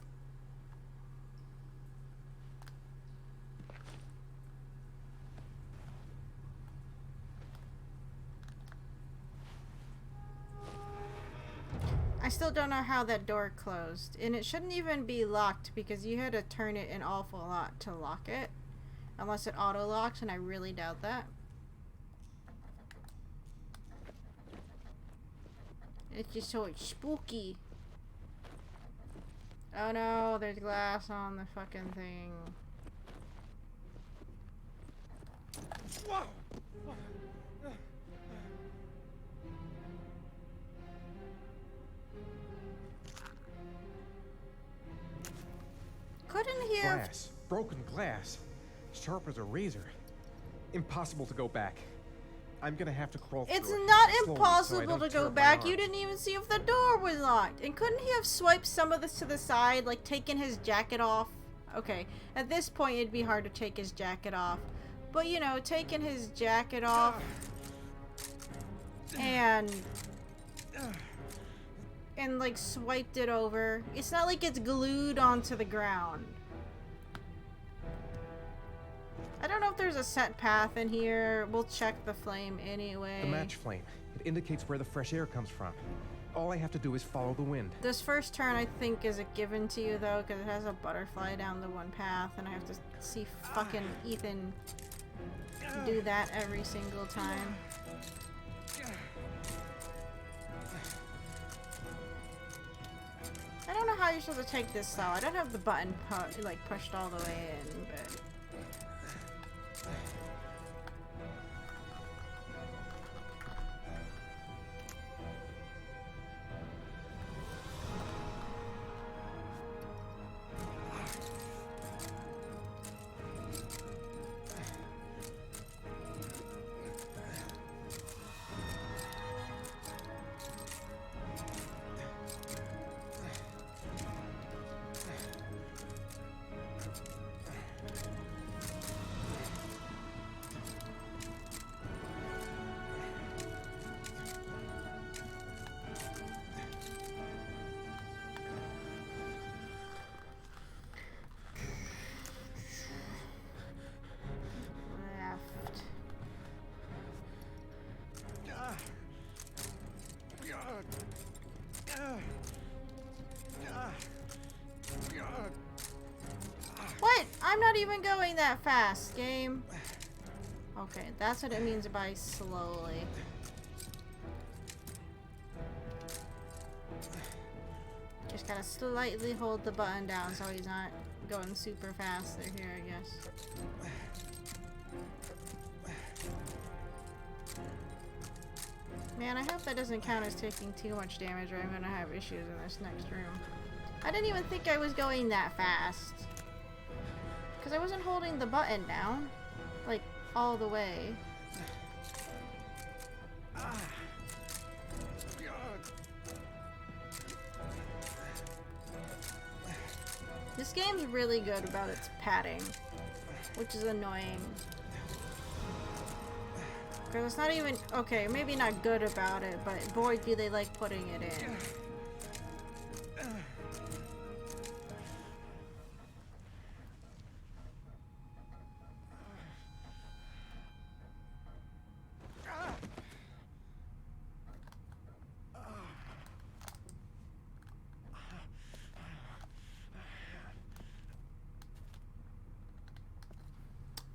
I still don't know how that door closed. And it shouldn't even be locked because you had to turn it an awful lot to lock it. Unless it auto-locks, and I really doubt that. It's just so spooky. Oh no, there's glass on the fucking thing. Whoa! Couldn't he have... Glass. Broken glass. Sharp as a razor. Impossible to go back. I'm gonna have to crawl through it. It's not slowly impossible so to go back. You didn't even see if the door was locked. And couldn't he have swiped some of this to the side, like taken his jacket off? Okay, at this point it'd be hard to take his jacket off. But you know, taking his jacket off and like swiped it over. It's not like it's glued onto the ground. I don't know if there's a set path in here. We'll check the flame anyway. The match flame. It indicates where the fresh air comes from. All I have to do is follow the wind. This first turn, I think, is a given to you, though, because it has a butterfly down the one path, and I have to see fucking Ethan do that every single time. I don't know how you're supposed to take this though. I don't have the button pushed all the way in, but. What? I'm not even going that fast, game. Okay, that's what it means by slowly. Just gotta slightly hold the button down so he's not going super fast through here, I guess. Man, I hope that doesn't count as taking too much damage or I'm gonna have issues in this next room. I didn't even think I was going that fast. Because I wasn't holding the button down. Like, all the way. This game's really good about its padding. Which is annoying. Because it's not even... Okay, maybe not good about it, but boy do they like putting it in.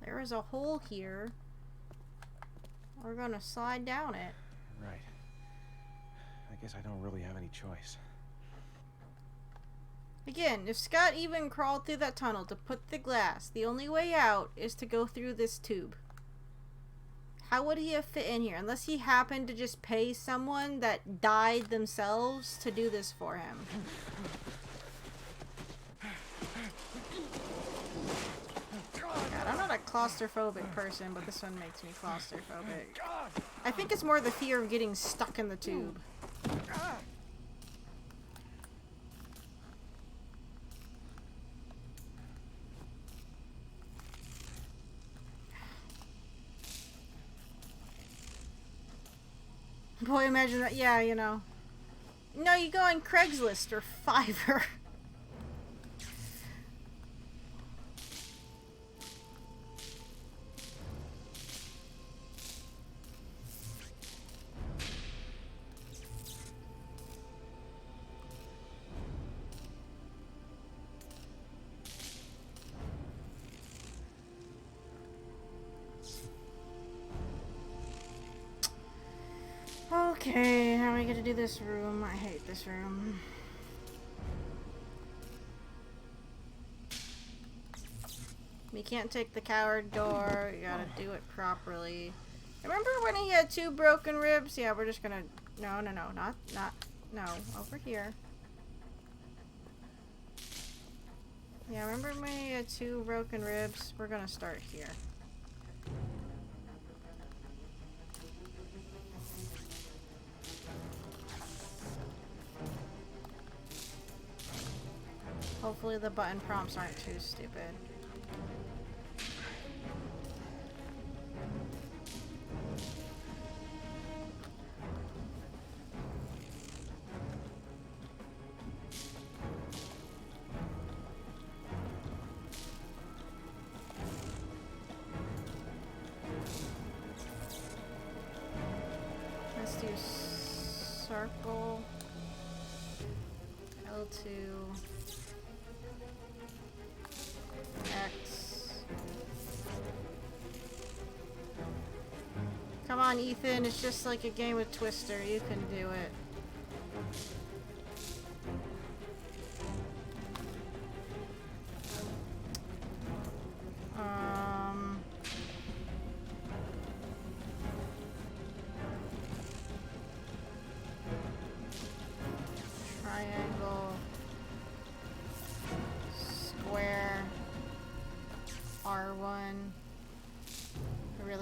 There is a hole here. We're gonna slide down it. Right. I guess I don't really have any choice. Again, if Scott even crawled through that tunnel to put the glass, the only way out is to go through this tube. How would he have fit in here? Unless he happened to just pay someone that died themselves to do this for him. God, I'm not a claustrophobic person, but this one makes me claustrophobic. I think it's more the fear of getting stuck in the tube. Boy, imagine that. Yeah, you know. No, you go on Craigslist or Fiverr. Okay, how are we gonna do this room? I hate this room. We can't take the coward door. You gotta do it properly. Remember when he had 2 broken ribs? Yeah, we're just gonna... No, over here. Yeah, remember when he had 2 broken ribs? We're gonna start here. Hopefully the button prompts aren't too stupid. Let's do circle, L2. X. Come on, Ethan. It's just like a game with Twister. You can do it.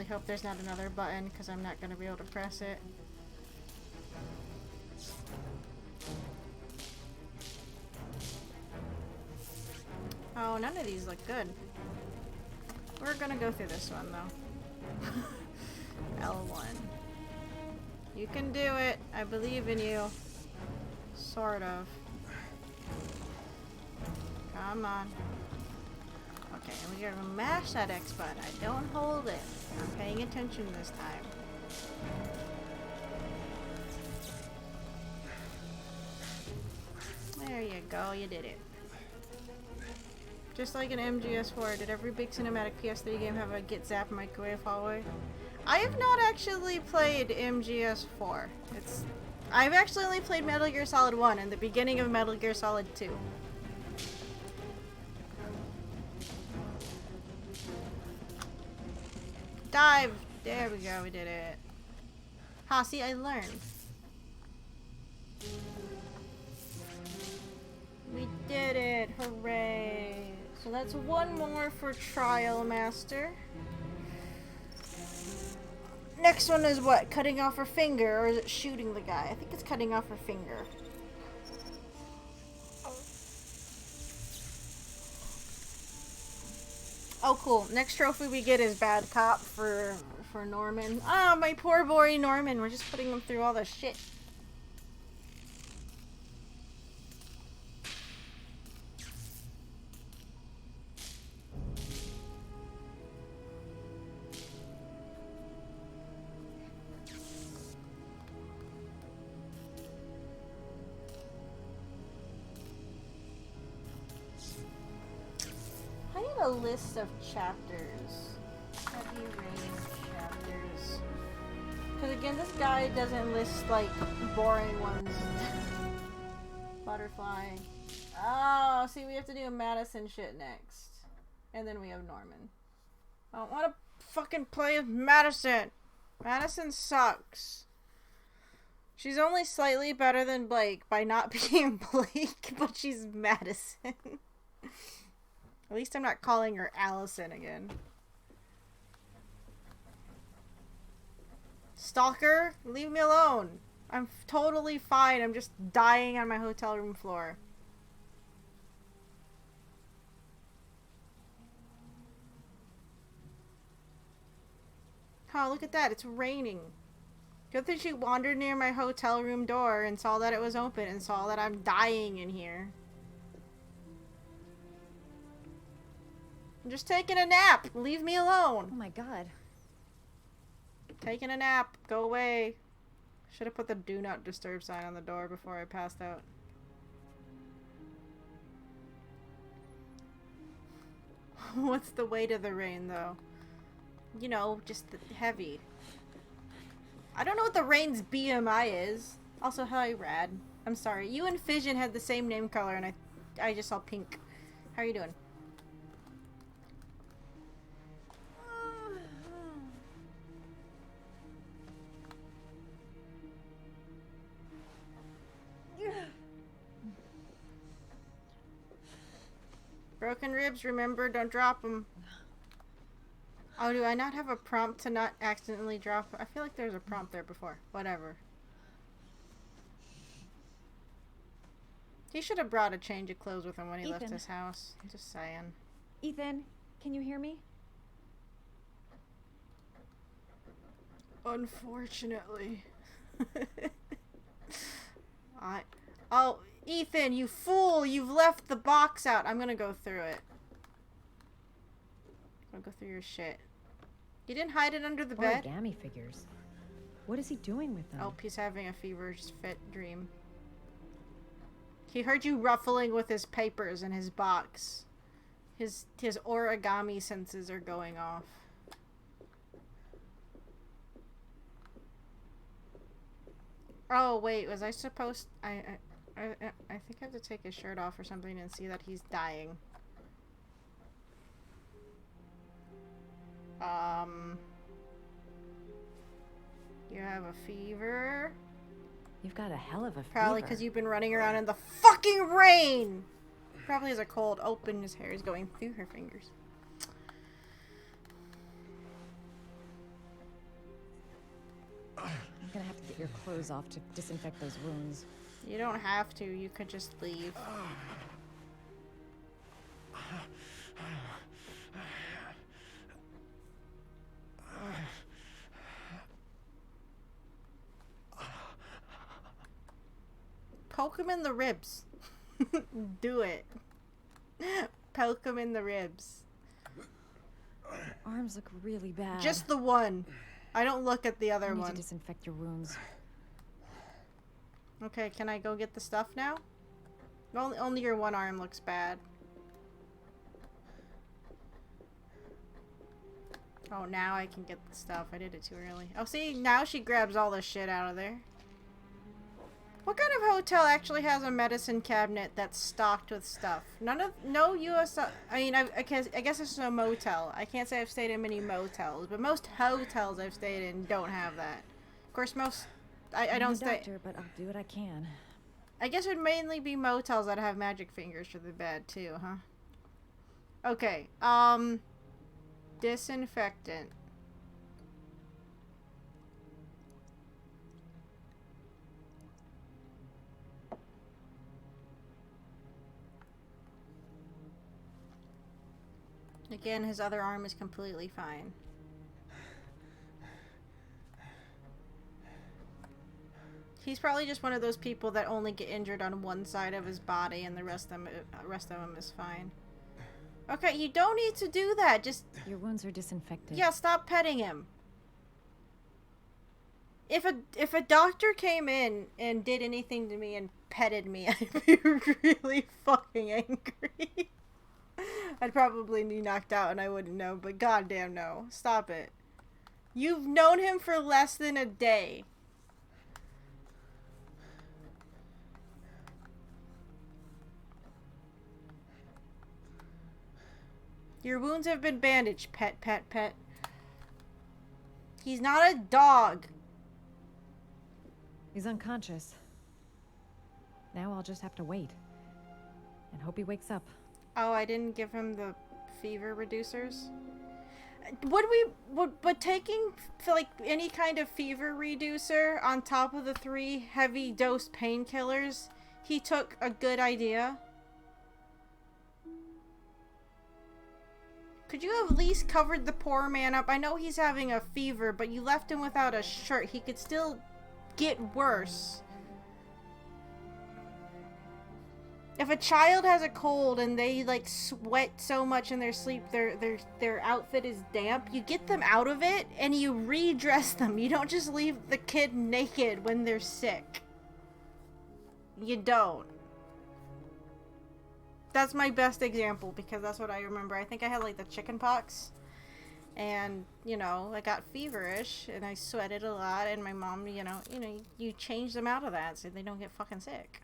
hope there's not another button because I'm not going to be able to press it. Oh, none of these look good. We're going to go through this one though. L1. You can do it. I believe in you. Sort of. Come on. Okay, we gotta mash that X button. I don't hold it. I'm paying attention this time. There you go, you did it. Just like in MGS4, did every big cinematic PS3 game have a get zap microwave hallway? I have not actually played MGS4. I've actually only played Metal Gear Solid 1 and the beginning of Metal Gear Solid 2. Dive! There we go, we did it. Ha, see, I learned. We did it! Hooray! So that's one more for Trial Master. Next one is what? Cutting off her finger, or is it shooting the guy? I think it's cutting off her finger. Oh, cool. Next trophy we get is Bad Cop for Norman. Ah, my poor boy Norman. We're just putting him through all the shit. A list of chapters. Heavy Rain chapters. Because again, this guy doesn't list like boring ones. Butterfly. Oh, see, we have to do Madison shit next. And then we have Norman. I don't want to fucking play with Madison. Madison sucks. She's only slightly better than Blake by not being Blake, but she's Madison. At least I'm not calling her Allison again. Stalker, leave me alone. I'm totally fine. I'm just dying on my hotel room floor. Oh, look at that. It's raining. Good thing she wandered near my hotel room door and saw that it was open and saw that I'm dying in here. I'm just taking a nap. Leave me alone. Oh my god. Taking a nap. Go away. Should have put the do not disturb sign on the door before I passed out. What's the weight of the rain, though? You know, just heavy. I don't know what the rain's BMI is. Also, hi, Rad. I'm sorry. You and Fission had the same name color, and I just saw pink. How are you doing? Broken ribs, remember, don't drop them. Oh, do I not have a prompt to not accidentally drop? I feel like there's a prompt there before. Whatever. He should have brought a change of clothes with him when he left his house. Just saying. Ethan, can you hear me? Unfortunately. Oh, Ethan, you fool! You've left the box out. I'm gonna go through it. I'll go through your shit. You didn't hide it under the bed? Origami figures. What is he doing with them? Oh, he's having a feverish fit dream. He heard you ruffling with his papers in his box. His origami senses are going off. Oh, wait, was I supposed... I think I have to take his shirt off or something and see that he's dying. You have a fever. You've got a hell of a fever. Probably because you've been running around in the fucking rain! Probably has a cold. Open, his hair is going through her fingers. take your clothes off to disinfect those wounds. You don't have to. You could just leave. Poke him in the ribs. Do it. Poke him in the ribs. Arms look really bad. Just the one. I don't look at the other I need one. to disinfect your wounds. Okay, can I go get the stuff now? Only your one arm looks bad. Oh, now I can get the stuff. I did it too early. Oh, see? Now she grabs all the shit out of there. What kind of hotel actually has a medicine cabinet that's stocked with stuff? No US, I mean, I guess it's a motel. I can't say I've stayed in many motels, but most hotels I've stayed in don't have that. Of course, I don't stay. Doctor, but I'll do what I can. I guess it would mainly be motels that have magic fingers for the bed too, huh? Okay, disinfectant. Again, his other arm is completely fine. He's probably just one of those people that only get injured on one side of his body and the rest of him is fine. Okay, you don't need to do that. Just... Your wounds are disinfected. Yeah, stop petting him. If a doctor came in and did anything to me and petted me, I'd be really fucking angry. I'd probably be knocked out and I wouldn't know, but goddamn no. Stop it. You've known him for less than a day. Your wounds have been bandaged, pet, pet, pet. He's not a dog. He's unconscious. Now I'll just have to wait. And hope he wakes up. Oh, I didn't give him the fever reducers. Would taking like any kind of fever reducer on top of the 3 heavy dose painkillers he took a good idea? Could you have at least covered the poor man up? I know he's having a fever, but you left him without a shirt. He could still get worse. If a child has a cold and they like sweat so much in their sleep, their outfit is damp, you get them out of it and you redress them. You don't just leave the kid naked when they're sick. You don't. That's my best example because that's what I remember. I think I had like the chicken pox and, you know, I got feverish and I sweated a lot and my mom, you change them out of that so they don't get fucking sick.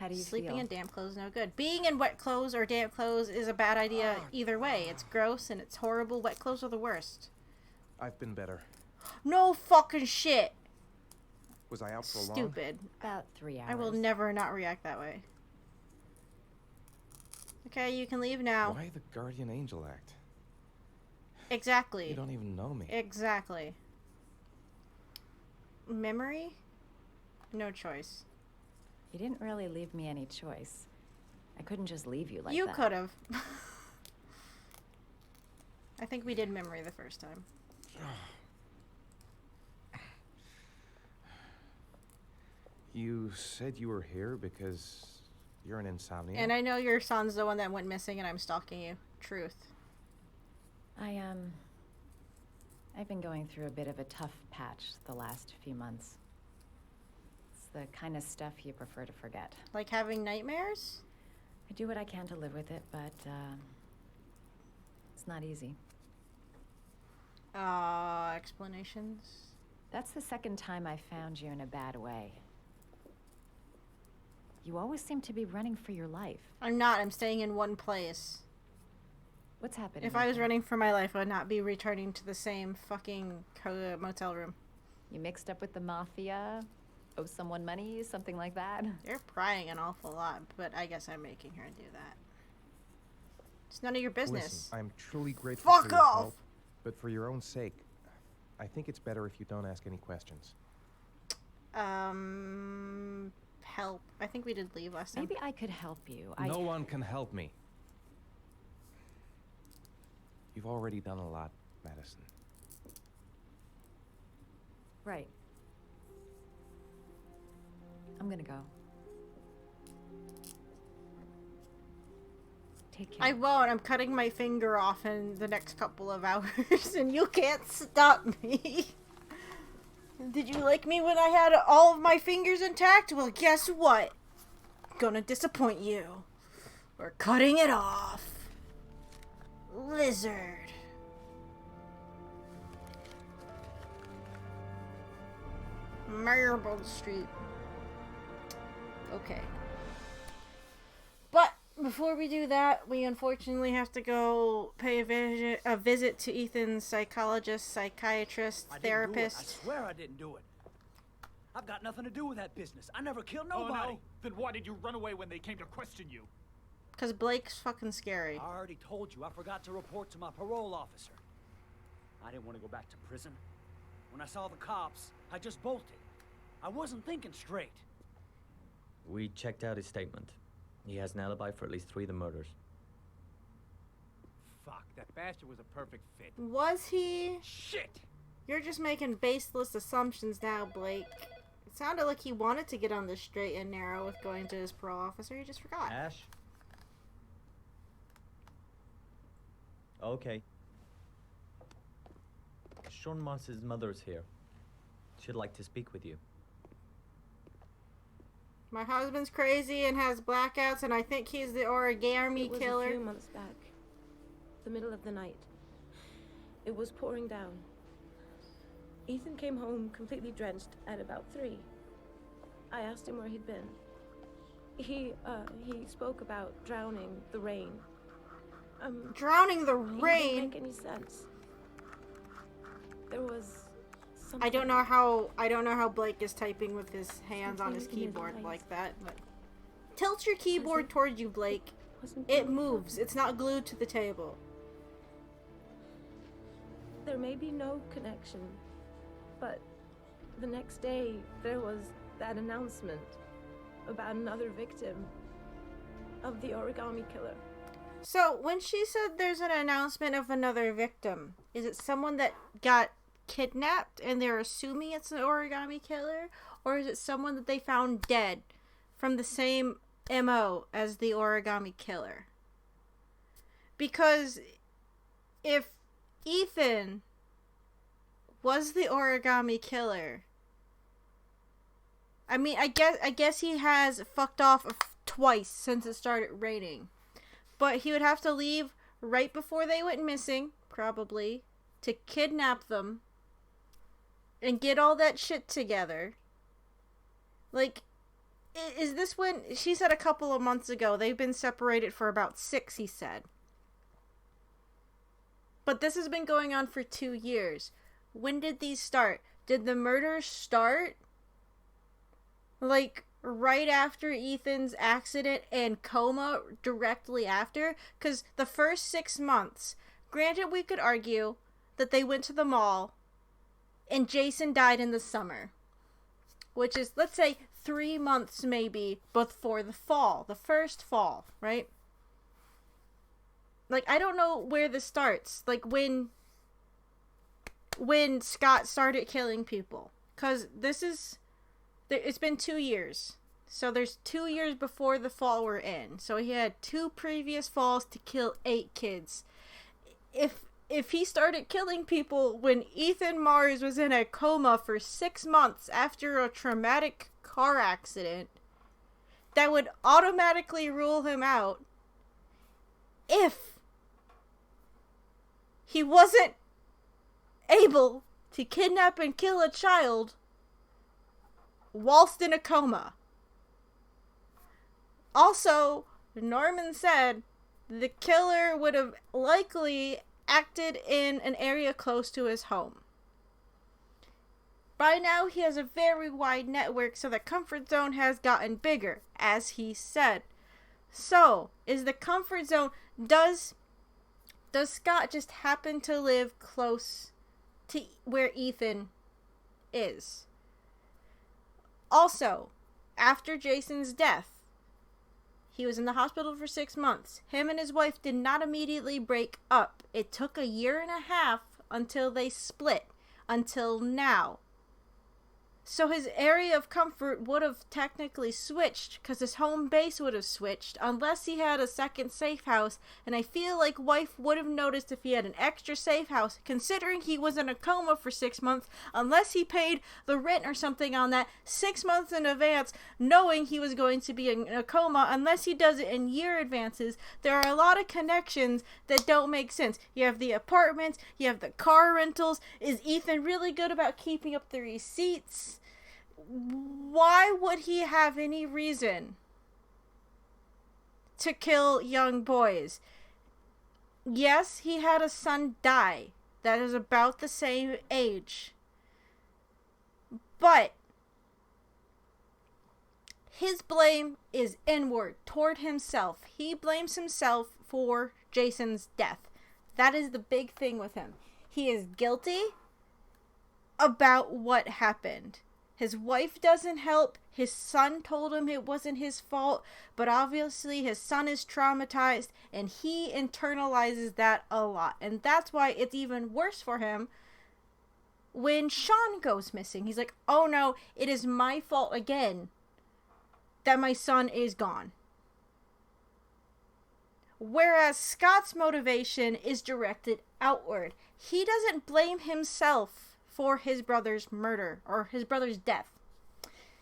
How do you Sleeping feel? in damp clothes is no good. Being in wet clothes or damp clothes is a bad idea either way. It's gross and it's horrible. Wet clothes are the worst. I've been better. No fucking shit. Was I out for long? Stupid. About 3 hours. I will never not react that way. Okay, you can leave now. Why the guardian angel act? Exactly. You don't even know me. Exactly. Memory? No choice. You didn't really leave me any choice. I couldn't just leave you like that. You could have. I think we did memory the first time. You said you were here because you're an insomniac? And I know your son's the one that went missing and I'm stalking you. Truth. I've been going through a bit of a tough patch the last few months. It's the kind of stuff you prefer to forget. Like having nightmares? I do what I can to live with it, but it's not easy. Explanations? That's the second time I found you in a bad way. You always seem to be running for your life. I'm not. I'm staying in one place. What's happening? If I was running for my life, I would not be returning to the same fucking motel room. You mixed up with the mafia? Owe someone money? Something like that? You're prying an awful lot, but I guess I'm making her do that. It's none of your business. Listen, I'm truly grateful for your help, but for your own sake, I think it's better if you don't ask any questions. Help. I think we did leave last time. Maybe I could help you. No one can help me. You've already done a lot, Madison. Right. I'm gonna go. Take care. I won't. I'm cutting my finger off in the next couple of hours, and you can't stop me. Did you like me when I had all of my fingers intact? Well, guess what? Gonna disappoint you. We're cutting it off. Lizard. Marble Street. Okay. But before we do that, we unfortunately have to go pay a visit to Ethan's psychologist, psychiatrist, therapist. I swear I didn't do it. I've got nothing to do with that business. I never killed nobody. Oh, no? Then why did you run away when they came to question you? Because Blake's fucking scary. I already told you I forgot to report to my parole officer. I didn't want to go back to prison. When I saw the cops, I just bolted. I wasn't thinking straight. We checked out his statement. He has an alibi for at least 3 of the murders. Fuck, that bastard was a perfect fit. Was he? Shit! You're just making baseless assumptions now, Blake. It sounded like he wanted to get on the straight and narrow with going to his parole officer. He just forgot. Ash? Okay. Sean Mars's mother's here. She'd like to speak with you. My husband's crazy and has blackouts, and I think he's the origami killer. It was a few months back. The middle of the night. It was pouring down. Ethan came home completely drenched at about 3. I asked him where he'd been. He spoke about drowning the rain. Drowning the It rain? didn't make any sense. There was something. I don't know how Blake is typing with his hands on his keyboard like that, but tilt your keyboard towards you, Blake. It moves. It's not glued to the table. There may be no connection, but the next day there was that announcement about another victim of the origami killer. So, when she said there's an announcement of another victim, is it someone that got kidnapped and they're assuming it's an origami killer? Or is it someone that they found dead from the same MO as the origami killer? Because if Ethan was the origami killer, I mean, I guess he has fucked off twice since it started raining. But he would have to leave right before they went missing, probably, to kidnap them and get all that shit together. Like, is this when... She said a couple of months ago, they've been separated for about 6, he said. But this has been going on for 2 years. When did these start? Did the murders start, like, right after Ethan's accident and coma, directly after? Because the first 6 months, granted we could argue that they went to the mall and Jason died in the summer, which is, let's say, 3 months maybe before the fall, the first fall, right? Like, I don't know where this starts, like when Scott started killing people, because it's been 2 years. So there's 2 years before the fall we're in. So he had 2 previous falls to kill 8 kids. If he started killing people when Ethan Mars was in a coma for 6 months after a traumatic car accident, that would automatically rule him out if he wasn't able to kidnap and kill a child whilst in a coma. Also, Norman said the killer would have likely acted in an area close to his home. By now, he has a very wide network, so the comfort zone has gotten bigger, as he said. So, is the comfort zone... Does Scott just happen to live close to where Ethan is? Also, after Jason's death, he was in the hospital for 6 months. Him and his wife did not immediately break up. It took 1.5 years until they split, until now. So his area of comfort would have technically switched, because his home base would have switched, unless he had a second safe house, and I feel like wife would have noticed if he had an extra safe house, considering he was in a coma for 6 months, unless he paid the rent or something on that 6 months in advance, knowing he was going to be in a coma, unless he does it in year advances. There are a lot of connections that don't make sense. You have the apartments, you have the car rentals. Is Ethan really good about keeping up the receipts? Why would he have any reason to kill young boys? Yes, he had a son die that is about the same age. But his blame is inward toward himself. He blames himself for Jason's death. That is the big thing with him. He is guilty about what happened. His wife doesn't help. His son told him it wasn't his fault, but obviously his son is traumatized and he internalizes that a lot. And that's why it's even worse for him when Sean goes missing. He's like, oh no, it is my fault again that my son is gone. Whereas Scott's motivation is directed outward. He doesn't blame himself for his brother's murder or his brother's death.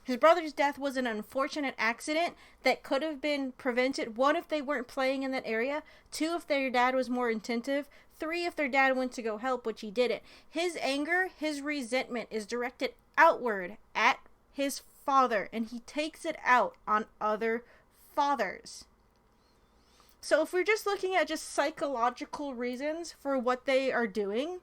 His brother's death was an unfortunate accident that could have been prevented. 1, if they weren't playing in that area. 2, if their dad was more attentive. 3, if their dad went to go help, which he didn't. His anger, his resentment is directed outward at his father, and he takes it out on other fathers. So if we're just looking at just psychological reasons for what they are doing,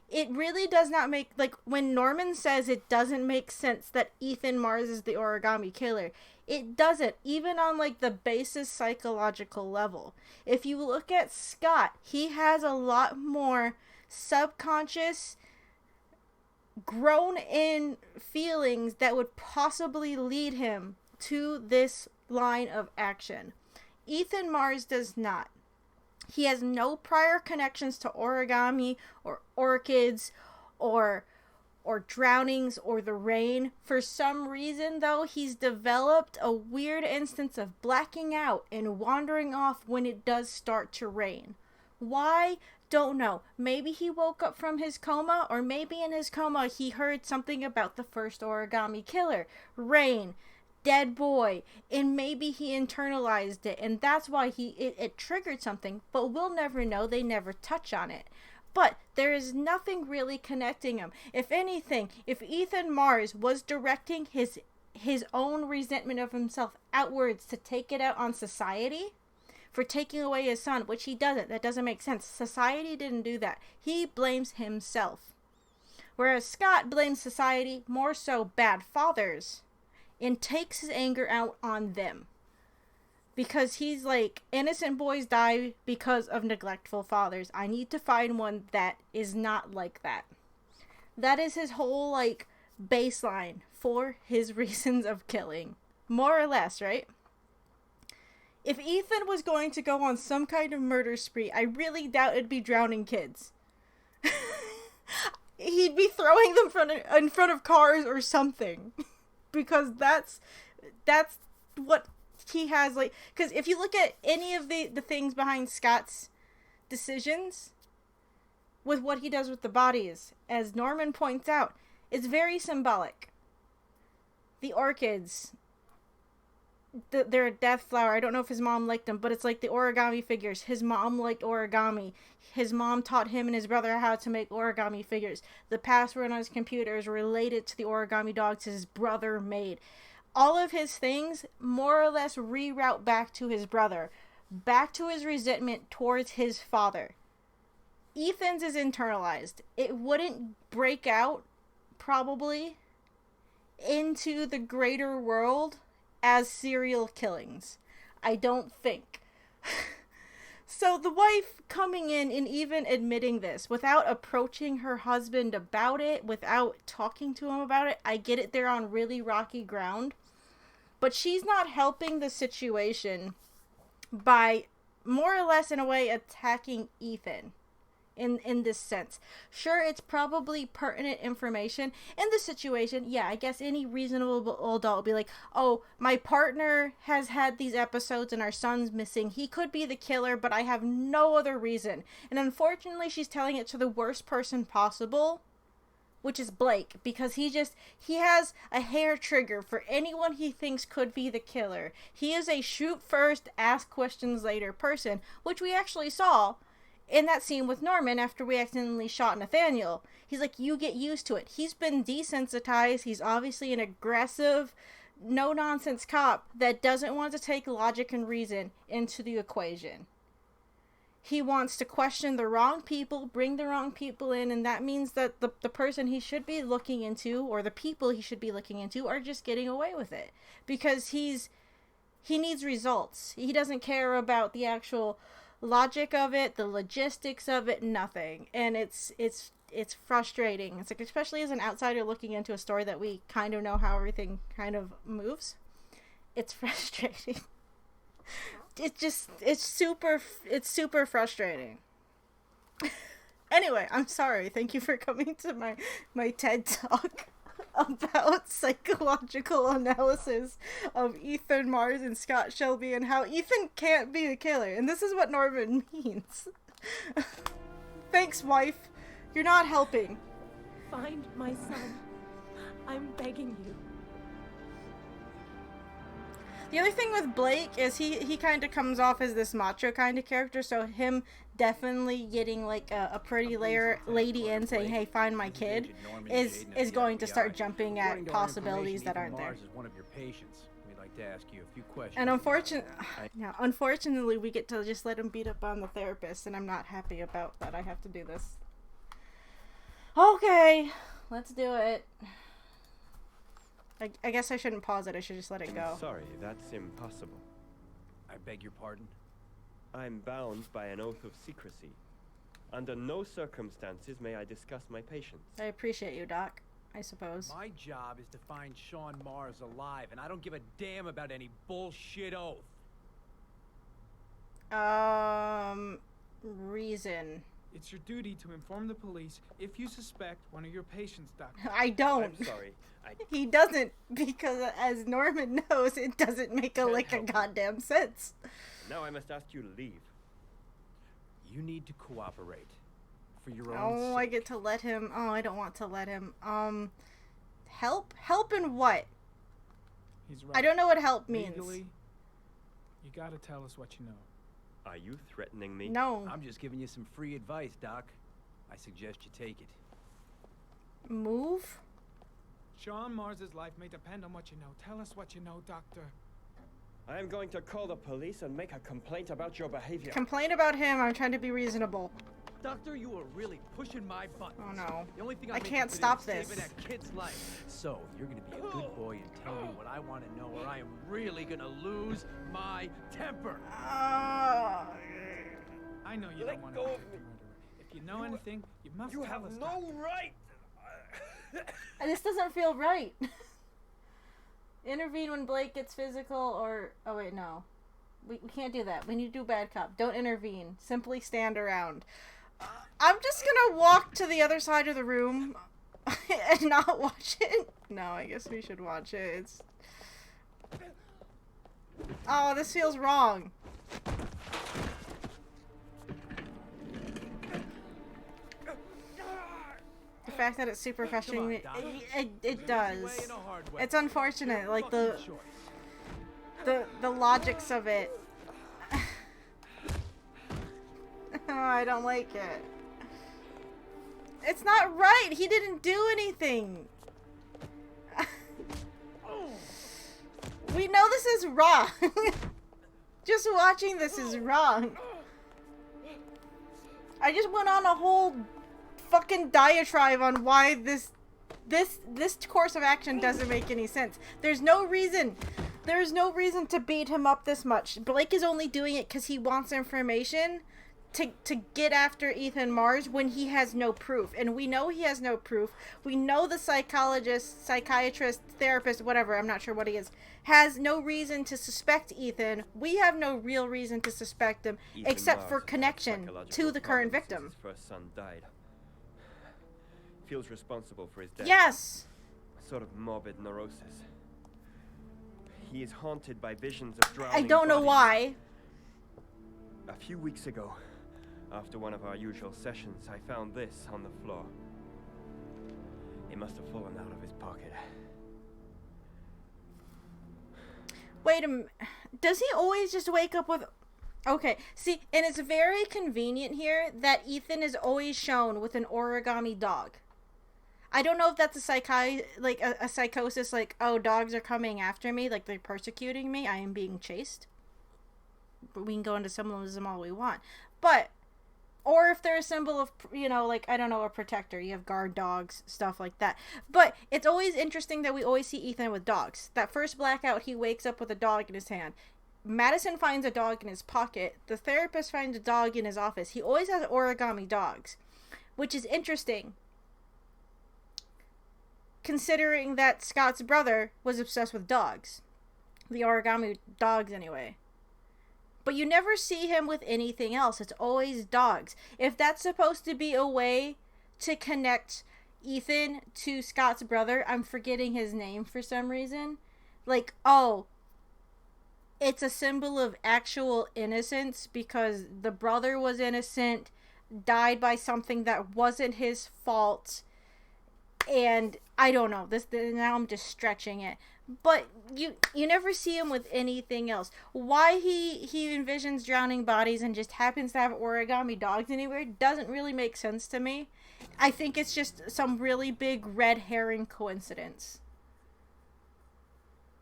it really does not make, like, when Norman says it doesn't make sense that Ethan Mars is the origami killer, it doesn't, even on, like, the basis psychological level. If you look at Scott, he has a lot more subconscious, grown-in feelings that would possibly lead him to this line of action. Ethan Mars does not. He has no prior connections to origami or orchids or drownings or the rain. For some reason, though, he's developed a weird instance of blacking out and wandering off when it does start to rain. Why? Don't know. Maybe he woke up from his coma, or maybe in his coma he heard something about the first origami killer. Rain. Dead boy, and maybe he internalized it, and that's why it triggered something, but we'll never know. They never touch on it. But there is nothing really connecting him. If anything, if Ethan Mars was directing his own resentment of himself outwards to take it out on society for taking away his son, which he doesn't, that doesn't make sense. Society didn't do that. He blames himself. Whereas Scott blames society, more so bad fathers, and takes his anger out on them. Because he's like, innocent boys die because of neglectful fathers. I need to find one that is not like that. That is his whole, like, baseline for his reasons of killing. More or less, right? If Ethan was going to go on some kind of murder spree, I really doubt it'd be drowning kids. He'd be throwing them in front of cars or something. Because that's what he has, like, because if you look at any of the things behind Scott's decisions with what he does with the bodies, as Norman points out, it's very symbolic. The orchids, they're a death flower. I don't know if his mom liked them, but it's like the origami figures. His mom liked origami. His mom taught him and his brother how to make origami figures. The password on his computer is related to the origami dogs his brother made. All of his things more or less reroute back to his brother, back to his resentment towards his father. Ethan's is internalized. It wouldn't break out, probably, into the greater world as serial killings. I don't think. So the wife coming in and even admitting this without approaching her husband about it, without talking to him about it, I get it, they're on really rocky ground. But she's not helping the situation by more or less in a way attacking Ethan in this sense. Sure, it's probably pertinent information in the situation. Yeah, I guess any reasonable adult will be like, oh, my partner has had these episodes and our son's missing. He could be the killer, but I have no other reason. And unfortunately, she's telling it to the worst person possible, which is Blake, because he has a hair trigger for anyone he thinks could be the killer. He is a shoot first, ask questions later person, which we actually saw in that scene with Norman after we accidentally shot Nathaniel. He's like, you get used to it. He's been desensitized. He's obviously an aggressive, no-nonsense cop that doesn't want to take logic and reason into the equation. He wants to question the wrong people, bring the wrong people in, and that means that the person he should be looking into, or the people he should be looking into, are just getting away with it. Because he needs results. He doesn't care about the actual logic of it, the logistics of it, nothing. And it's frustrating. It's like, especially as an outsider looking into a story that we kind of know how everything kind of moves. It's frustrating. It's super frustrating. Anyway, I'm sorry. Thank you for coming to my TED Talk about psychological analysis of Ethan Mars and Scott Shelby and how Ethan can't be a killer. And this is what Norman means. Thanks, wife. You're not helping. Find my son. I'm begging you. The other thing with Blake is he kind of comes off as this macho kind of character, so him definitely getting like a pretty lady in saying, hey, find my kid, is going to start jumping at possibilities that aren't there. One of your patients. We'd like to ask you a few questions. And unfortunately, we get to just let him beat up on the therapist, and I'm not happy about that. I have to do this. Okay, let's do it. I guess I shouldn't pause it. I should just let it go. Sorry, that's impossible. I beg your pardon? I'm bound by an oath of secrecy. Under no circumstances may I discuss my patients. I appreciate you, Doc, I suppose. My job is to find Sean Mars alive, and I don't give a damn about any bullshit oath. Reason. It's your duty to inform the police if you suspect one of your patients, Doctor. I don't. I'm sorry. He doesn't, because as Norman knows, it doesn't make a goddamn sense. Now I must ask you to leave. You need to cooperate. For your own sake. I get to let him. Oh, I don't want to let him. Help? Help in what? He's right. I don't know what help means. Legally, you gotta tell us what you know. Are you threatening me? No. I'm just giving you some free advice, Doc. I suggest you take it. Move? Sean Mars's life may depend on what you know. Tell us what you know, Doctor. I am going to call the police and make a complaint about your behavior. Complain about him. I'm trying to be reasonable. Doctor, you are really pushing my buttons. Oh no. The only thing I can't stop this. Saving that kid's life. So, you're going to be a good boy and tell me what I want to know, or I am really going to lose my temper. I know you don't want to be the murderer. If you know anything, you must tell us. You have no right. This doesn't feel right. Intervene when Blake gets physical, or... Oh, wait, no. We can't do that. We need to do bad cop. Don't intervene. Simply stand around. I'm just gonna walk to the other side of the room and not watch it. No, I guess we should watch it. It's... Oh, this feels wrong. The fact that it's super frustrating, it does. It's unfortunate, like the logics of it. Oh, I don't like it. It's not right. He didn't do anything. We know this is wrong. Just watching this is wrong. I just went on a whole fucking diatribe on why this course of action doesn't make any sense. There's no reason. There's no reason to beat him up this much. Blake is only doing it because he wants information to get after Ethan Mars when he has no proof. And we know he has no proof. We know the psychologist, psychiatrist, therapist, whatever, I'm not sure what he is, has no reason to suspect Ethan. We have no real reason to suspect him Ethan except Mars for had connection psychological to the current problems victim. since his first son died. Feels responsible for his death. Yes! A sort of morbid neurosis. He is haunted by visions of drowning I don't know bodies. why. A few weeks ago, after one of our usual sessions, I found this on the floor. It must have fallen out of his pocket. Wait a minute. Does he always just wake up with... Okay, see, and it's very convenient here that Ethan is always shown with an origami dog. I don't know if that's a psychosis, like, oh, dogs are coming after me, like they're persecuting me, I am being chased. But we can go into symbolism all we want. But, or if they're a symbol of, you know, like, I don't know, a protector. You have guard dogs, stuff like that. But it's always interesting that we always see Ethan with dogs. That first blackout, he wakes up with a dog in his hand. Madison finds a dog in his pocket. The therapist finds a dog in his office. He always has origami dogs, which is interesting, considering that Scott's brother was obsessed with dogs. The origami dogs, anyway. But you never see him with anything else. It's always dogs. If that's supposed to be a way to connect Ethan to Scott's brother, I'm forgetting his name for some reason. Like, oh, it's a symbol of actual innocence because the brother was innocent, died by something that wasn't his fault, and I don't know, now I'm just stretching it. But you never see him with anything else. Why he envisions drowning bodies and just happens to have origami dogs anywhere doesn't really make sense to me. I think it's just some really big red herring coincidence.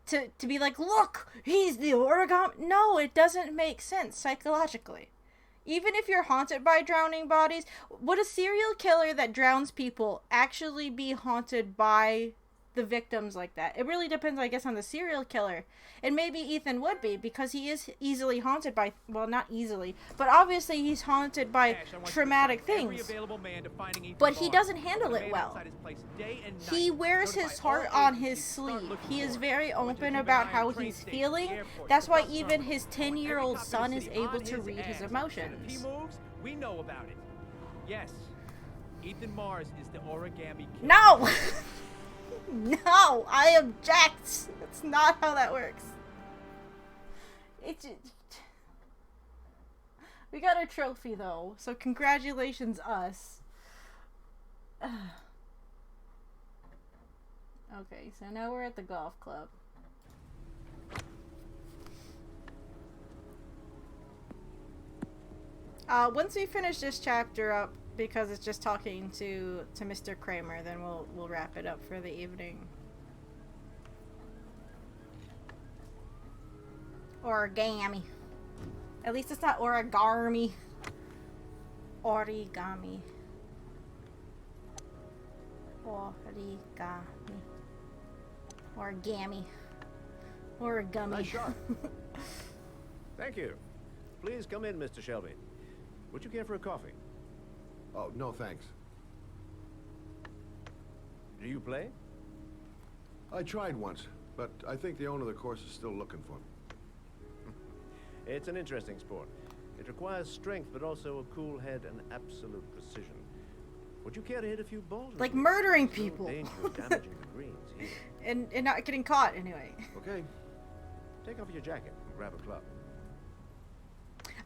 To be like, look, he's the origami. No, it doesn't make sense psychologically. Even if you're haunted by drowning bodies, would a serial killer that drowns people actually be haunted by the victims like that? It really depends, I guess, on the serial killer. And maybe Ethan would be, because he is easily haunted by, well, not easily, but obviously he's haunted by traumatic things. But he doesn't handle it well. He wears his heart on his sleeve. He is very open about how he's feeling. That's why even his 10-year-old son is able to read his emotions. If he moves, we know about it. Yes, Ethan Mars is the origami kid. No! No, I object. That's not how that works. We got a trophy though, so congratulations us. Okay, so now we're at the golf club. Once we finish this chapter up, because it's just talking to Mr. Kramer, then we'll wrap it up for the evening. Origami. At least it's not origami. Origami. Origami. Origami. Origami. Nice shot. Thank you. Please come in, Mr. Shelby. Would you care for a coffee? Oh, no thanks. Do you play? I tried once, but I think the owner of the course is still looking for me. It's an interesting sport. It requires strength, but also a cool head and absolute precision. Would you care to hit a few balls? Like murdering people. Danger of damaging the greens here. and not getting caught anyway. Okay. Take off your jacket and grab a club.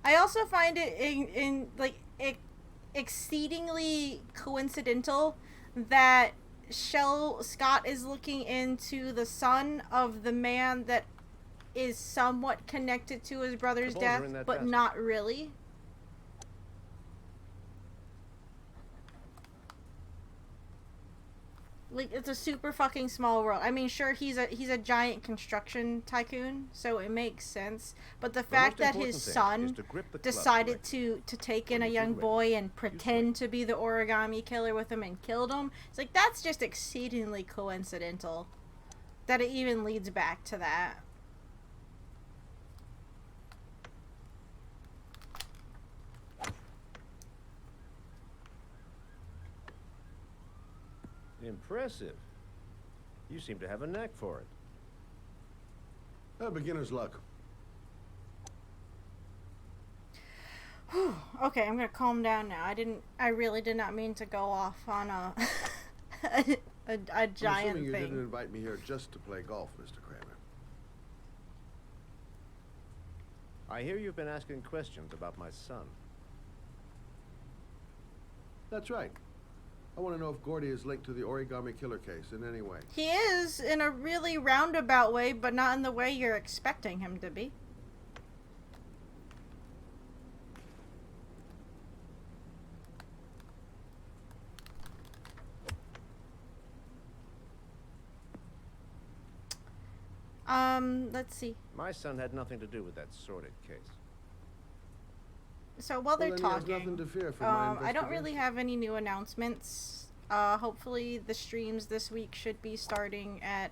I also find it exceedingly coincidental that Scott is looking into the son of the man that is somewhat connected to his brother's death, but not really. Like, it's a super fucking small world. I mean, sure, he's a giant construction tycoon, so it makes sense. But the fact that his son decided to take in a young boy and pretend to be the origami killer with him and killed him, it's like, that's just exceedingly coincidental that it even leads back to that. Impressive. You seem to have a knack for it. Beginner's luck. Whew. Okay, I'm gonna calm down now. I really did not mean to go off on a a giant I'm assuming you thing. didn't invite me here just to play golf, Mr. Kramer. I hear you've been asking questions about my son. That's right. I want to know if Gordy is linked to the Origami Killer case in any way. He is, in a really roundabout way, but not in the way you're expecting him to be. Let's see. My son had nothing to do with that sordid case. So while they're Well, then he has talking, nothing to fear from my I don't really investigation. have any new announcements. Hopefully the streams this week should be starting at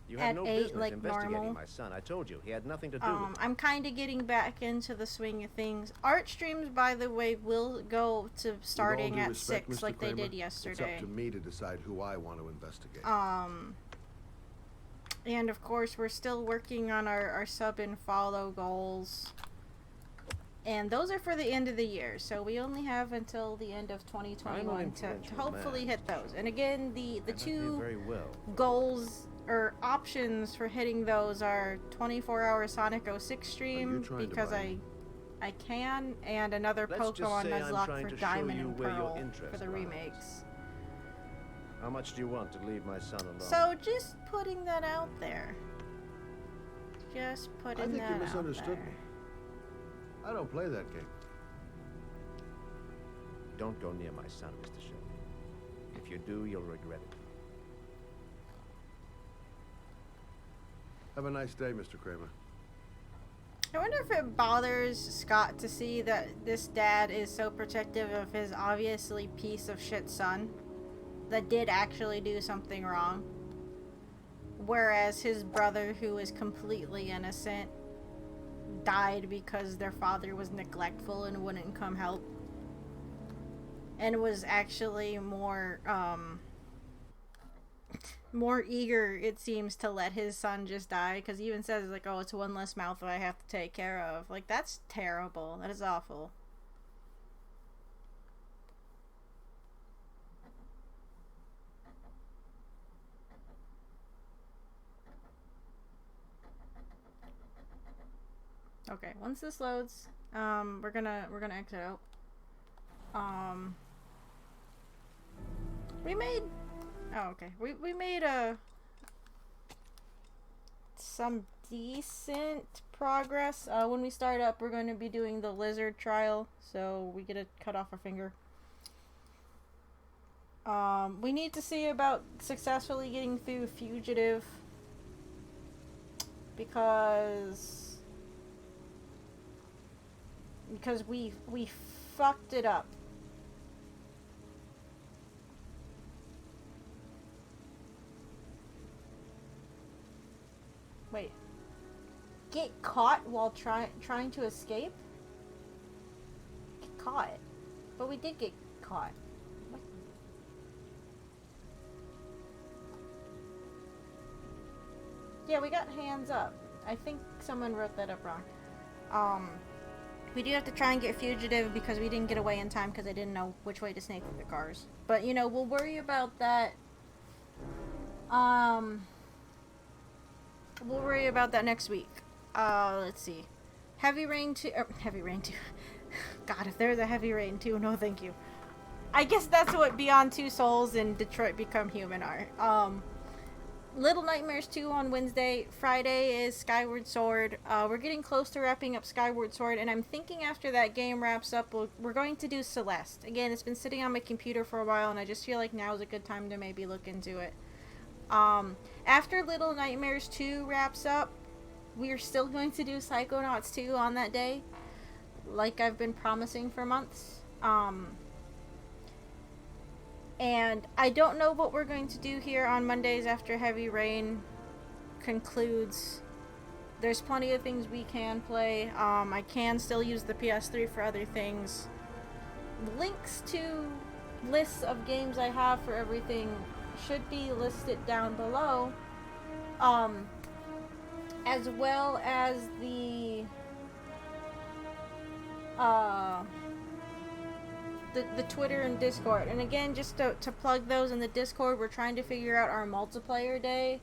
You had no 8 business like investigating normal. my son. I told you, he had nothing to do with it. I'm kind of getting back into the swing of things. Art streams, by the way, will go to starting With all due at respect, 6 Mr. like they Kramer, did yesterday. It's up to me to decide who I want to investigate. And of course, we're still working on our sub and follow goals. And those are for the end of the year, so we only have until the end of 2021 to hopefully hit those. And again, the two very well. goals or options for hitting those are 24-hour Sonic 06 stream trying to because buy I can, and another Let's just Pokemon say I'm Nuzlocke trying for to show Diamond you and where your Pearl for interest the lies. remakes. How much do you want to leave my son alone? So just putting that out there. Just I putting think that you out misunderstood there. me. I don't play that game. Don't go near my son, Mr. Shelby. If you do, you'll regret it. Have a nice day, Mr. Kramer. I wonder if it bothers Scott to see that this dad is so protective of his obviously piece of shit son that did actually do something wrong. Whereas his brother, who is completely innocent, died because their father was neglectful and wouldn't come help. And was actually more eager, it seems, to let his son just die, because he even says, like, oh, it's one less mouth that I have to take care of. Like, that's terrible. That is awful. Okay, once this loads, we're gonna exit out. We made, oh, okay, we made some decent progress. When we start up, we're going to be doing the lizard trial, so we get to cut off our finger. We need to see about successfully getting through Fugitive, because we fucked it up. Wait. Get caught while trying to escape? Get caught. But we did get caught. What? Yeah, we got hands up. I think someone wrote that up wrong. We do have to try and get Fugitive because we didn't get away in time because I didn't know which way to snake through the cars. But, you know, we'll worry about that. We'll worry about that next week. Let's see. Heavy Rain 2. Heavy Rain 2. God, if there's a Heavy Rain 2, no thank you. I guess that's what Beyond Two Souls and Detroit Become Human are. Little Nightmares 2 on Wednesday. Friday is Skyward Sword. We're getting close to wrapping up Skyward Sword, and I'm thinking after that game wraps up, we're going to do Celeste. Again, it's been sitting on my computer for a while, and I just feel like now is a good time to maybe look into it. After Little Nightmares 2 wraps up, we are still going to do Psychonauts 2 on that day, like I've been promising for months. And I don't know what we're going to do here on Mondays after Heavy Rain concludes. There's plenty of things we can play. I can still use the PS3 for other things. Links to lists of games I have for everything should be listed down below, as well as the Twitter and Discord. And again, just to plug those in the Discord, we're trying to figure out our multiplayer day.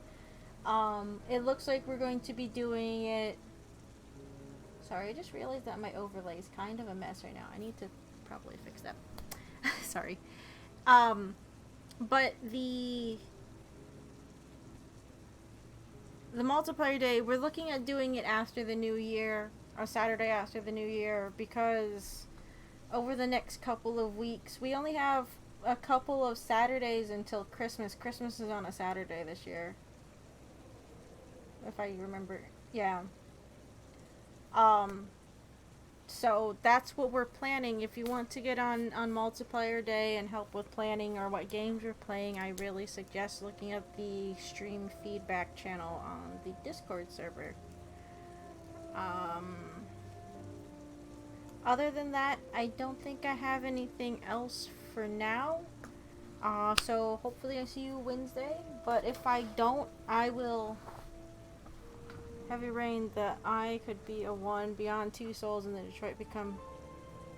It looks like we're going to be doing it. Sorry, I just realized that my overlay is kind of a mess right now. I need to probably fix that. Sorry. But the multiplayer day, we're looking at doing it after the new year, or Saturday after the new year, because over the next couple of weeks, we only have a couple of Saturdays until Christmas. Christmas is on a Saturday this year, if I remember. Yeah. So that's what we're planning. If you want to get on multiplayer day and help with planning or what games you're playing, I really suggest looking at the stream feedback channel on the Discord server. Other than that, I don't think I have anything else for now. So hopefully I see you Wednesday. But if I don't, I will... Heavy Rain, the I could be a 1, Beyond 2 souls, and the Detroit become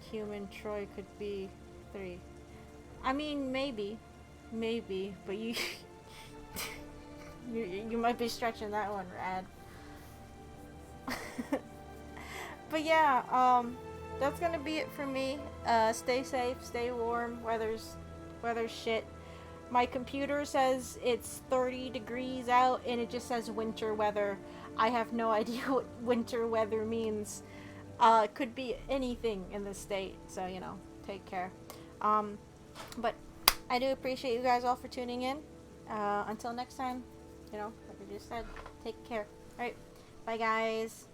human. Troy could be 3. I mean, maybe, but you you might be stretching that one, Rad. But yeah, that's gonna be it for me. Stay safe, stay warm. Weather's shit. My computer says it's 30 degrees out, and it just says winter weather. I have no idea what winter weather means. It could be anything in the state, so, you know, take care. But I do appreciate you guys all for tuning in. Until next time, you know, like I just said, take care. Alright, bye guys.